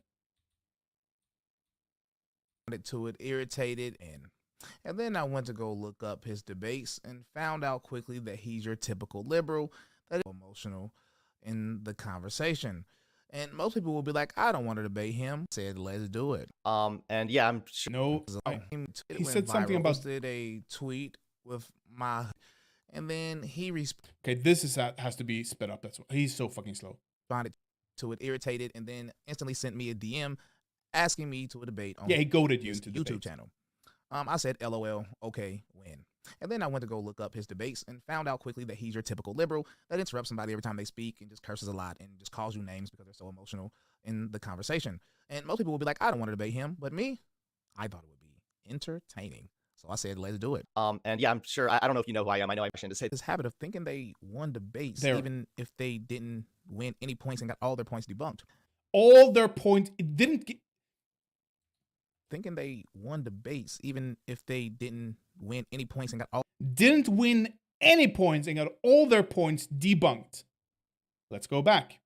to it, irritated, and then I went to go look up his debates and found out quickly that he's your typical liberal that is emotional in the conversation. And most people will be like, I don't want to debate him. Said, let's do it. And yeah, I'm sure. No, he said something about did a tweet with my, and then he okay, this has to be sped up. That's why he's so fucking slow. Responded to it, irritated, and then instantly sent me a DM asking me to a debate on he goaded you his into YouTube debate. channel. I said, LOL, okay, when? And then I went to go look up his debates and found out quickly that he's your typical liberal that interrupts somebody every time they speak and just curses a lot and just calls you names because they're so emotional in the conversation. And most people will be like, I don't want to debate him. But me, I thought it would be entertaining. So I said, let's do it. And yeah, I'm sure. I don't know if you know who I am. I know I mentioned to say this habit of thinking they won debates, even if they didn't win any points and got all their points debunked. All their points, it didn't get. Thinking they won debates, even if they didn't win any points and got all. Didn't win any points and got all their points debunked. Let's go back.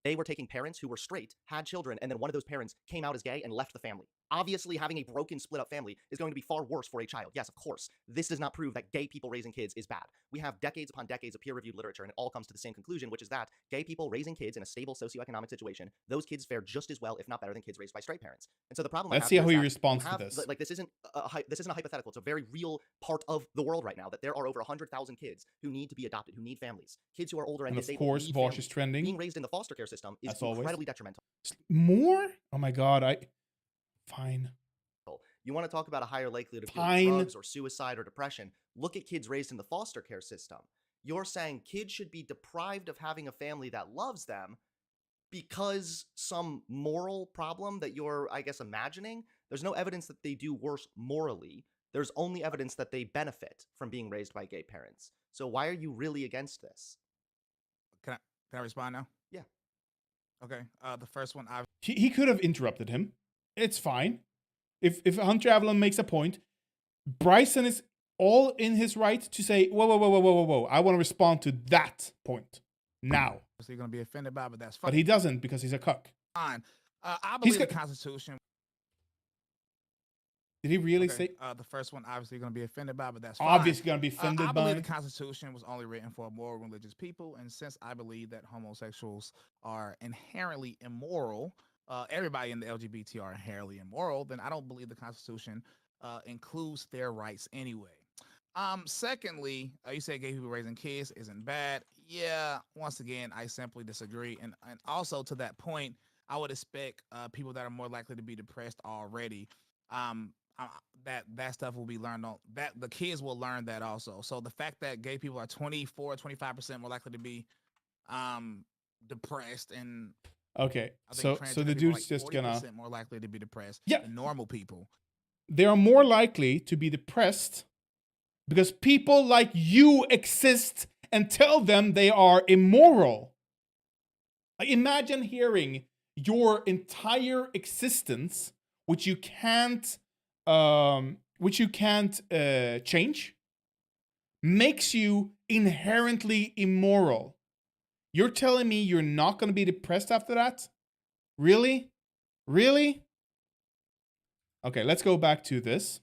They were taking parents who were straight, had children, and then one of those parents came out as gay and left the family. Obviously, having a broken, split-up family is going to be far worse for a child. Yes, of course. This does not prove that gay people raising kids is bad. We have decades upon decades of peer-reviewed literature, and it all comes to the same conclusion, which is that gay people raising kids in a stable socioeconomic situation, those kids fare just as well, if not better, than kids raised by straight parents. And so the problem. Let's see how he responds to this. Like, this isn't a hypothetical. It's a very real part of the world right now. That there are over 100,000 kids who need to be adopted, who need families. Kids who are older and disabled. Of course, Vosh is trending. Being raised in the foster care system is incredibly detrimental. More? Oh my god! Fine. You want to talk about a higher likelihood of getting drugs or suicide or depression? Look at kids raised in the foster care system. You're saying kids should be deprived of having a family that loves them because some moral problem that you're, I guess, imagining? There's no evidence that they do worse morally. There's only evidence that they benefit from being raised by gay parents. So why are you really against this? Can I respond now? Yeah. Okay. The first one, he could have interrupted him. It's fine. If Hunter Avalon makes a point, Bryson is all in his right to say, whoa. I want to respond to that point now. So you're going to be offended by it, but that's fine. But he doesn't because he's a cuck. Fine. I believe the Constitution. Did he really say? The first one, obviously, you're going to be offended by, but that's fine. Obviously going to be offended by. I believe the Constitution was only written for moral religious people. And since I believe that homosexuals are inherently immoral, everybody in the LGBT are inherently immoral, then I don't believe the Constitution includes their rights anyway. Secondly, you said gay people raising kids isn't bad. Yeah, once again, I simply disagree. And also to that point, I would expect people that are more likely to be depressed already, that stuff will be learned on, that the kids will learn that also. So the fact that gay people are 25% more likely to be depressed, and okay, so the dude's just gonna more likely to be depressed than normal people. They are more likely to be depressed because people like you exist and tell them they are immoral. Like, imagine hearing your entire existence, which you can't change, makes you inherently immoral. You're telling me you're not going to be depressed after that? Really? Really? Okay, let's go back to this.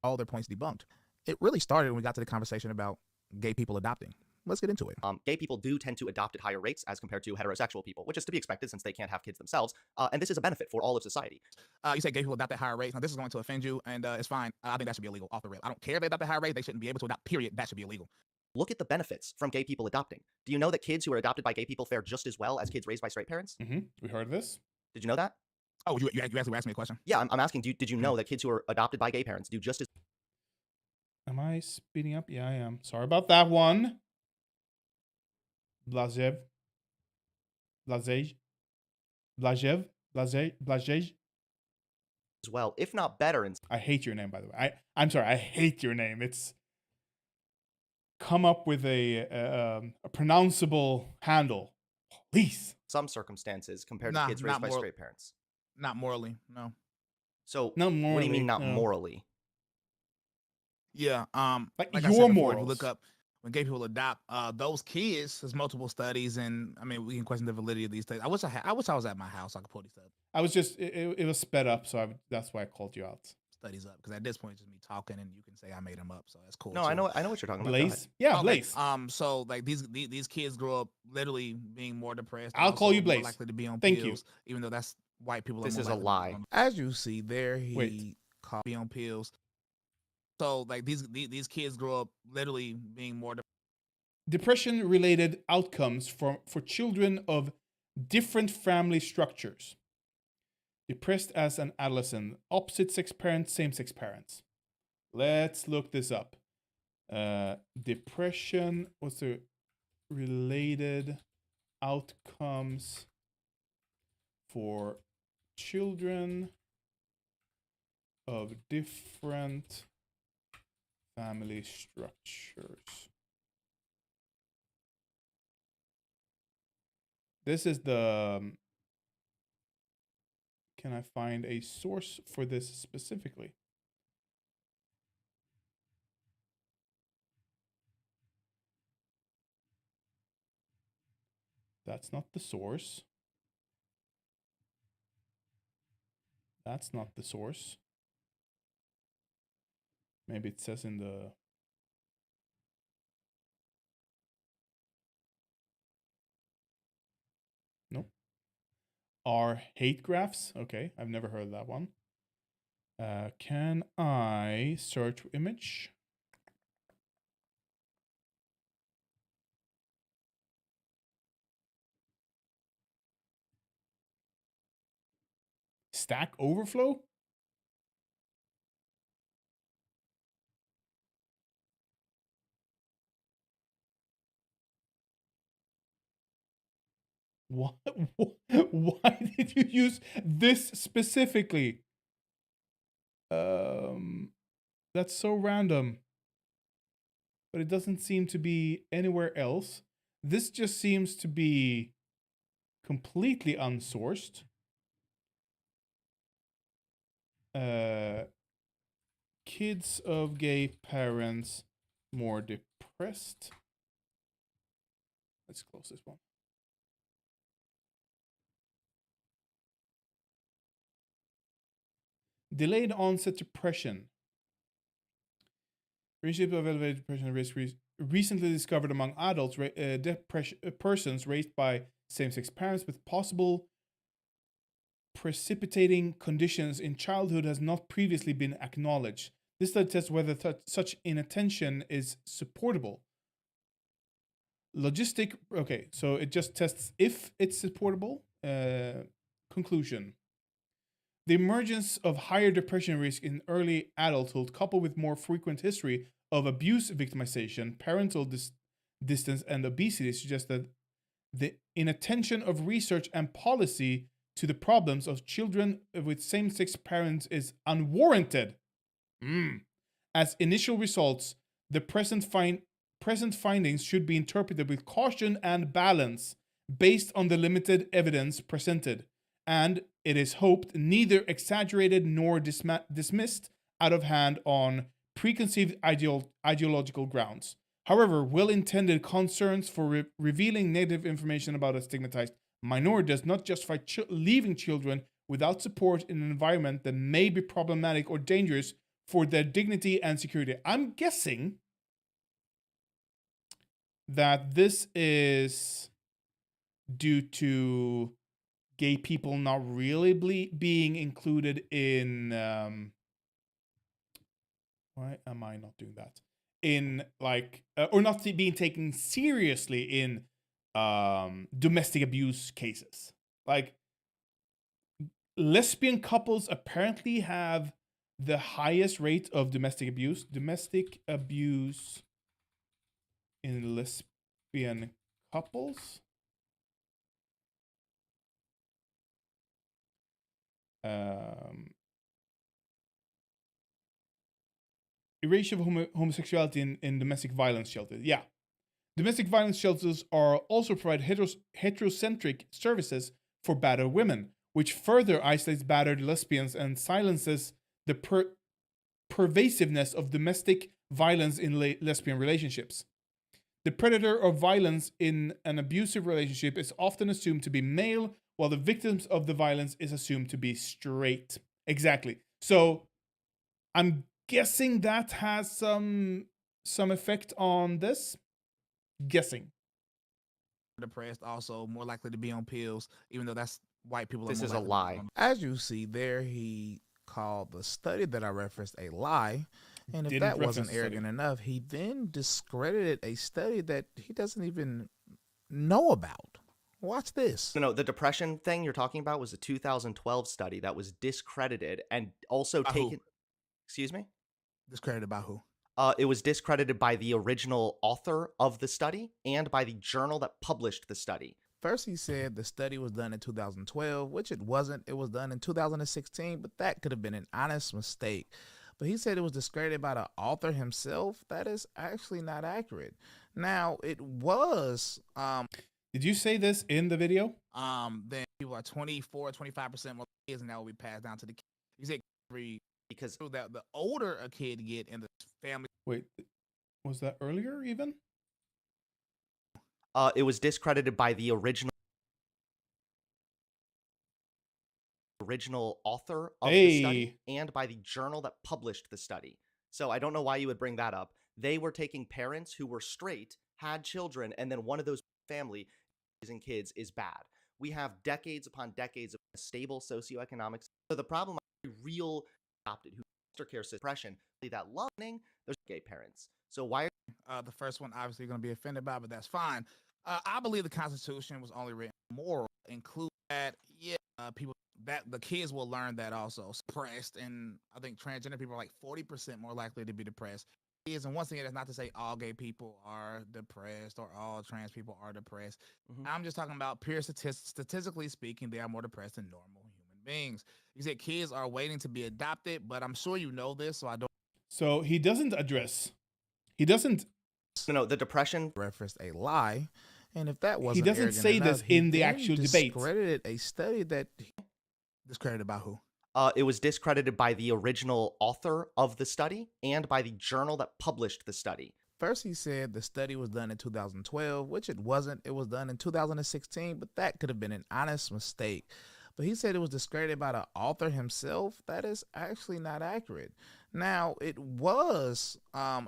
All their points debunked. It really started when we got to the conversation about gay people adopting. Let's get into it. Gay people do tend to adopt at higher rates as compared to heterosexual people, which is to be expected since they can't have kids themselves. And this is a benefit for all of society. You say gay people adopt at higher rates. Now, this is going to offend you, and it's fine. I think that should be illegal off the rip. I don't care if they adopt at higher rates. They shouldn't be able to adopt, period. That should be illegal. Look at the benefits from gay people adopting. Do you know that kids who are adopted by gay people fare just as well as kids raised by straight parents? Mm-hmm. We heard this. Did you know that? Oh, you actually asked me a question? Yeah, I'm asking, did you know that kids who are adopted by gay parents do just as... Am I speeding up? Yeah, I am. Sorry about that one. Blazev. As well, if not better. I hate your name, by the way. I'm sorry, I hate your name. It's... Come up with a pronounceable handle, please. Some circumstances compared to kids raised by straight parents. Not morally, no. So, not morally, what do you mean not morally? Yeah. Like I your said before, if morals. you look up when gay people adopt, those kids, there's multiple studies, and I mean we can question the validity of these studies. I wish I was at my house. So I could pull these up. I was just it was sped up, so that's why I called you out. Studies up because at this point it's just me talking, and you can say I made them up, so that's cool. No, too. I know what you're talking about. Blaze, yeah, Okay, Blaze. So like these kids grow up literally being more depressed. I'll call you more Blaze. likely to be on Thank pills, even though that's white people. This are more is a likely to be lie. on- As you see there, Wait. he called me on pills. So like these kids grow up literally being more Depression-related outcomes for children of different family structures. Depressed as an adolescent, opposite-sex parents, same-sex parents. Let's look this up. Depression, what's the related outcomes for children of different family structures. This is the... Can I find a source for this specifically? That's not the source. That's not the source. Maybe it says in the... Nope. Are hate graphs? Okay, I've never heard of that one. Can I search image? Stack Overflow? What? Why did you use this specifically? That's so random. But it doesn't seem to be anywhere else. This just seems to be completely unsourced. Kids of gay parents more depressed. Let's close this one. Delayed onset depression. Relationship of elevated depression risk recently discovered among adults, persons raised by same-sex parents with possible precipitating conditions in childhood has not previously been acknowledged. This study tests whether such inattention is supportable. Okay, so it just tests if it's supportable. Conclusion. The emergence of higher depression risk in early adulthood, coupled with more frequent history of abuse victimization, parental distance, and obesity, suggests that the inattention of research and policy to the problems of children with same-sex parents is unwarranted. As initial results, the present findings should be interpreted with caution and balance based on the limited evidence presented, and it is hoped neither exaggerated nor dismissed out of hand on preconceived ideological grounds. However, well-intended concerns for revealing negative information about a stigmatized minority does not justify leaving children without support in an environment that may be problematic or dangerous for their dignity and security. I'm guessing that this is due to gay people not really being included in... why am I not doing that? In like, or not being taken seriously in domestic abuse cases. Like, lesbian couples apparently have the highest rate of domestic abuse. Domestic abuse in lesbian couples. Erasure of homosexuality in domestic violence shelters. Yeah. Domestic violence shelters are also provide heterocentric services for battered women, which further isolates battered lesbians and silences the pervasiveness of domestic violence in lesbian relationships. The predator of violence in an abusive relationship is often assumed to be male, while the victims of the violence is assumed to be straight. Exactly. So I'm guessing that has some effect on this. Guessing. Depressed, also more likely to be on pills, even though that's white people. This are more is a likely lie. As you see there, he called the study that I referenced a lie. And if Didn't that reference wasn't the study. arrogant enough, he then discredited a study that he doesn't even know about. Watch this. No, the depression thing you're talking about was a 2012 study that was discredited and also By who? taken. Excuse me? Discredited by who? It was discredited by the original author of the study and by the journal that published the study. First, he said the study was done in 2012, which it wasn't. It was done in 2016, but that could have been an honest mistake. But he said it was discredited by the author himself. That is actually not accurate. Now, it was. Did you say this in the video? Then people are 24, 25% more kids, and that will be passed down to the kids. You said because that the older a kid get in the family. Wait, was that earlier even? It was discredited by the original author of the study and by the journal that published the study. So I don't know why you would bring that up. They were taking parents who were straight, had children, and then one of those family raising kids is bad. We have decades upon decades of stable socioeconomic. So the problem is real adopted who foster care suppression that loving there's gay parents. So why are the first one obviously going to be offended by, but that's fine. I believe the Constitution was only written moral, include that people that the kids will learn that also suppressed, and I think transgender people are like 40% more likely to be depressed. And once again, that's not to say all gay people are depressed or all trans people are depressed. I'm just talking about pure statistically speaking, they are more depressed than normal human beings. You said kids are waiting to be adopted, but I'm sure you know this, so I don't. So he doesn't address. He doesn't. No, the depression referenced a lie, and if that wasn't, he doesn't say enough, this in the actual debate. Discredited a study that discredited by who? It was discredited by the original author of the study and by the journal that published the study. First, he said the study was done in 2012, which it wasn't. It was done in 2016, but that could have been an honest mistake. But he said it was discredited by the author himself. That is actually not accurate. Now, it was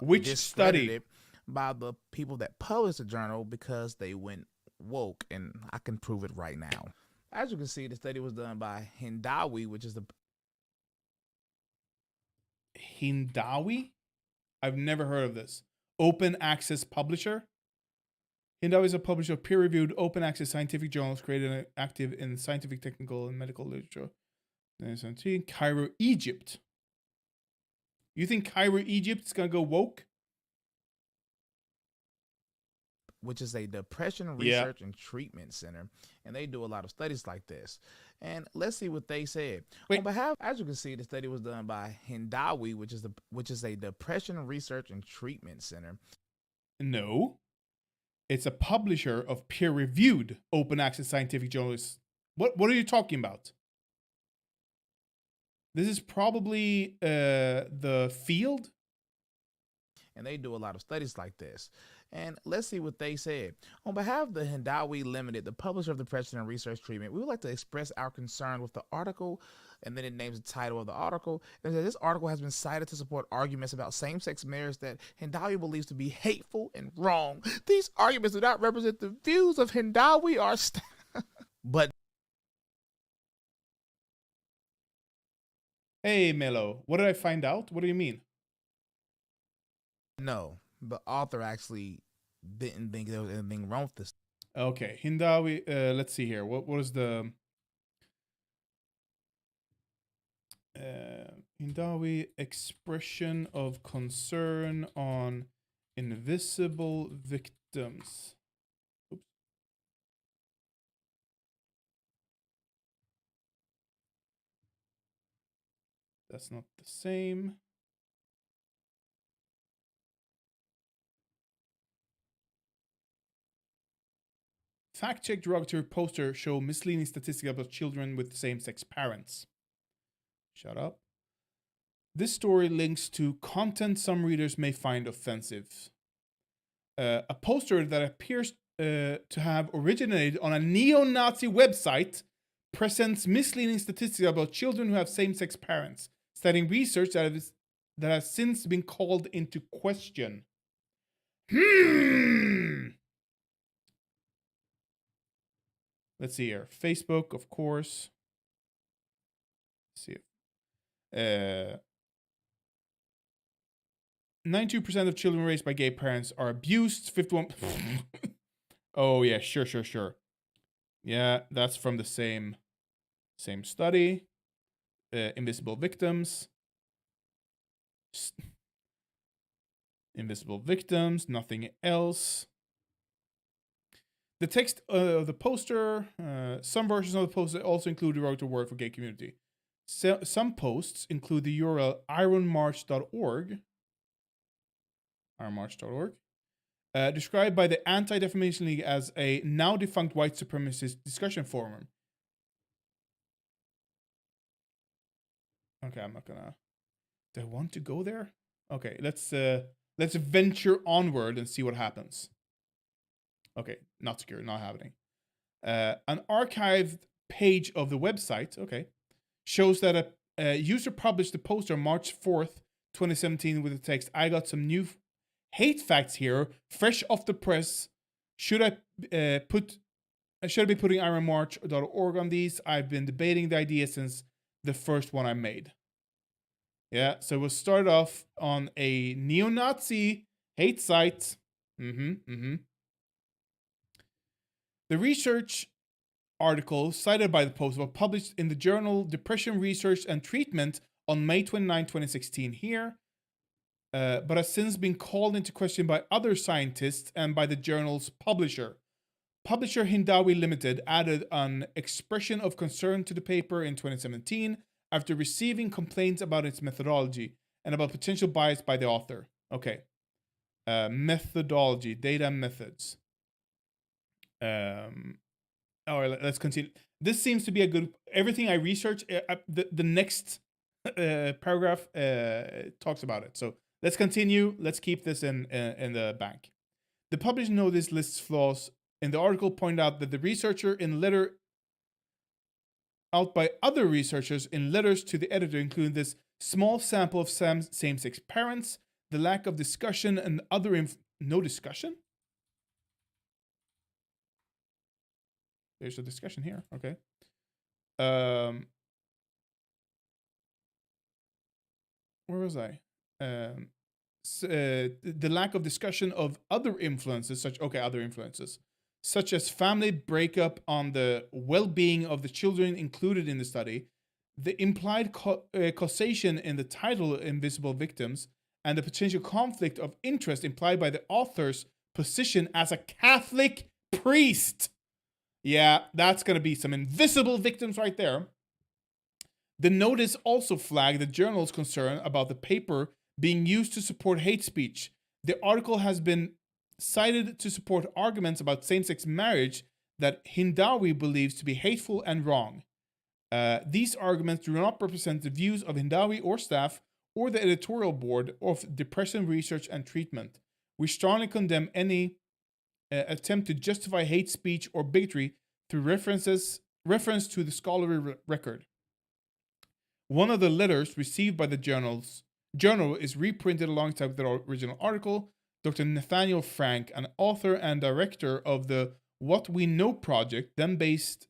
which study? By the people that published the journal because they went woke, and I can prove it right now. As you can see, the study was done by Hindawi, which is the Hindawi? I've never heard of this. Open access publisher. Hindawi is a publisher of peer-reviewed open access scientific journals created and active in scientific, technical, and medical literature. 2017, Cairo, Egypt. You think Cairo, Egypt is gonna go woke? Which is a depression research and treatment center, and they do a lot of studies like this. And let's see what they said. On behalf, as you can see, the study was done by Hindawi, which is a depression research and treatment center. No, it's a publisher of peer-reviewed open access scientific journals. What are you talking about? This is probably the field. And they do a lot of studies like this. And let's see what they said. On behalf of the Hindawi Limited, the publisher of Depression and Research Treatment, we would like to express our concern with the article, and then it names the title of the article. And this article has been cited to support arguments about same-sex marriage that Hindawi believes to be hateful and wrong. These arguments do not represent the views of Hindawi or but Hey, Melo, what did I find out? What do you mean? No, the author actually didn't think there was anything wrong with this. Okay, Hindawi. Let's see here. What was the Hindawi expression of concern on invisible victims? Oops. That's not the same. Fact-check derogatory poster show misleading statistics about children with same-sex parents. Shut up. This story links to content some readers may find offensive. A poster that appears to have originated on a neo-Nazi website presents misleading statistics about children who have same-sex parents, citing research that has since been called into question. Let's see here. Facebook, of course. Let's see. 92% of children raised by gay parents are abused. 51. Oh yeah, sure. Yeah, that's from the same study. Invisible victims. Invisible victims. Nothing else. The text of the poster. Some versions of the poster also include the wrote word for gay community. Some posts include the URL ironmarch.org. Ironmarch.org. Described by the Anti-Defamation League as a now defunct white supremacist discussion forum. Okay, I'm not gonna. Do I want to go there? Okay, let's venture onward and see what happens. Okay, not secure, not happening. An archived page of the website, okay, shows that a user published a post on March 4th, 2017 with the text, "I got some new hate facts here, fresh off the press. Should I be putting ironmarch.org on these? I've been debating the idea since the first one I made." Yeah, so we'll start off on a neo-Nazi hate site. The research article cited by the post was published in the journal Depression Research and Treatment on May 29, 2016 here. But has since been called into question by other scientists and by the journal's publisher. Publisher Hindawi Limited added an expression of concern to the paper in 2017 after receiving complaints about its methodology and about potential bias by the author. Okay. Methodology, data methods. All right, let's continue. This seems to be a good... Everything I research, the next paragraph talks about it. So let's continue. Let's keep this in the bank. The published notice lists flaws. In the article, pointed out that the researcher in letter out by other researchers in letters to the editor include this small sample of same-sex parents, the lack of discussion and other no discussion? There's a discussion here. Okay. Where was I? The lack of discussion of other influences, such as family breakup on the well-being of the children included in the study, the implied causation in the title Invisible Victims, and the potential conflict of interest implied by the author's position as a Catholic priest. Yeah, that's going to be some invisible victims right there. The notice also flagged the journal's concern about the paper being used to support hate speech. The article has been cited to support arguments about same-sex marriage that Hindawi believes to be hateful and wrong. These arguments do not represent the views of Hindawi or staff or the editorial board of Depression Research and Treatment. We strongly condemn any attempt to justify hate speech or bigotry through reference to the scholarly record. One of the letters received by the journal is reprinted alongside the original article. Dr. Nathaniel Frank, an author and director of the What We Know project, then based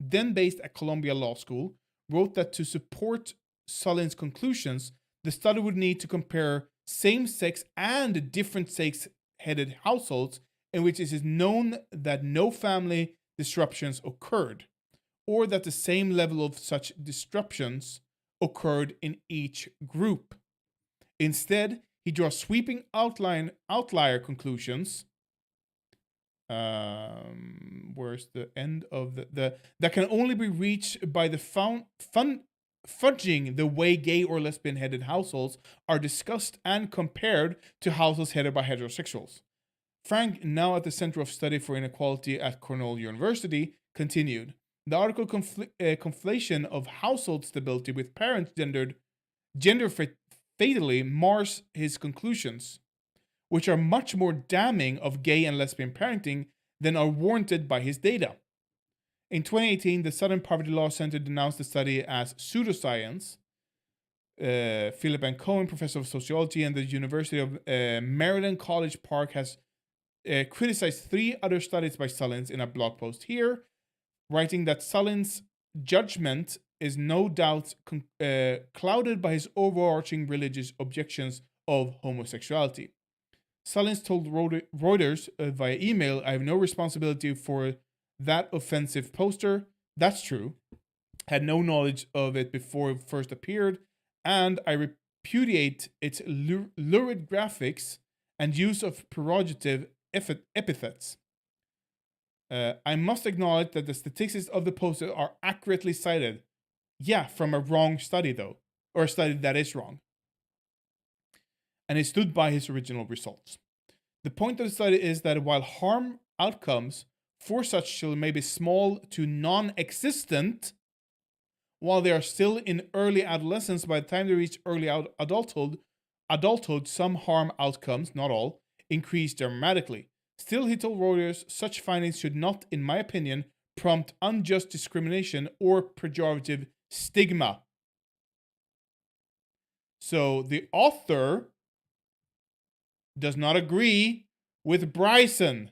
at Columbia Law School, wrote that to support Sulin's conclusions, the study would need to compare same-sex and different sex-headed households in which it is known that no family disruptions occurred, or that the same level of such disruptions occurred in each group. Instead, he draws sweeping outlier conclusions. Where's the end of the that can only be reached by the fudging the way gay or lesbian-headed households are discussed and compared to households headed by heterosexuals. Frank, now at the Center of Study for Inequality at Cornell University, continued. The article conflation of household stability with parents' gender fatally mars his conclusions, which are much more damning of gay and lesbian parenting than are warranted by his data. In 2018, the Southern Poverty Law Center denounced the study as pseudoscience. Philip N. Cohen, professor of sociology at the University of Maryland College Park, has criticized 3 other studies by Sullins in a blog post here, writing that Sullins' judgment is no doubt clouded by his overarching religious objections of homosexuality. Sullins told Reuters via email, "I have no responsibility for that offensive poster. That's true. Had no knowledge of it before it first appeared, and I repudiate its lurid graphics and use of pejorative epithets. I must acknowledge that the statistics of the poster are accurately cited. Yeah, from a wrong study though, or a study that is wrong. And he stood by his original results. The point of the study is that while harm outcomes for such children may be small to non-existent, while they are still in early adolescence, by the time they reach early adulthood, some harm outcomes, not all, increase dramatically. Still, he told Reuters, such findings should not, in my opinion, prompt unjust discrimination or pejorative stigma. So the author does not agree with Bryson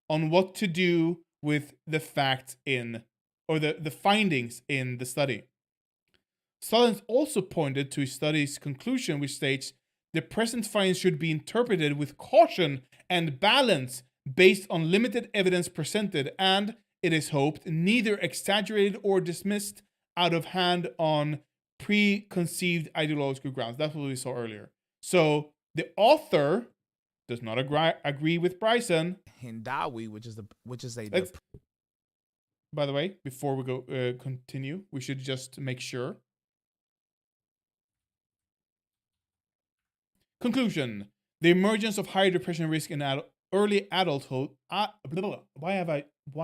on what to do with the facts in, or the findings in the study. Sullins also pointed to his study's conclusion, which states, the present findings should be interpreted with caution and balance based on limited evidence presented, and, it is hoped, neither exaggerated or dismissed out of hand on preconceived ideological grounds. That's what we saw earlier. So the author does not agree with Bryson. Hindawi, which is a. By the way, before we go continue, we should just make sure. Conclusion: the emergence of higher depression risk in early adulthood. Why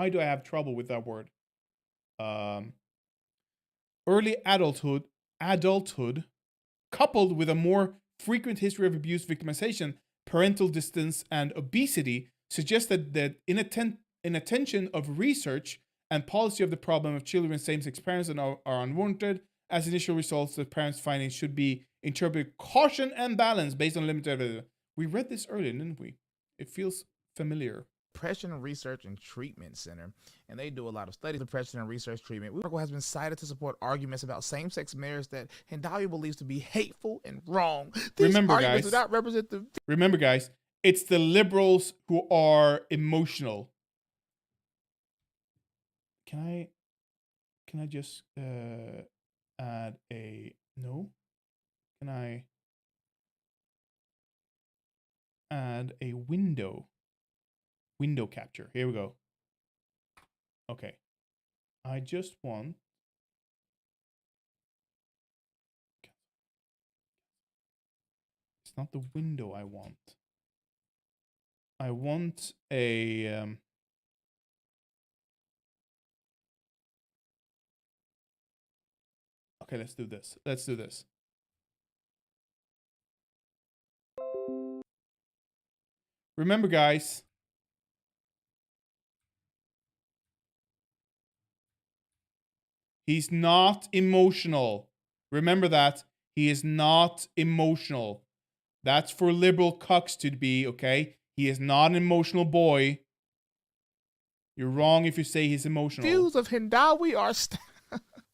do I have trouble with that word? Early adulthood, coupled with a more frequent history of abuse, victimization, parental distance, and obesity, suggests that inattention of research and policy of the problem of children with same-sex parents are unwarranted. As initial results, the parents' findings should be interpreted with caution and balance based on limited evidence. We read this earlier, didn't we? It feels familiar. Depression Research and Treatment Center, and they do a lot of studies of depression and research treatment. The article has been cited to support arguments about same-sex marriage that Hindawi believes to be hateful and wrong. These Remember, guys, do not represent the. Remember, guys, it's the liberals who are emotional. Can I just add a no? Can I add a window capture? Here we go. Okay. I just want it's not the window I want. I want a okay, let's do this. Remember, guys, he's not emotional. Remember that. He is not emotional. That's for liberal cucks to be, okay? He is not an emotional boy. You're wrong if you say he's emotional. Views of Hindawi are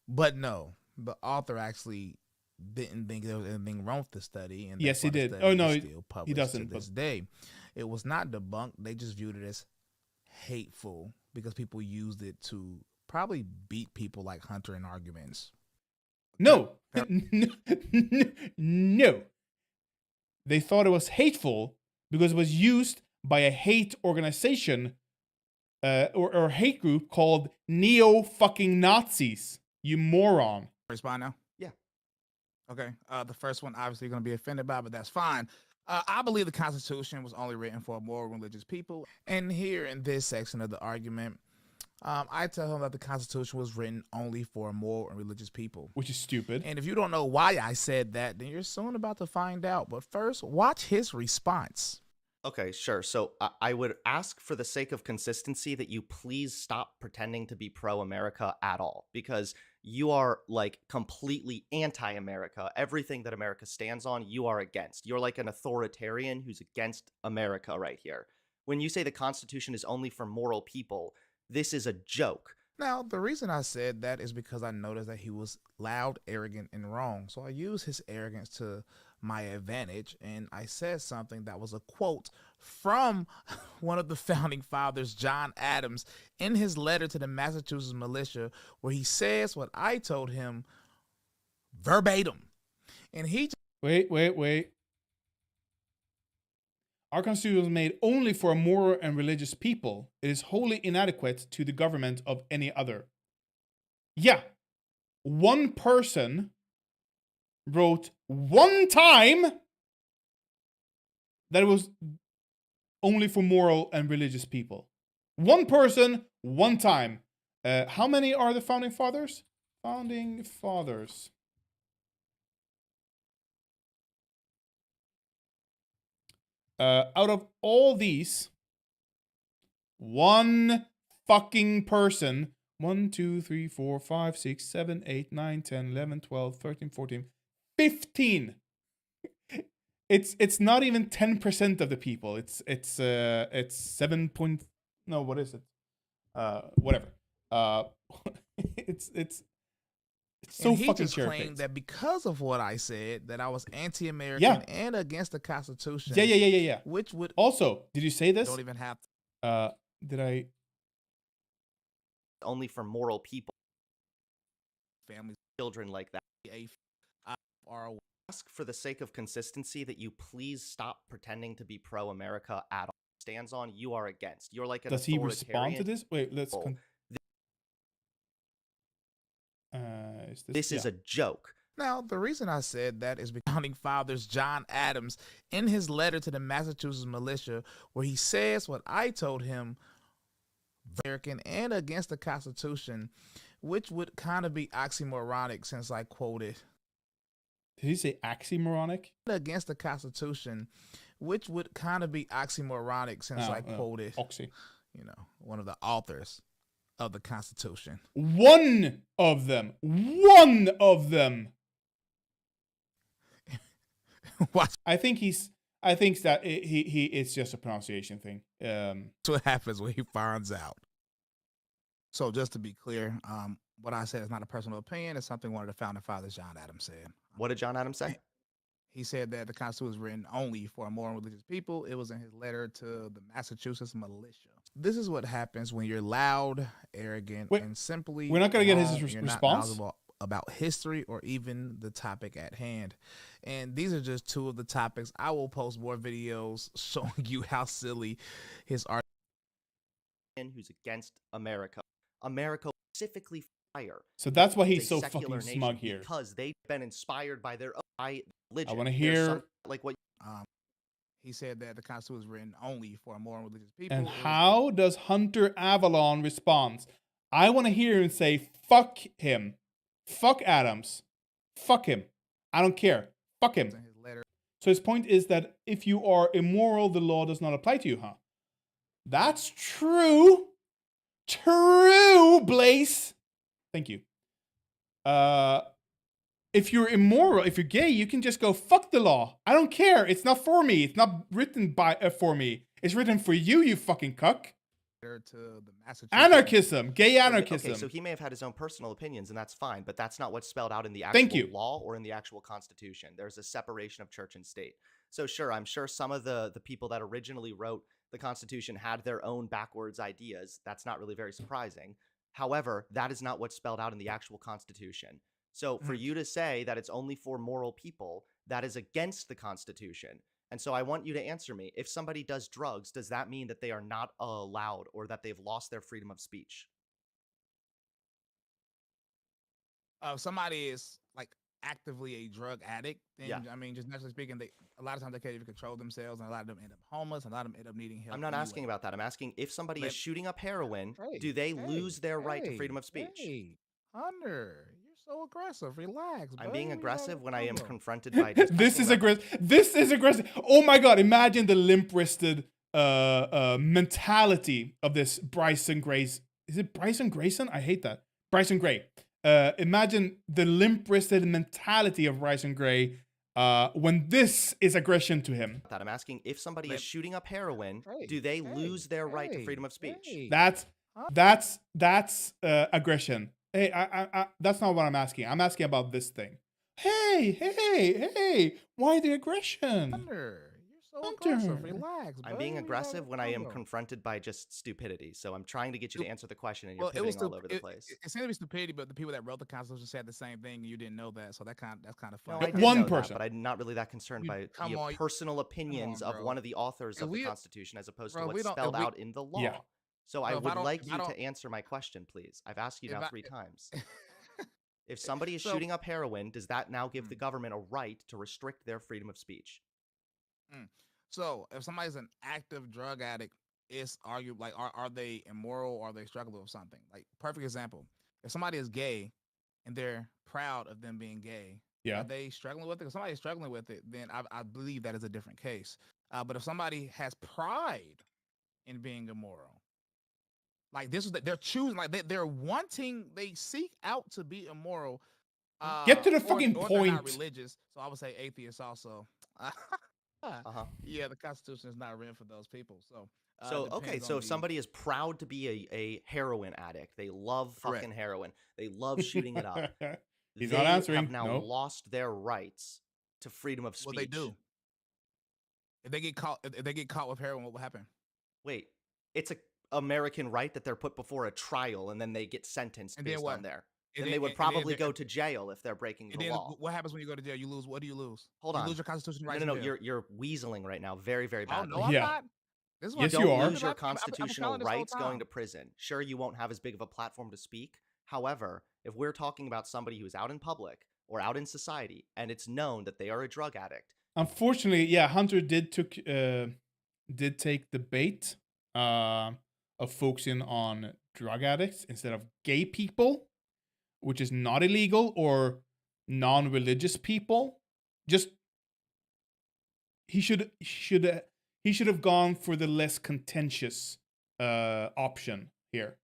but no, the author actually didn't think there was anything wrong with the study. And yes, he did. Oh, no, he doesn't. To this day. It was not debunked. They just viewed it as hateful because people used it to probably beat people like Hunter in arguments. No. No. They thought it was hateful because it was used by a hate organization or hate group called neo-fucking-Nazis. You moron. Respond now? Yeah. Okay. The first one obviously going to be offended by, but that's fine. I believe the Constitution was only written for more religious people. And here in this section of the argument, I tell him that the Constitution was written only for moral and religious people. Which is stupid. And if you don't know why I said that, then you're soon about to find out. But first, watch his response. Okay, sure. So I would ask for the sake of consistency that you please stop pretending to be pro-America at all, because you are like completely anti-America. Everything that America stands on, you are against. You're like an authoritarian who's against America right here. When you say the Constitution is only for moral people, this is a joke. Now, the reason I said that is because I noticed that he was loud, arrogant, and wrong. So I used his arrogance to my advantage, and I said something that was a quote from one of the founding fathers, John Adams, in his letter to the Massachusetts militia, where he says what I told him verbatim. And he... Wait. Our Constitution was made only for a moral and religious people. It is wholly inadequate to the government of any other. Yeah. One person wrote one time that it was only for moral and religious people. One person, one time. How many are the founding fathers? Founding fathers. Out of all these, one fucking person, 1, 2, 3, 4, 5, 6, 7, 8, 9, 10, 11, 12, 13, 14, 15. It's not even 10% of the people. It's 7 point, no, what is it? Whatever. It's so and he fucking just claimed that because of what I said, that I was anti-American and against the Constitution. Yeah. Which would also, did you say this? Don't even have to. Did I? Only for moral people. Families, children like that. Ask for the sake of consistency that you please stop pretending to be pro-America at all. Stands on, you are against. You're like an Does he respond to this? Wait, let's. This is a joke. Now, the reason I said that is because founding fathers John Adams, in his letter to the Massachusetts militia, where he says what I told him, American and against the Constitution, which would kind of be oxymoronic since I quoted. Did he say oxymoronic? Against the Constitution, which would kind of be oxymoronic since I quoted, oxy. You know, one of the authors of the Constitution. One of them. What? I think that it's just a pronunciation thing. That's what happens when he finds out. So just to be clear, what I said is not a personal opinion. It's something one of the founding fathers, John Adams, said. What did John Adams say? He said that the Constitution was written only for moral and religious people. It was in his letter to the Massachusetts militia. This is what happens when you're loud, arrogant, and simply we're not going to get his you're response? not knowledgeable about history or even the topic at hand. And these are just two of the topics. I will post more videos showing you how silly his argument. Who's against America. America specifically fire. So that's why he's so fucking smug here. Because they've been inspired by their own religion. I want to hear like what he said that the Constitution was written only for moral and religious people. And how does Hunter Avalon respond? I want to hear him say, fuck him. Fuck Adams. Fuck him. I don't care. Fuck him. So his point is that if you are immoral, the law does not apply to you, huh? That's true. True, Blaze. Thank you. If you're immoral, if you're gay, you can just go, fuck the law. I don't care. It's not for me. It's not written for me. It's written for you, you fucking cuck. To the anarchism, gay anarchism. Okay, so he may have had his own personal opinions, and that's fine, but that's not what's spelled out in the actual law or in the actual Constitution. There's a separation of church and state. So sure, I'm sure some of the people that originally wrote the Constitution had their own backwards ideas. That's not really very surprising. However, that is not what's spelled out in the actual Constitution. So for you to say that it's only for moral people, that is against the Constitution. And so I want you to answer me. If somebody does drugs, does that mean that they are not allowed or that they've lost their freedom of speech? Somebody is like actively a drug addict, then Yeah. I mean, just naturally speaking, a lot of times they can't even control themselves, and a lot of them end up homeless, and a lot of them end up needing help. I'm not anyway. asking about that. I'm asking if somebody is Let- shooting up heroin, Hey, do they hey, lose their right to hey, freedom of speech? Hey, Hunter, you're so aggressive. Relax. I'm buddy. being We aggressive having when I am fun. confronted by This discussing is about- aggressive. This is aggressive. Oh my god! Imagine the limp-wristed mentality of this Bryson Grace. Is it Bryson Grayson? I hate that. Bryson Gray. Imagine the limp-wristed mentality of Bryson Gray when this is aggression to him. that. I'm asking if somebody is shooting up heroin, Hey, do they hey, lose their right to hey, freedom of speech? hey. That's aggression. Hey, I that's not what I'm asking. I'm asking about this thing. Hey! Why the aggression? Hunter, you're so aggressive. Relax. I'm buddy. being We aggressive having when I am fun. confronted by just stupidity. So I'm trying to get you to answer the question, and you're Well, it was pivoting all over the place. It seemed to be stupidity, but the people that wrote the Constitution said the same thing, and you didn't know that. So that's kind of No, funny. I did One know person. that, but I'm not really that concerned by come the on, personal opinions of bro. one of the authors If of the we- Constitution as opposed bro, to we what's don't- if spelled we- out in the law. Yeah. So I Bro, if I would don't- like if you I to don't- answer my question, please. I've asked you if now I- 3 times. If somebody is So- shooting up heroin, does that now give the government a right to restrict their freedom of speech? So if somebody's an active drug addict, it's argued like are they immoral or are they struggling with something? Like perfect example. If somebody is gay and they're proud of them being gay, Yeah. are they struggling with it? If somebody's struggling with it, then I believe that is a different case. But if somebody has pride in being immoral, like this is they're choosing, like they're wanting, they seek out to be immoral. Get to the or fucking they're not point. religious, so I would say atheists also. Yeah, the Constitution is not written for those people. So, So it okay, depends so on if the- somebody is proud to be a heroin addict, they love Correct. fucking heroin, they love shooting it up. He's they not answering. have now Nope. lost their rights to freedom of speech. What they do? If they get caught with heroin, what will happen? Wait, it's a American right that they're put before a trial and then they get sentenced And then based what? on there. And Then then- they would and then probably they're- go to jail if they're breaking And the then law. what happens when you go to jail? You lose. What do you lose? Hold you on. lose your constitutional rights. No, in jail. you're weaseling right now, very, very Oh badly. no, I'm Yeah. not. This is what Yes, I'm you telling are. Lose your I've been constitutional telling this whole rights going to time. prison. Sure, you won't have as big of a platform to speak. However, if we're talking about somebody who's out in public or out in society and it's known that they are a drug addict, Unfortunately, yeah, Hunter did take the bait of focusing on drug addicts instead of gay people, which is not illegal, or non-religious people. Just he should have gone for the less contentious option here.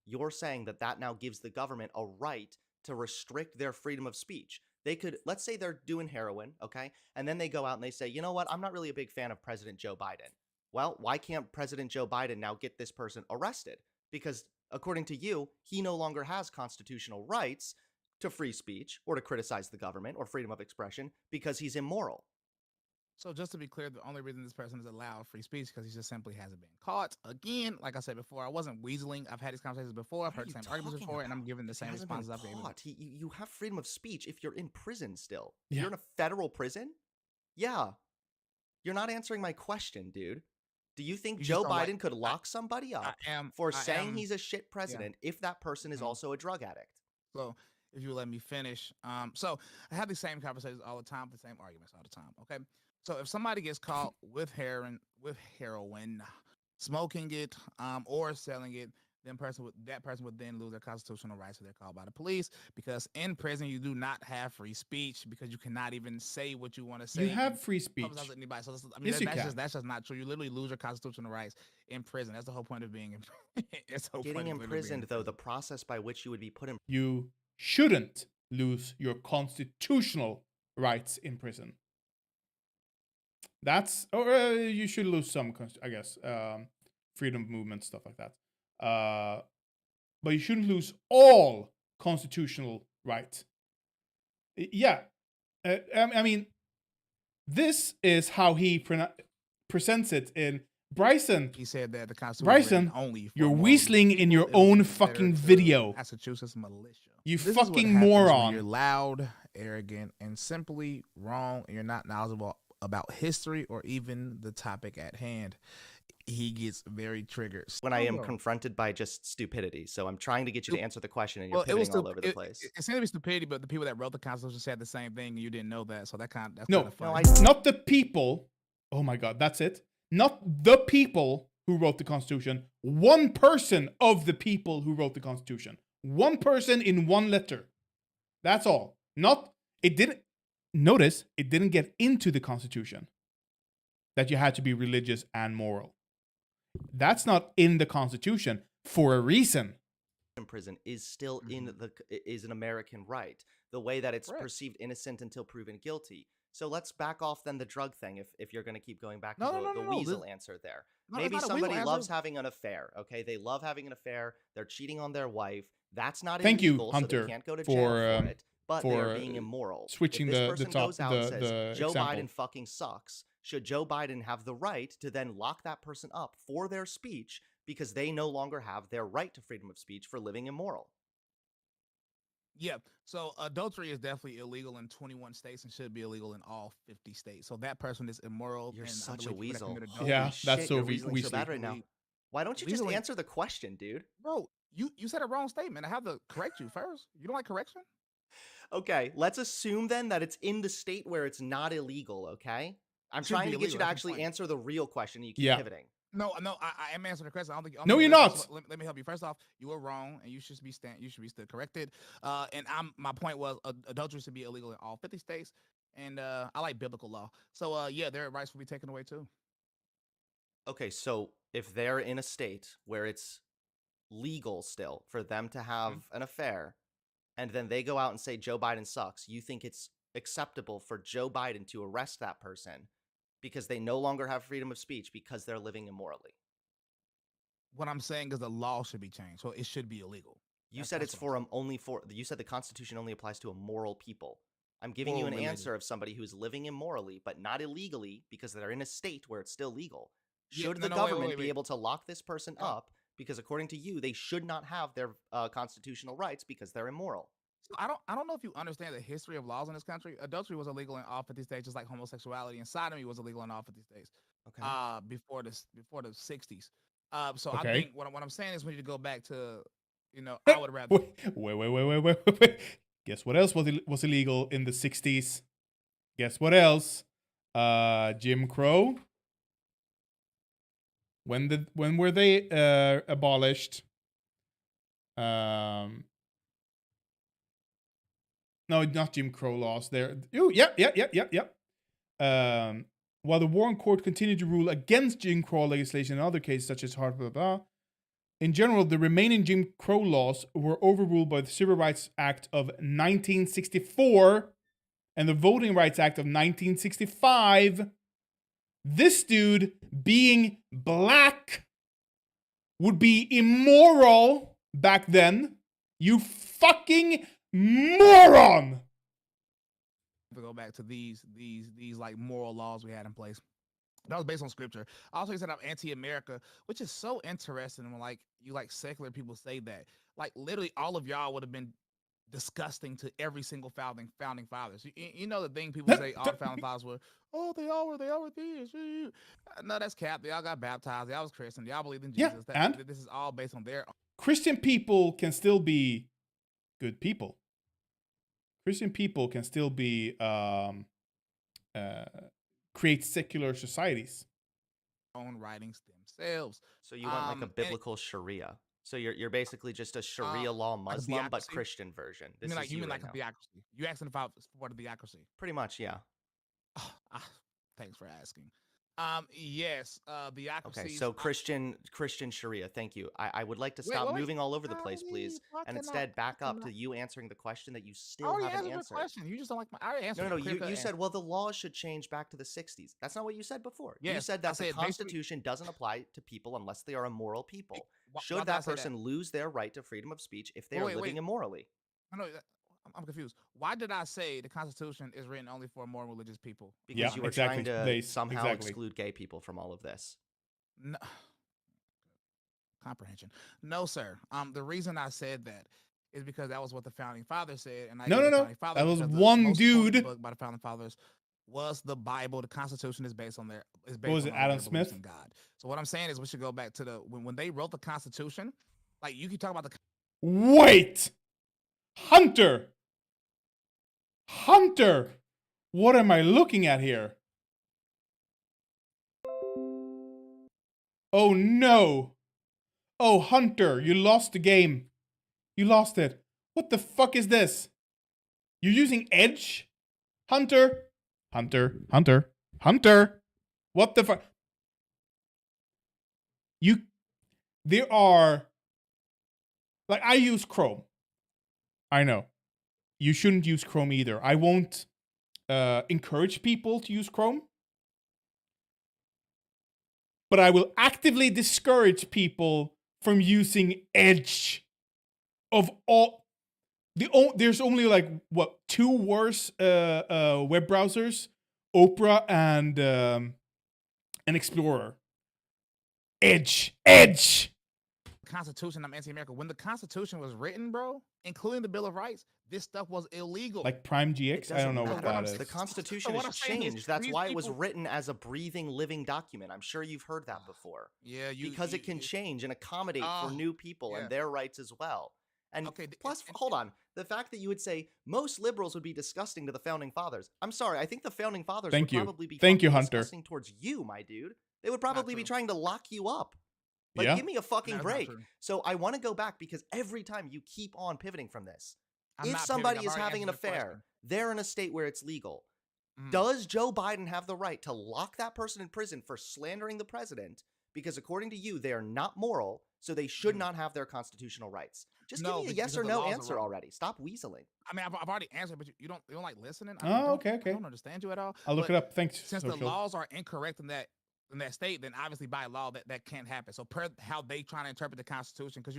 you're saying that that now gives the government a right to restrict their freedom of speech. They could, let's say they're doing heroin, okay? And then they go out and they say, you know what? I'm not really a big fan of President Joe Biden. Well, why can't President Joe Biden now get this person arrested? Because according to you, he no longer has constitutional rights to free speech or to criticize the government or freedom of expression because he's immoral. So just to be clear, the only reason this person is allowed free speech because he just simply hasn't been caught. Again, like I said before, I wasn't weaseling. I've had these conversations before. I've What are heard the you same arguments talking before, and I'm about? giving the He same hasn't been responses I've given. caught. You have freedom of speech if you're in prison still. If Yeah. you're in a federal prison? Yeah. You're not answering my question, dude. Do you think You just Joe don't like- Biden could lock somebody up for saying he's a shit president if that person is also a drug addict? So if you let me finish. So I have the same conversations all the time, the same arguments all the time. Okay. So if somebody gets caught with heroin, smoking it, or selling it, that person would then lose their constitutional rights if they're called by the police, because in prison you do not have free speech because you cannot even say what you want to say. You have free speech. Anybody. So Yes, you can. that's just not true. You literally lose your constitutional rights in prison. That's the whole point of being in it's the whole Getting point of literally being imprisoned, though, the process by which you would be put in You shouldn't lose your constitutional rights in prison. That's, or you should lose some, I guess, freedom of movement, stuff like that. But you shouldn't lose all constitutional rights. Yeah. I mean, this is how he presents it in Bryson. He said that the Constitution Bryson, was written only for you're moral weaseling in your people. It was own better fucking to video. Massachusetts militia. You This is what fucking happens when moron. You're loud, arrogant, and simply wrong, and you're not knowledgeable about history or even the topic at hand. he gets very triggered. When I am confronted by just stupidity. So I'm trying to get you to answer the question, and you're it was pivoting all over the place. It seemed to be stupidity, but the people that wrote the Constitution said the same thing, and you didn't know that. So that's kind of funny. Not the people. Oh my God, that's it. Not the people who wrote the Constitution. One person of the people who wrote the Constitution. One person in one letter. That's all. It didn't get into the Constitution that you had to be religious and moral. That's not in the Constitution for a reason. In prison is still is an American right. The way that it's perceived innocent until proven guilty. So let's back off then the drug thing if you're going to keep going back to the weasel answer there. Maybe somebody loves having an affair, okay? They love having an affair. They're cheating on their wife. That's not Thank illegal, you, Hunter, so they can't go to jail for it. But they're being immoral. Switching if this the person top, goes out and says, Joe example. Biden fucking sucks, should Joe Biden have the right to then lock that person up for their speech because they no longer have their right to freedom of speech for living immoral? Yeah. So adultery is definitely illegal in 21 states and should be illegal in all 50 states. So that person is immoral. You're such a weasel. Yeah, that's so weaseling so bad right now. Why don't you just answer the question, dude? Bro, you said a wrong statement. I have to correct you first. You don't like correction? Okay, let's assume then that it's in the state where it's not illegal, okay? I'm trying to get you to actually answer the real question. You keep pivoting. No, I am answering the question. I don't think. No, you're not. Let me help you. First off, you were wrong, and you should be still corrected. And my point was adultery should be illegal in all 50 states, and I like biblical law. So yeah, their rights will be taken away too. Okay, so if they're in a state where it's legal still for them to have an affair, and then they go out and say Joe Biden sucks, you think it's acceptable for Joe Biden to arrest that person because they no longer have freedom of speech because they're living immorally? What I'm saying is the law should be changed, so it should be illegal. You said it's for you said the Constitution only applies to immoral people. I'm giving you an answer of somebody who's living immorally, but not illegally because they're in a state where it's still legal. Should the government be able to lock this person up because according to you, they should not have their constitutional rights because they're immoral? So I don't know if you understand the history of laws in this country. Adultery was illegal in all 50 states, just like homosexuality, and sodomy was illegal in all 50 states. Okay. Before the 60s. So I think what I'm saying is we need to go back to, I would rather. Wait. Guess what else was illegal in the 60s? Guess what else? Jim Crow. When were they abolished? No, not Jim Crow laws. Yep. While the Warren Court continued to rule against Jim Crow legislation in other cases, such as Hart, in general, the remaining Jim Crow laws were overruled by the Civil Rights Act of 1964 and the Voting Rights Act of 1965. This dude, being black, would be immoral back then. You fucking moron! To go back to these like moral laws we had in place. That was based on scripture. I also said I'm anti-America, which is so interesting when like you like secular people say that. Like literally all of y'all would have been disgusting to every single founding fathers. You know the thing people say all the founding fathers were, oh, they all were these. No, that's cap. They all got baptized. They all was Christian. They all believed in Jesus. And this is all based on their Christian people can still be good people. Christian people can still be create secular societies. Own writings themselves. So you want like a biblical Sharia. So you're basically just a Sharia law Muslim, but Christian version. You mean like a theocracy? You asking about for the theocracy? Pretty much, yeah. Thanks for asking. Yes, theocracy. Okay, so Christian Sharia. Thank you. I would like to stop moving all over the place, please, and instead back up to you answering the question that you still haven't answered. Question. You just don't like my. I already answered. No. You said, well, the laws should change back to the 60s. That's not what you said before. Yes, you said that the Constitution doesn't apply to people unless they are immoral people. Should that person lose their right to freedom of speech if they are living immorally? No, I'm confused. Why did I say the Constitution is written only for more religious people? Because you were trying to somehow exclude gay people from all of this. No. Comprehension. No, sir. The reason I said that is because that was what the founding fathers said, and no. That was one dude by the founding fathers. was the Bible. The Constitution is based on their is based What was on it, all Adam their beliefs Smith? in God. So what I'm saying is we should go back to the when they wrote the Constitution. Like you can talk about the Wait! Hunter! Hunter! What am I looking at here? Oh no! Oh, Hunter, you lost the game. You lost it. What the fuck is this? You're using Edge? Hunter? Hunter? Hunter? Hunter? What the fuck? There are, like, I use Chrome. I know. You shouldn't use Chrome either. I won't encourage people to use Chrome. But I will actively discourage people from using Edge. Of all, there's only like what 2 worse web browsers: Opera and Explorer. Edge. Constitution. I'm anti-American. When the Constitution was written, bro, including the Bill of Rights, this stuff was illegal. Like Prime GX? I don't know what that is. The Constitution has changed. That's why it was written as a breathing, living document. I'm sure you've heard that before. Yeah, because it can change and accommodate for new people and their rights as well. And plus, hold on, the fact that you would say most liberals would be disgusting to the founding fathers. I'm sorry, I think the founding fathers would probably be disgusting towards you, my dude. They would probably be trying to lock you up. Like, give me a fucking break. So I want to go back because every time you keep on pivoting from this. If somebody is having an affair, they're in a state where it's legal. Does Joe Biden have the right to lock that person in prison for slandering the president? Because according to you, they are not moral, so they should not have their constitutional rights. Just give me a yes or no answer already. Stop weaseling. I mean, I've already answered, but you don't like listening. Okay. I don't understand you at all. I'll look it up. Thanks. Since the laws are incorrect in that state, then obviously by law that can't happen. So per how they trying to interpret the Constitution, because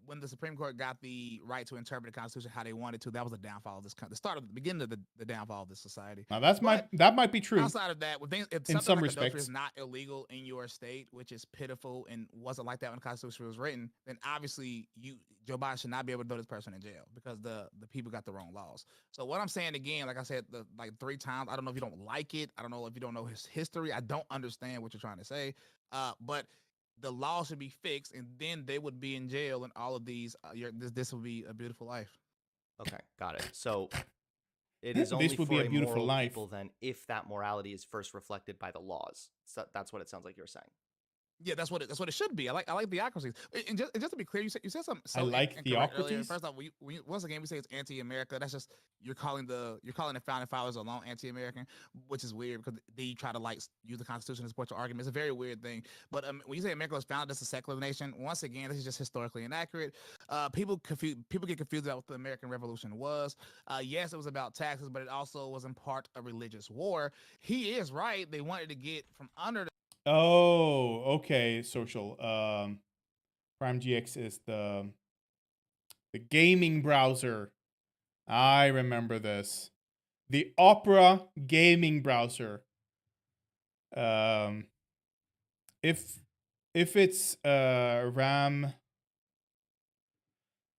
when the Supreme Court got the right to interpret the Constitution how they wanted to, that was the downfall of this the beginning of the downfall of this society. Now that might be true. Outside of that, if in some respects is not illegal in your state, which is pitiful and wasn't like that when the Constitution was written, then obviously Joe Biden should not be able to throw this person in jail because the people got the wrong laws. So what I'm saying again, like I said, like 3 times, I don't know if you don't like it. I don't know if you don't know his history. I don't understand what you're trying to say. But the law should be fixed, and then they would be in jail, and all of these. This would be a beautiful life. Okay, got it. So it is only this would for be a beautiful moral life. people then if that morality is first reflected by the laws. So that's what it sounds like you're saying. Yeah, that's what it should be. I like theocracies. And just to be clear, you said something. So I like theocracies. First off, once again we say it's anti-America. That's just you're calling the founding fathers alone anti-American, which is weird because they try to use the Constitution to support your argument. It's a very weird thing. But when you say America was founded as a secular nation, once again this is just historically inaccurate. People get confused about what the American Revolution was. Yes, it was about taxes, but it also was in part a religious war. He is right. They wanted to get from under. Oh, okay, social. Prime GX is the gaming browser. I remember this. The Opera gaming browser. If it's RAM,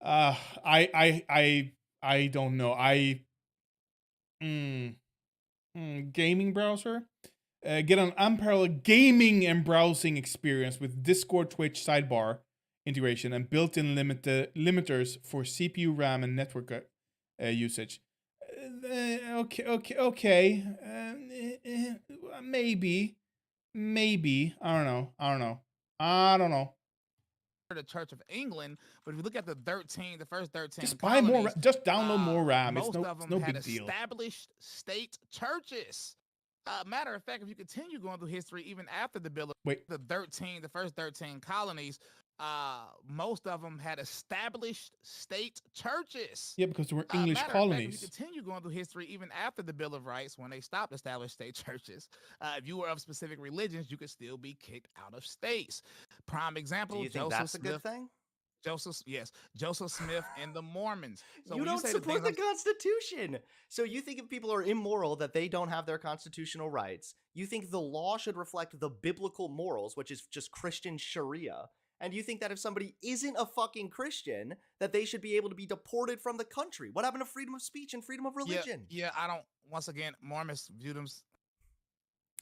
I don't know. Gaming browser. Get an unparalleled gaming and browsing experience with Discord, Twitch, sidebar integration, and built-in limiters for CPU, RAM, and network usage. Okay. Maybe. I don't know. The Church of England, but if you look at the first 13 just buy colonies, more, just download more RAM. Most it's of them no had big deal. Established state churches. Matter of fact, if you continue going through history, even after the bill, the first 13 colonies, most of them had established state churches. Yeah, because they were English colonies. If you continue going through history, even after the Bill of Rights, when they stopped established state churches, if you were of specific religions, you could still be kicked out of states. Prime example. Do you think that's a good thing? Joseph Smith and the Mormons. So you don't support the Constitution. So you think if people are immoral that they don't have their constitutional rights, you think the law should reflect the biblical morals, which is just Christian Sharia, And you think that if somebody isn't a fucking Christian, that they should be able to be deported from the country? What happened to freedom of speech and freedom of religion? Yeah, I don't. Once again, Mormons view them.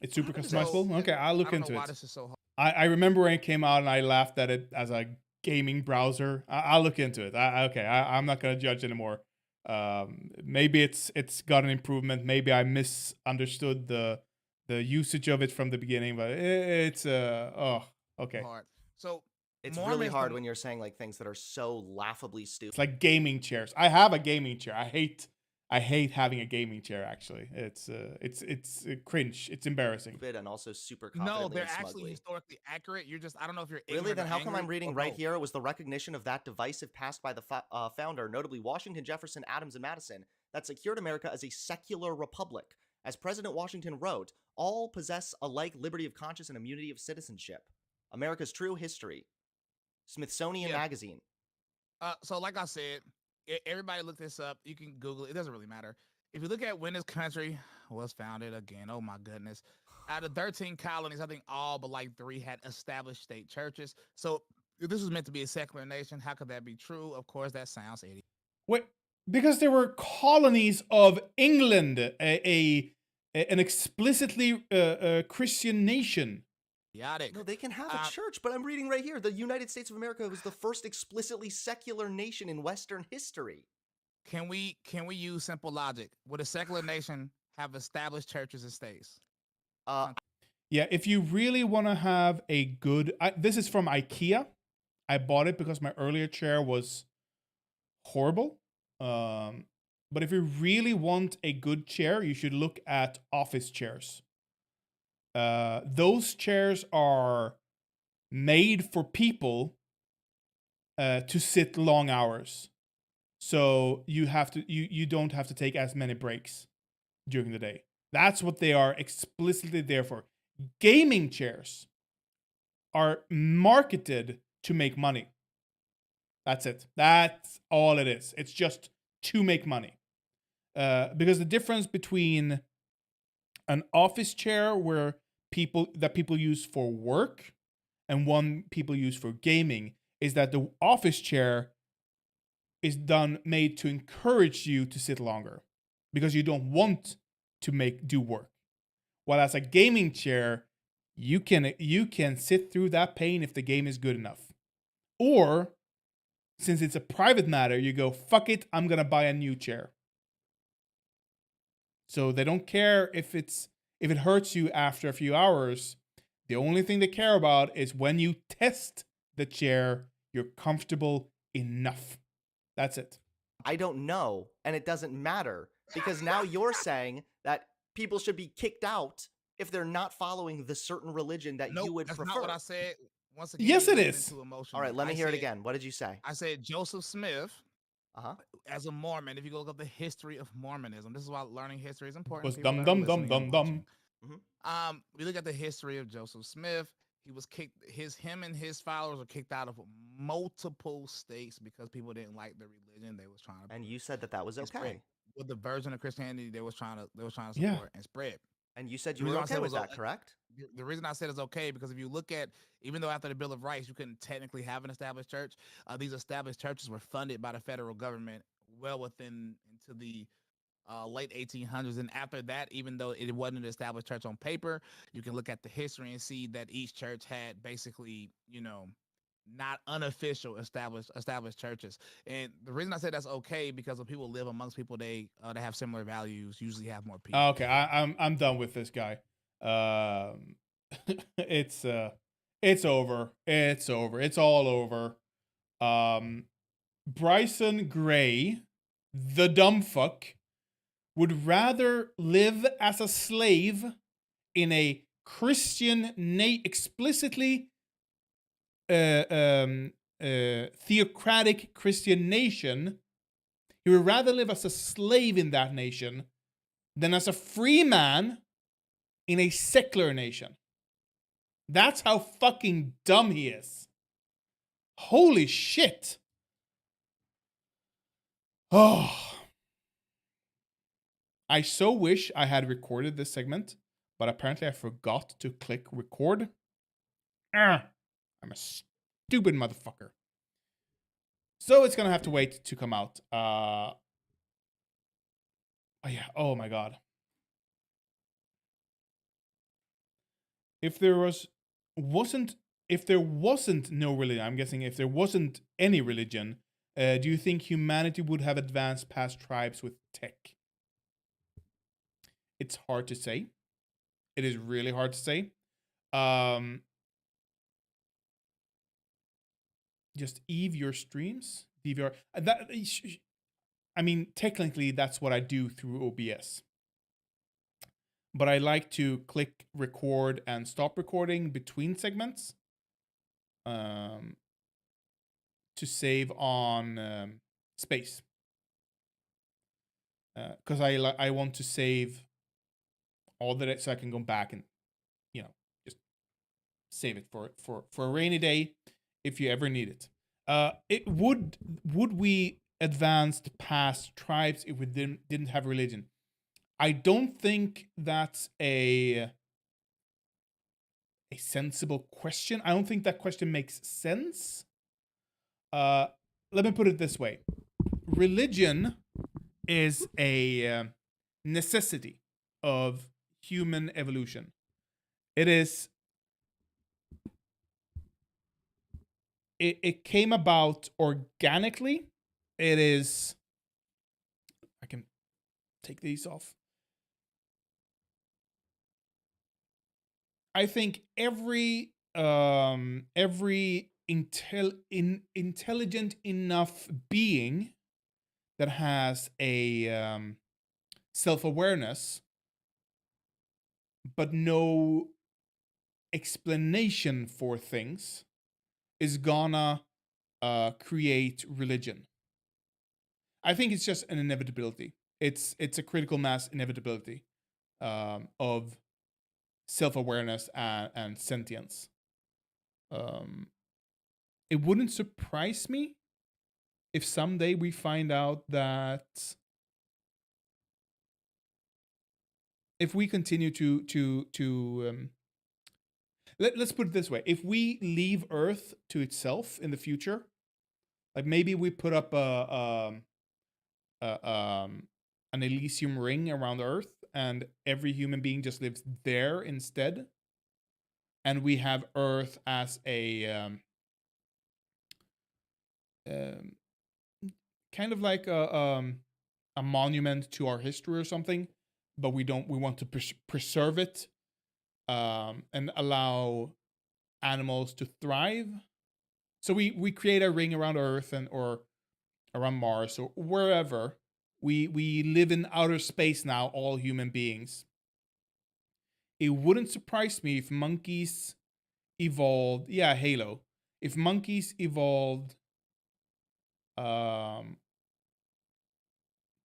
It's super customizable. Okay, I'll look I don't into know why it. this is so hard. I remember when it came out and I laughed at it as a gaming browser. I'll look into it. I'm not gonna judge anymore. Maybe it's got an improvement. Maybe I misunderstood the usage of it from the beginning, but it's okay. Hard. So it's really hard when you're saying like things that are so laughably stupid. It's like gaming chairs. I have a gaming chair. I hate having a gaming chair. Actually, it's cringe. It's embarrassing. And also super. No, they're actually historically accurate. You're just, I don't know if you're really. Then how come I'm reading right both. here? It was the recognition of that divisive past by the founder, notably Washington, Jefferson, Adams, and Madison, that secured America as a secular republic. As President Washington wrote, all possess alike liberty of conscience and immunity of citizenship. America's true history. Smithsonian Magazine. So like I said, everybody look this up. You can Google it. It doesn't really matter. If you look at when this country was founded, again, oh my goodness. Out of 13 colonies, I think all but like 3 had established state churches. So if this was meant to be a secular nation, how could that be true? Of course, that sounds idiot. Wait, because there were colonies of England, an explicitly Christian nation. No, they can have a church, but I'm reading right here. The United States of America was the first explicitly secular nation in Western history. Can we use simple logic? Would a secular nation have established churches and states? Yeah, if you really want to have a good... this is from IKEA. I bought it because my earlier chair was horrible. But if you really want a good chair, you should look at office chairs. Those chairs are made for people to sit long hours. So you don't have to take as many breaks during the day. That's what they are explicitly there for. Gaming chairs are marketed to make money. That's it. That's all it is. It's just to make money. Because the difference between an office chair where people use for work and one people use for gaming is that the office chair is made to encourage you to sit longer because you don't want to do work. While as a gaming chair, you can sit through that pain if the game is good enough. Or since it's a private matter, you go, fuck it, I'm gonna buy a new chair. So they don't care if it hurts you after a few hours. The only thing they care about is when you test the chair, you're comfortable enough. That's it. I don't know, and it doesn't matter, because now you're saying that people should be kicked out if they're not following the certain religion that you would prefer. That's not what I said. Once again, yes, it is. All right, let me hear it again. What did you say? I said Joseph Smith, as a Mormon, if you go look up the history of Mormonism, this is why learning history is important. Was dumb. We look at the history of Joseph Smith. He was kicked. Him and his followers were kicked out of multiple states because people didn't like the religion they was trying to. And you said that was okay. With the version of Christianity they was trying to support and spread. And you said you were okay with that, correct? The reason I said it's okay because if you look at, even though after the Bill of Rights you couldn't technically have an established church, these established churches were funded by the federal government well into the late 1800s. And after that, even though it wasn't an established church on paper, you can look at the history and see that each church had basically, not unofficial established churches. And the reason I say that's okay because when people live amongst people they have similar values, usually have more people. Okay, I'm done with this guy. It's over. It's over. It's all over. Bryson Gray, the dumb fuck, would rather live as a slave in a Christian explicitly theocratic Christian nation. He would rather live as a slave in that nation than as a free man in a secular nation. That's how fucking dumb he is. Holy shit. Oh. I so wish I had recorded this segment, but apparently I forgot to click record. I'm a Stupid motherfucker. So it's gonna have to wait to come out. Oh yeah. Oh my god. If there wasn't no religion, I'm guessing if there wasn't any religion, do you think humanity would have advanced past tribes with tech? It's hard to say. It is really hard to say. Just Eve your streams, DVR. That I mean, technically, that's what I do through OBS. But I like to click record and stop recording between segments to save on space. Because I want to save all that so I can go back and, you know, just save it for a rainy day if you ever need it. Would we advanced past tribes if we didn't have religion? I don't think that's a sensible question. I don't think that question makes sense. Let me put it this way. Religion is a necessity of human evolution. It came about organically. I can take these off. I think every intelligent enough being that has a self-awareness but no explanation for things is gonna create religion. I think it's just an inevitability. It's a critical mass inevitability of self-awareness and sentience. It wouldn't surprise me if someday we find out that if we continue let's put it this way. If we leave Earth to itself in the future, like maybe we put up an Elysium ring around Earth and every human being just lives there instead. And we have Earth as a kind of like a monument to our history or something, but we want to preserve it and allow animals to thrive. So we create a ring around Earth or around Mars or wherever. We live in outer space now, all human beings. It wouldn't surprise me if monkeys evolved. Yeah, Halo. If monkeys evolved to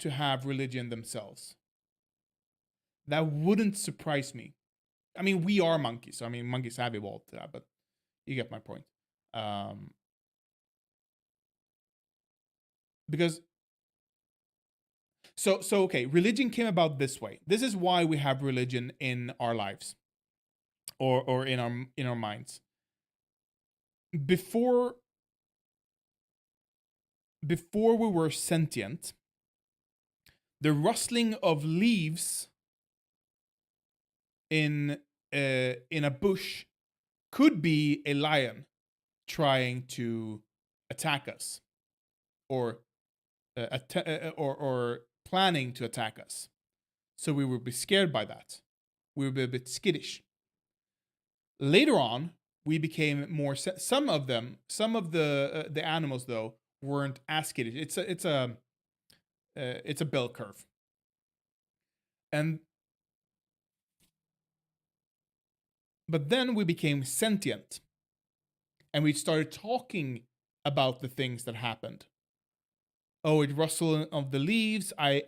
have religion themselves. That wouldn't surprise me. I mean, we are monkeys. So, I mean, monkeys have evolved to that, but you get my point. Because so okay, religion came about this way. This is why we have religion in our lives or in our minds. Before we were sentient, the rustling of leaves in a bush could be a lion trying to attack us, or planning to attack us. So we would be scared by that. We would be a bit skittish. Later on, we became more. Some of the animals though weren't as skittish. It's a bell curve. But then we became sentient, and we started talking about the things that happened. Oh, it rustled of the leaves. I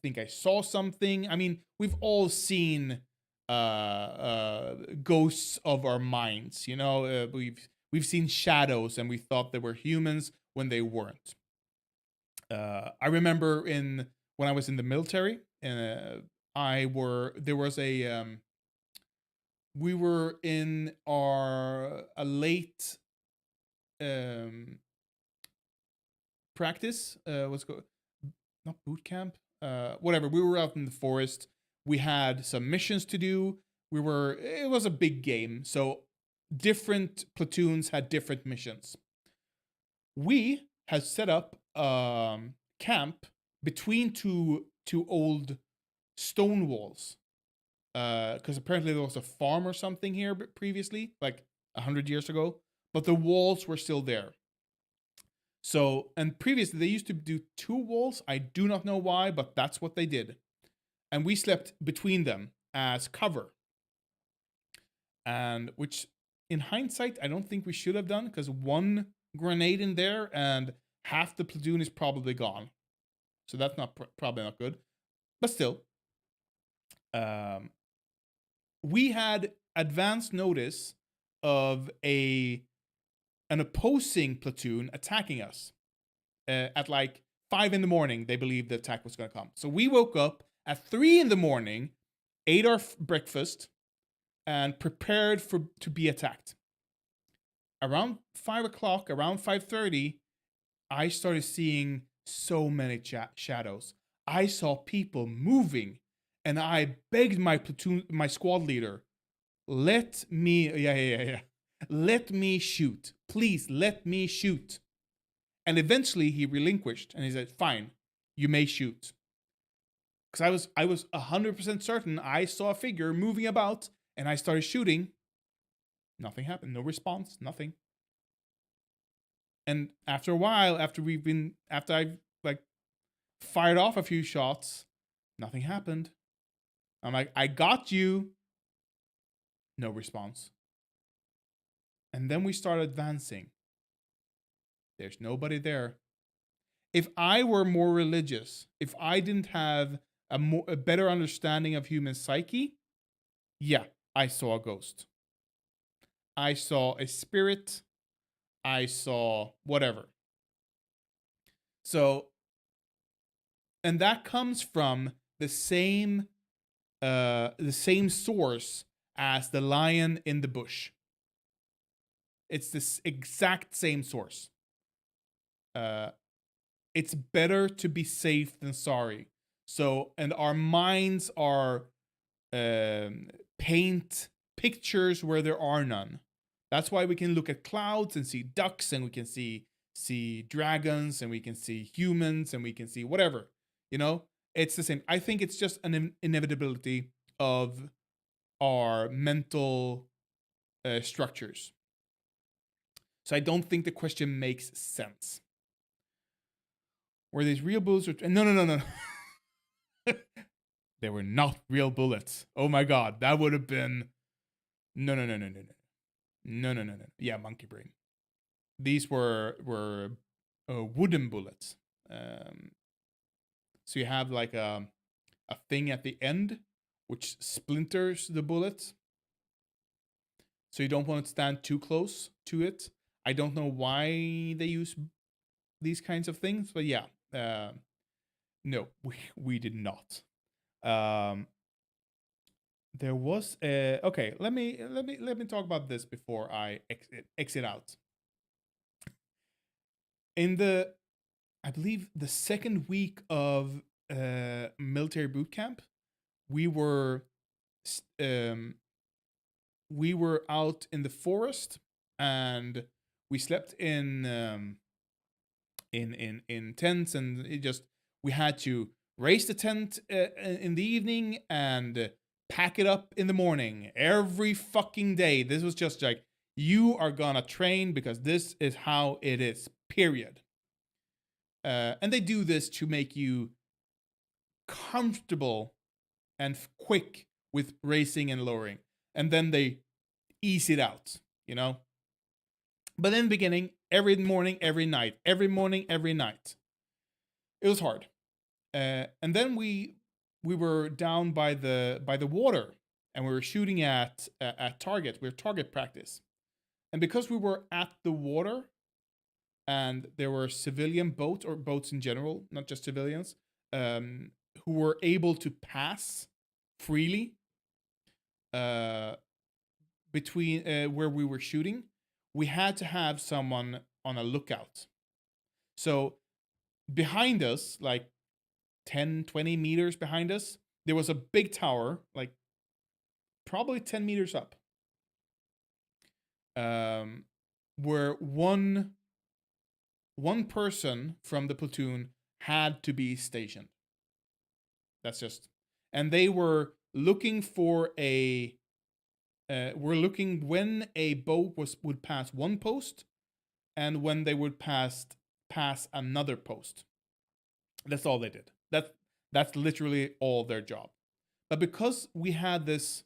think I saw something. I mean, we've all seen ghosts of our minds. You know, we've seen shadows, and we thought they were humans when they weren't. I remember when I was in the military, we were in a late practice. Not boot camp. Whatever. We were out in the forest. We had some missions to do. It was a big game. So different platoons had different missions. We had set up camp between two old stone walls. Because apparently there was a farm or something here previously, like 100 years ago. But the walls were still there. So, and previously they used to do 2 walls. I do not know why, but that's what they did. And we slept between them as cover. And which, in hindsight, I don't think we should have done, because 1 grenade in there and half the platoon is probably gone. So that's not probably not good. But still, we had advance notice of an opposing platoon attacking us at like 5 in the morning. They believed the attack was going to come. So we woke up at 3 in the morning, ate our breakfast, and prepared to be attacked. Around 5 o'clock, around 5:30, I started seeing so many shadows. I saw people moving, and I begged my squad leader, let me shoot. Please, let me shoot. And eventually he relinquished, and he said, fine, you may shoot. Because I was 100% certain I saw a figure moving about, and I started shooting. Nothing happened. No response. Nothing. And after a while, after I like fired off a few shots, nothing happened. I'm like, I got you. No response. And then we started advancing. There's nobody there. If I were more religious, if I didn't have a better understanding of human psyche, yeah, I saw a ghost. I saw a spirit. I saw whatever. So, and that comes from the same source as the lion in the bush. It's this exact same source. It's better to be safe than sorry. So, and our minds are paint pictures where there are none. That's why we can look at clouds and see ducks, and we can see dragons, and we can see humans, and we can see whatever. You know, it's the same. I think it's just an inevitability of our mental structures. So I don't think the question makes sense. Were these real bullets? No. They were not real bullets. Oh my God, that would have been no. Yeah, monkey brain. These were wooden bullets. So you have like a thing at the end which splinters the bullet. So you don't want to stand too close to it. I don't know why they use these kinds of things, but yeah, no, we did not. There was okay. Let me talk about this before I exit out. In I believe the second week of military boot camp, we were out in the forest, and we slept in tents, and we had to raise the tent in the evening and pack it up in the morning every fucking day. This was just like, you are gonna train because this is how it is, period. And they do this to make you comfortable and quick with raising and lowering. And then they ease it out, you know? But in the beginning, every morning, every night. It was hard. And then we were down by the water, and we were shooting at target. We were target practice. And because we were at the water, and there were civilian boats, or boats in general, not just civilians, who were able to pass freely between where we were shooting, we had to have someone on a lookout. So behind us, like 10, 20 meters behind us, there was a big tower, like probably 10 meters up, where one person from the platoon had to be stationed. That's just, and they were looking for we're looking when a boat would pass one post, and when they would pass another post. That's all they did. That's literally all their job. But because we had this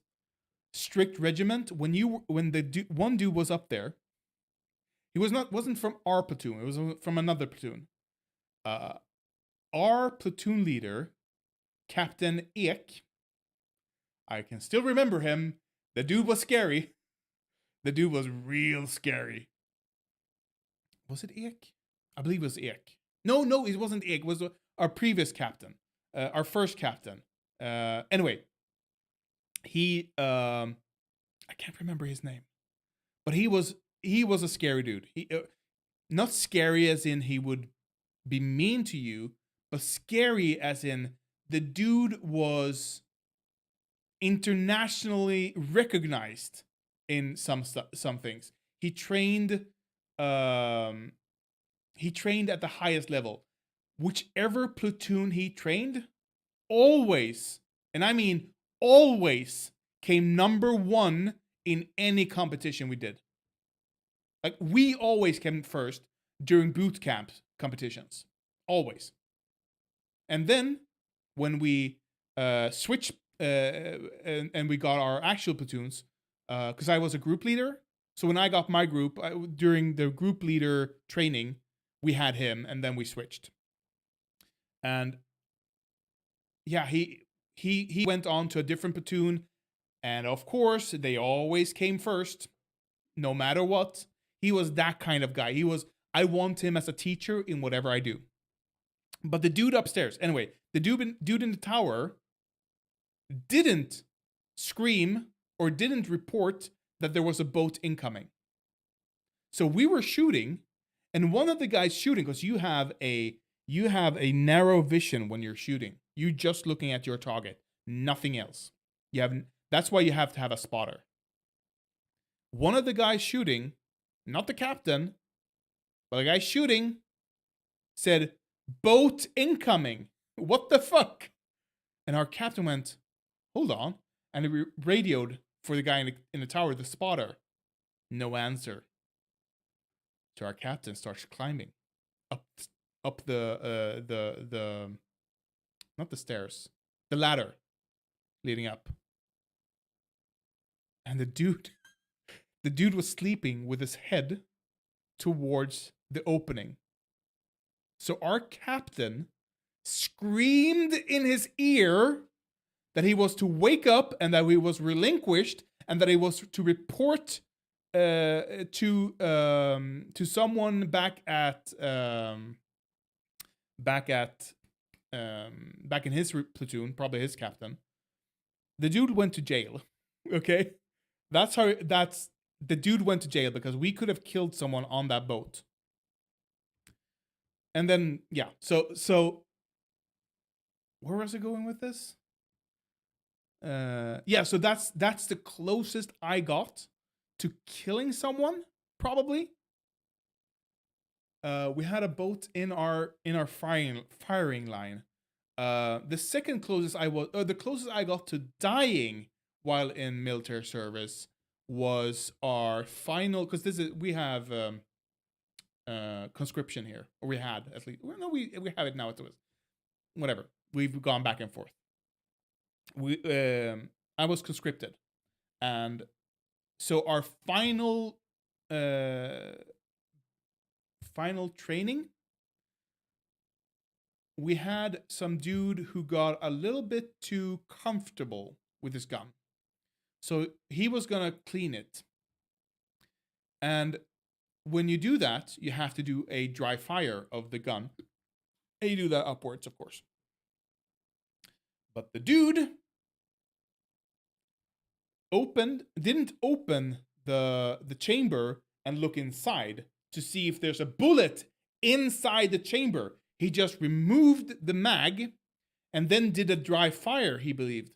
strict regiment, when one dude was up there, he wasn't from our platoon. It was from another platoon. Our platoon leader, Captain Ek, I can still remember him. The dude was scary. The dude was real scary. Was it Ek? I believe it was Ek. No, it wasn't Ek. It was our previous captain. Our first captain. Anyway, he I can't remember his name, but he was a scary dude. He not scary as in he would be mean to you, but scary as in the dude was internationally recognized in some things. He trained at the highest level. Whichever platoon he trained, always, and I mean always, came number 1 in any competition we did. Like, we always came first during boot camp competitions. Always. And then, when we switched and we got our actual platoons, because I was a group leader, so when I got my group, during the group leader training, we had him, and then we switched. And yeah, he went on to a different platoon, and of course, they always came first, no matter what. He was that kind of guy. I want him as a teacher in whatever I do. But the dude upstairs, anyway, the dude in the tower didn't scream or didn't report that there was a boat incoming. So we were shooting, and one of the guys shooting, because you have a narrow vision when you're shooting. You're just looking at your target, nothing else. That's why you have to have a spotter. One of the guys shooting, not the captain, but the guy shooting, said, "Boat incoming." What the fuck? And our captain went, "Hold on," and he radioed for the guy in the tower, the spotter. No answer. So our captain starts climbing up the not the stairs, the ladder leading up. And the dude was sleeping with his head towards the opening. So our captain screamed in his ear that he was to wake up and that he was relinquished and that he was to report to someone back in his platoon, probably his captain. The dude went to jail. Okay, the dude went to jail because we could have killed someone on that boat. And then so where was I going with this? So that's the closest I got to killing someone, probably. We had a boat in our firing line. The second closest the closest I got to dying while in military service was our final, because we have conscription here, or we had at least. Well, no, we have it now. It was whatever. We've gone back and forth. I was conscripted, and so our final training, we had some dude who got a little bit too comfortable with his gun. So he was gonna clean it. And when you do that, you have to do a dry fire of the gun. And you do that upwards, of course. But the dude didn't open the chamber and look inside to see if there's a bullet inside the chamber. He just removed the mag and then did a dry fire, he believed.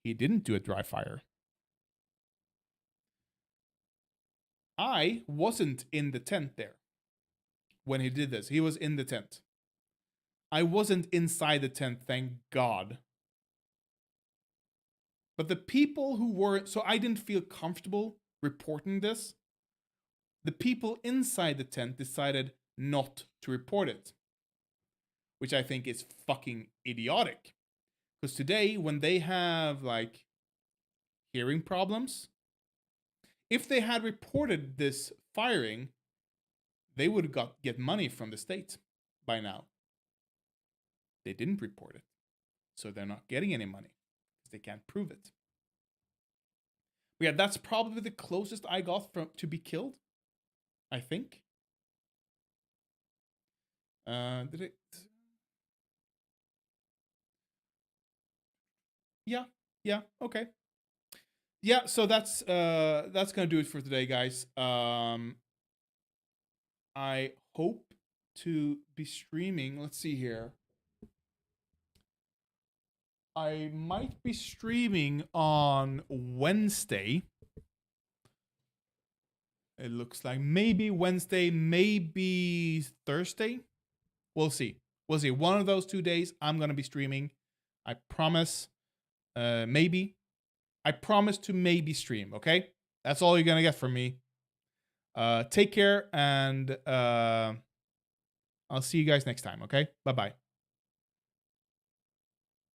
He didn't do a dry fire. I wasn't in the tent there when he did this. He was in the tent. I wasn't inside the tent, thank God. But the people who were, so I didn't feel comfortable reporting this. The people inside the tent decided not to report it, which I think is fucking idiotic. Because today, when they have like hearing problems, if they had reported this firing, they would get money from the state by now. They didn't report it, so they're not getting any money because they can't prove it. But yeah, that's probably the closest I got to be killed, I think. Did it? Yeah, okay. Yeah, so that's gonna do it for today, guys. I hope to be streaming. Let's see here. I might be streaming on Wednesday. It looks like maybe Wednesday, maybe Thursday. We'll see. We'll see. One of those 2 days, I'm gonna be streaming. I promise. Maybe. I promise to maybe stream, okay? That's all you're gonna get from me. Take care, and I'll see you guys next time, okay? Bye-bye.